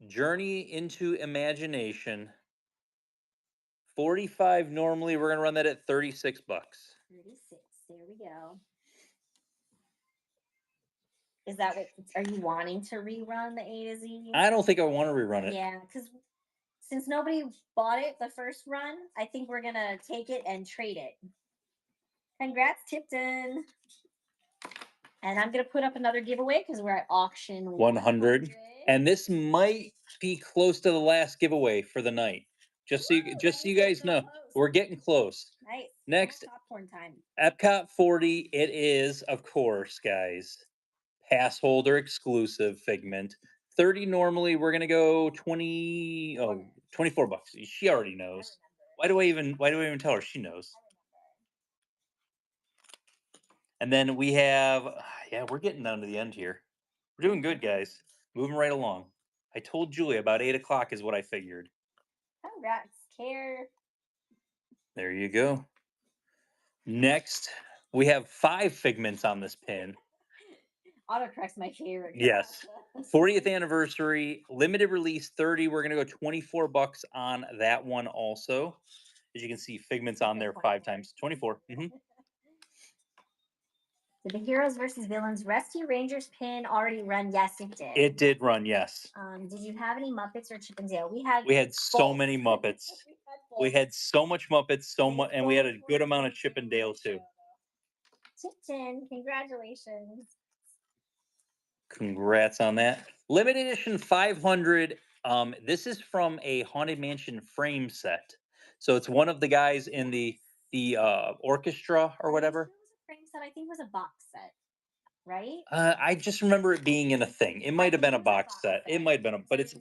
Journey into Imagination. 45 normally. We're going to run that at 36 bucks. 36. There we go. Is that what? Are you wanting to rerun the A to Z? I don't think I want to rerun it. Yeah, because since nobody bought it the first run, I think we're gonna take it and trade it. Congrats, Tipton. And I'm gonna put up another giveaway because we're at auction 100. And this might be close to the last giveaway for the night. Just so you guys know, we're getting close. Nice. Next, popcorn time. Epcot 40. It is, of course, guys, pass holder exclusive Figment. 30 normally. We're gonna go 24 bucks. She already knows. Why do I even tell her? She knows. And then we have, yeah, we're getting down to the end here. We're doing good, guys. Moving right along. I told Julia about 8 o'clock is what I figured. Congrats, Care. There you go. Next, we have 5 Figments on this pin. Autocorrect's my favorite. Yes. 40th anniversary, limited release 30. We're going to go 24 bucks on that one also. As you can see, Figments on there 5 times. 24. Did the Heroes versus Villains Rescue Rangers pin already run? Yes, it did. It did run, yes. Did you have any Muppets or Chip and Dale? We had so many Muppets. We had so much Muppets, and we had a good amount of Chip and Dale too. Tipton, congratulations. Congrats on that. Limited edition 500. This is from a Haunted Mansion frame set. So it's one of the guys in the orchestra or whatever. It was a frame set. I think it was a box set, right? I just remember it being in a thing. It might have been a box set. It might have been but it's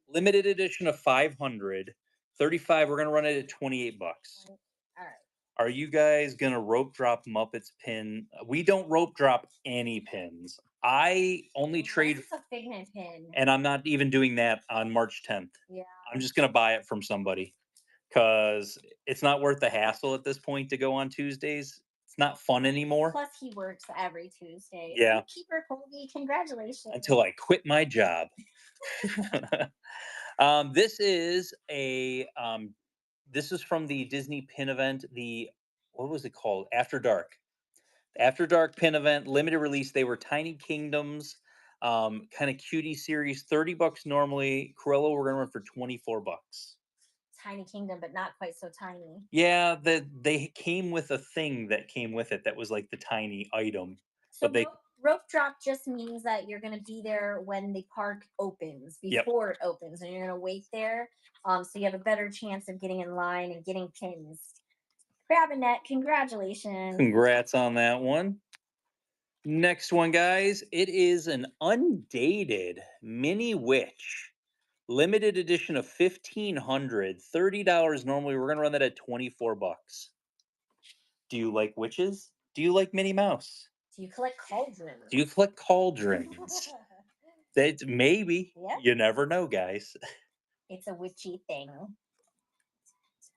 limited edition of 500. 35. We're gonna run it at 28 bucks. All right. Are you guys gonna rope drop Muppets pin? We don't rope drop any pins. I only trade. It's a Figment pin. And I'm not even doing that on March 10th. Yeah. I'm just gonna buy it from somebody because it's not worth the hassle at this point to go on Tuesdays. It's not fun anymore. Plus, he works every Tuesday. Yeah. Keeper Colby, congratulations. Until I quit my job. This is a this is from the Disney pin event. What was it called? After Dark. After Dark pin event, limited release. They were Tiny Kingdoms, kind of cutie series. 30 bucks normally. Corello, we're gonna run for 24 bucks. Tiny Kingdom, but not quite so tiny. Yeah, they came with a thing that came with it that was like the tiny item. So but rope drop just means that you're going to be there when the park opens, before it opens, and you're going to wait there. So you have a better chance of getting in line and getting pins. Crabinette, congratulations. Congrats on that one. Next one, guys. It is an undated mini witch. Limited edition of 1,500. $30 normally. We're going to run that at 24 bucks. Do you like witches? Do you like Minnie Mouse? Do you collect cauldrons? Do you collect cauldrons? That maybe. Yeah. You never know, guys. It's a witchy thing.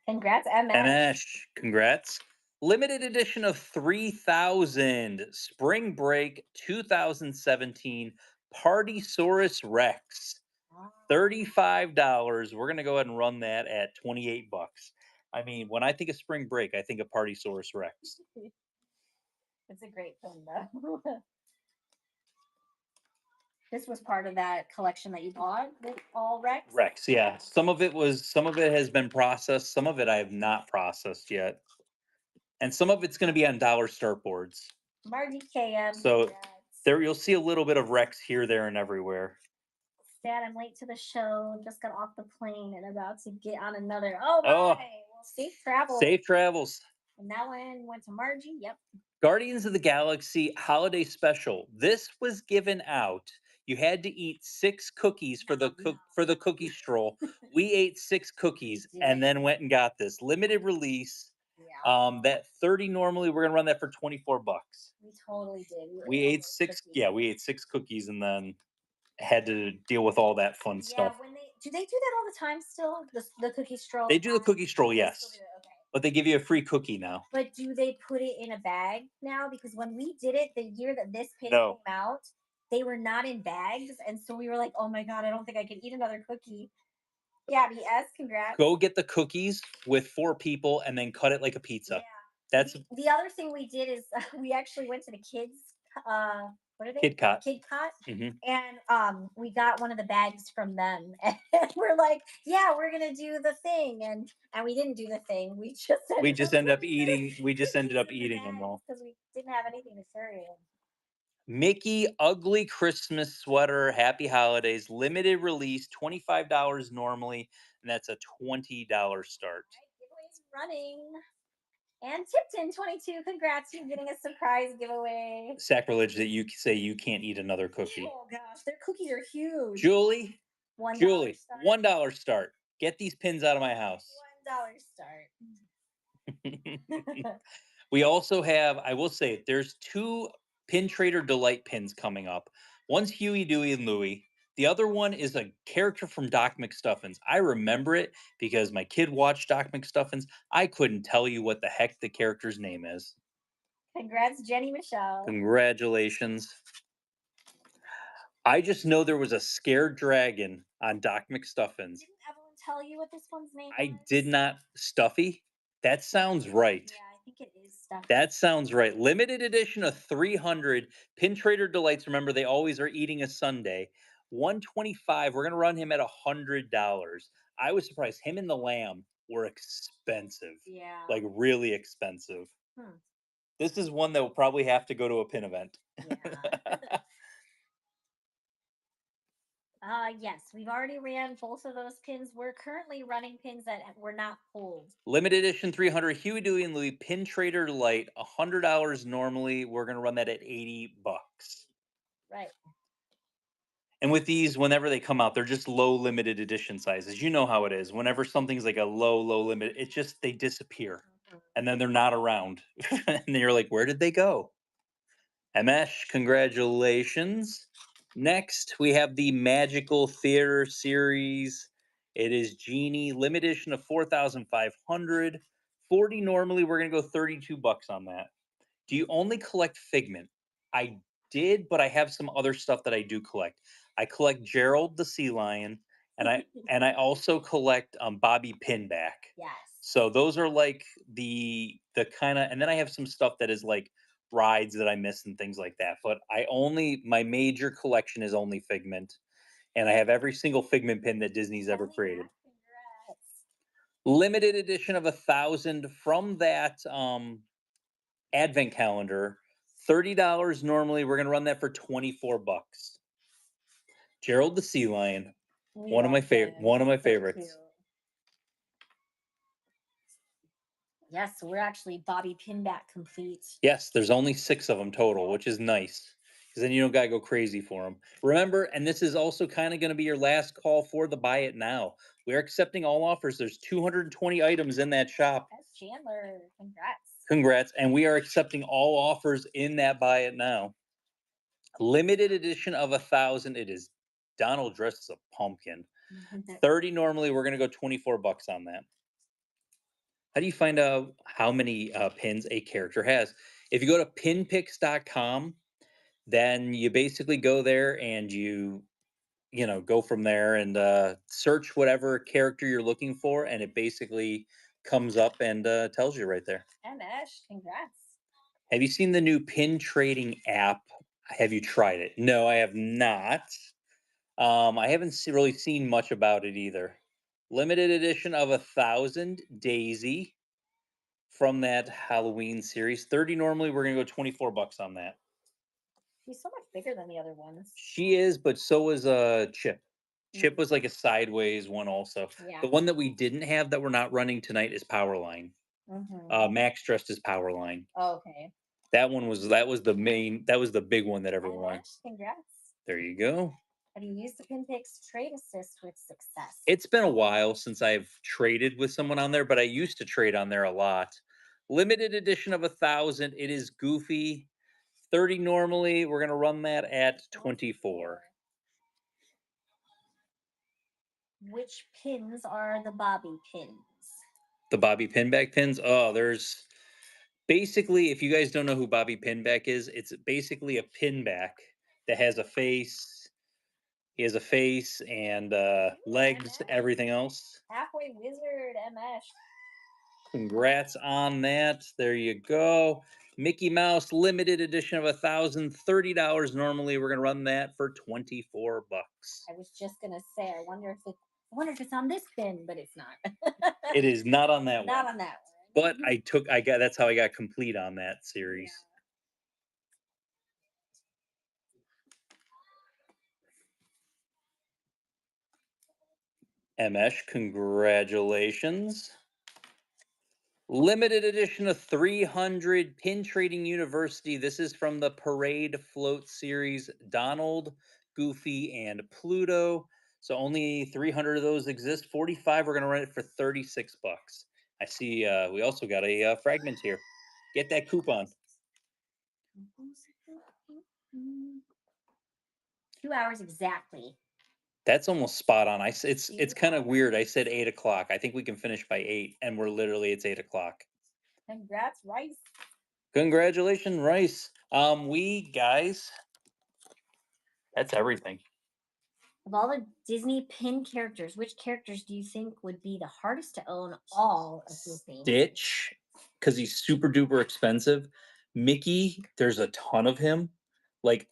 Congrats, MS. MS. Congrats. Limited edition of 3,000. Spring Break 2017. Partysaurus Rex. $35. We're going to go ahead and run that at 28 bucks. I mean, when I think of Spring Break, I think of Partysaurus Rex. It's a great film, though. This was part of that collection that you bought with all Rex? Rex, yeah. Some of it has been processed. Some of it I have not processed yet. and some of it's going to be on dollar start boards. Margie KM, So congrats. there you'll see a little bit of Rex here, there, and everywhere. Dad, I'm late to the show. Just got off the plane and about to get on another. Oh Oh, my! Well, safe travel. safe travels. And that one went to Margie. Yep. Guardians of the Galaxy Holiday Special. This was given out. You had to eat 6 cookies for the No. for the cookie stroll. We ate 6 cookies We and did. then went and got this limited release. Yeah. That 30 normally we're gonna run that for 24 bucks. We totally did. We We ate all ate those six. cookies. Yeah, we ate 6 cookies and then had to deal with all that fun Yeah, stuff. when they do that all the time still? The cookie stroll? They do the cookie stroll, They still do yes, it. Okay. but they give you a free cookie now. But do they put it in a bag now? Because when we did it the year that this pin No, came out, they were not in bags. And so we were like, oh my God, I don't think I can eat another cookie. Gabby S, congrats. go get the cookies with 4 people and then cut it like a Yeah. pizza. That's The other thing we did is we actually went to the kids. What are they? Kid Cot. Kid Cot. Hmm. And we got one of the bags from them, and we're like, "Yeah, we're gonna do the thing," and we didn't do the thing. We just We ended just up ended up putting the eating. We just ended cookies up in the eating them bags all. because we didn't have anything to carry them. Mickey ugly Christmas sweater. Happy holidays. Limited release. $25 normally, and that's a $20 start. All right, giveaways running. And Tipton22, congrats! You're getting a surprise giveaway. Sacrilege that you say you can't eat another cookie. Oh gosh, their cookies are huge. Julie, $1 Julie, start. $1 start. Get these pins out of my house. $1 start. We also have, I will say, there's 2 Pin Trader Delight pins coming up. One's Huey, Dewey, and Louie. The other one is a character from Doc McStuffins. I remember it because my kid watched Doc McStuffins. I couldn't tell you what the heck the character's name is. Congrats, Jenny Michelle. Congratulations. I just know there was a scared dragon on Doc McStuffins. Didn't Evelyn tell you what this one's name I was? did not. Stuffy? That sounds right. Yeah, I think it is stuff. That sounds right. Limited edition of 300 Pin Trader Delights. Remember, they always are eating a Sunday. 125. We're gonna run him at $100. I was surprised. Him and the lamb were expensive, Yeah. like really expensive. Hmm. This is one that will probably have to go to a pin event. Yeah. Yes, we've already ran both of those pins. We're currently running pins that were not pulled. Limited edition 300 Huey, Dewey, and Louie Pin Trader Delight. $100 normally. We're gonna run that at 80 bucks. Right. And with these, whenever they come out, they're just low limited edition sizes. You know how it is. Whenever something's like a low limit, it just they disappear. Mhm. And then they're not around. And then you're like, where did they go? Amesh, congratulations. Next, we have the Magical Theater series. It is Genie, limited edition of 4,500. 40 normally, we're gonna go 32 bucks on that. Do you only collect Figment? I did, but I have some other stuff that I do collect. I collect Gerald the Sea Lion, and I also collect Bobby Pinback. Yes. So those are like the kind of, and then I have some stuff that is like rides that I miss and things like that. But I only my major collection is only Figment, and I have every single Figment pin that Disney's ever Only created. that? Congrats. Limited edition of 1,000 from that advent calendar. $30 normally. We're gonna run that for 24 bucks. Gerald the Sea Lion, We one of my love favorite, him. one of my He's so favorites. cute. Yes, we're actually Bobby Pinback complete. Yes, there's only 6 of them total, Yeah. which is nice because then you don't gotta go crazy for them. Remember, and this is also kind of going to be your last call for the buy it now. We are accepting all offers. There's 220 items in that shop. That's Chandler. Congrats. Congrats, and we are accepting all offers in that buy it now. Limited edition of 1,000. It is Donald dressed as a pumpkin. 30 normally. We're gonna go 24 bucks on that. How do you find out how many pins a character has? If you go to pinpicks.com, then you basically go there and you go from there and search whatever character you're looking for, and it basically comes up and tells you right there. And Ash, congrats. Have you seen the new pin trading app? Have you tried it? No, I have not. I haven't really seen much about it either. Limited edition of 1,000 Daisy. from that Halloween series. 30 normally, we're gonna go 24 bucks on that. He's so much bigger than the other ones. She is, but so is Chip. Chip was Mhm. like a sideways one also. Yeah. The one that we didn't have that we're not running tonight is Powerline. Hmm. Max dressed as Powerline. Okay. That was the main, that was the big one that everyone wants. Congrats. There you go. Have you used the Pinpix trade assist with success? It's been a while since I've traded with someone on there, but I used to trade on there a lot. Limited edition of 1,000. It is goofy. 30 normally. We're gonna run that at 24. 24. Which pins are the bobby pins? The Bobby Pinback pins. Oh, there's basically, if you guys don't know who Bobby Pinback is, it's basically a pinback that has a face. He has a face and Ooh, legs, MS. everything else. Halfway wizard MS. Congrats on that. There you go. Mickey Mouse limited edition of 1,030 dollars. Normally, we're gonna run that for 24 bucks. I was just gonna say, I wonder if it's on this pin, but it's not. It is not on that Not one, on that but one. I got that's how I got complete on that Yeah. series. MS, congratulations. Limited edition of 300 Pin Trading University. This is from the Parade Float series. Donald, Goofy, and Pluto. So only 300 of those exist. 45. We're gonna run it for 36 bucks. I see. We also got a fragment here. Get that coupon. 2 hours exactly. That's almost spot on. It's Two kind of weird. I hours. said 8 o'clock. I think we can finish by 8, and we're literally it's 8 o'clock. Congrats, Rice. Congratulations, Rice. We guys, that's everything. Of all the Disney pin characters, which characters do you think would be the hardest to own all of Disney? Stitch, because he's super duper expensive. Mickey, there's a ton of him. Like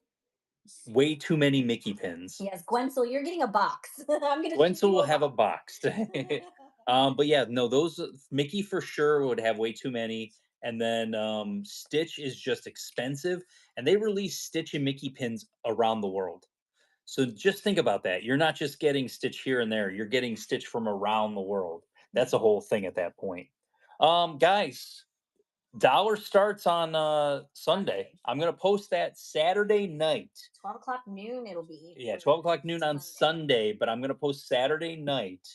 way too many Mickey pins. Yes, Gwensel, you're getting a box. I'm gonna ship Wenzel you will a have a box. box. But yeah, no, those Mickey for sure would have way too many. And then Stitch is just expensive, and they release Stitch and Mickey pins around the world. So just think about that. You're not just getting Stitch here and there. You're getting Stitch from around the world. That's a whole thing at that point. Guys, dollar starts on Sunday. Sunday. I'm gonna post that Saturday night. 12 o'clock noon it'll be. Yeah, 12 o'clock noon on Sunday, but I'm gonna post Saturday night.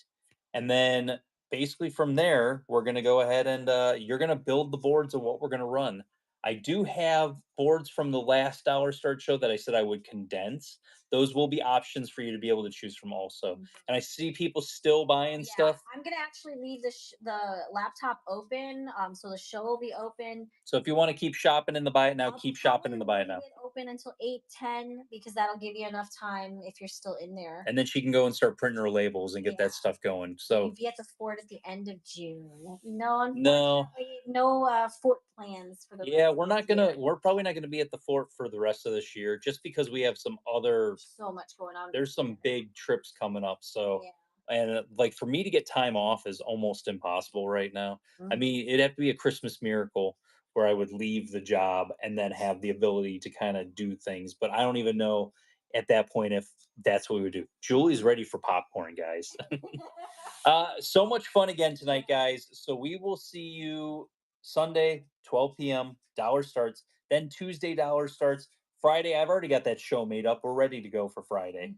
And then basically from there, we're gonna go ahead and you're gonna build the boards of what we're gonna run. I do have boards from the last dollar start show that I said I would condense. Those will be options for you to be able to choose from also. Mhm. And I see people still buying Yeah, stuff. I'm gonna actually leave the laptop open, so the show will be open. So if you want to keep shopping in the buy it now, I'll keep shopping probably in the buy it leave now. it open until 8:10 because that'll give you enough time if you're still in there. And then she can go and start printing her labels and get Yeah. that stuff going. You So can be at the fort at the end of June. No, no, unfortunately, no fort plans for the yeah, rest of this year. we're probably not gonna be at the fort for the rest of this year just because we have some other So much going on. there's some big trips coming up. So Yeah. and like for me to get time off is almost impossible right now. I Mhm. mean, it'd have to be a Christmas miracle where I would leave the job and then have the ability to kind of do things. But I don't even know at that point if that's what we would do. Julie's ready for popcorn, guys. So much fun again tonight, guys. So we will see you Sunday, 12 p.m. Dollar starts. Then Tuesday, Dollar starts. Friday, I've already got that show made up. We're ready to go for Friday.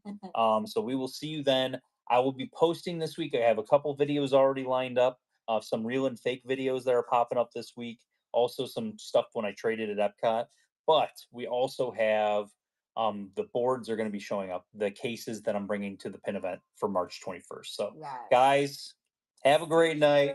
So we will see you then. I will be posting this week. I have a couple videos already lined up. Some real and fake videos that are popping up this week. Also, some stuff when I traded at Epcot. But we also have the boards are going to be showing up, the cases that I'm bringing to the pin event for March 21st. So, Yes. guys, have a great night.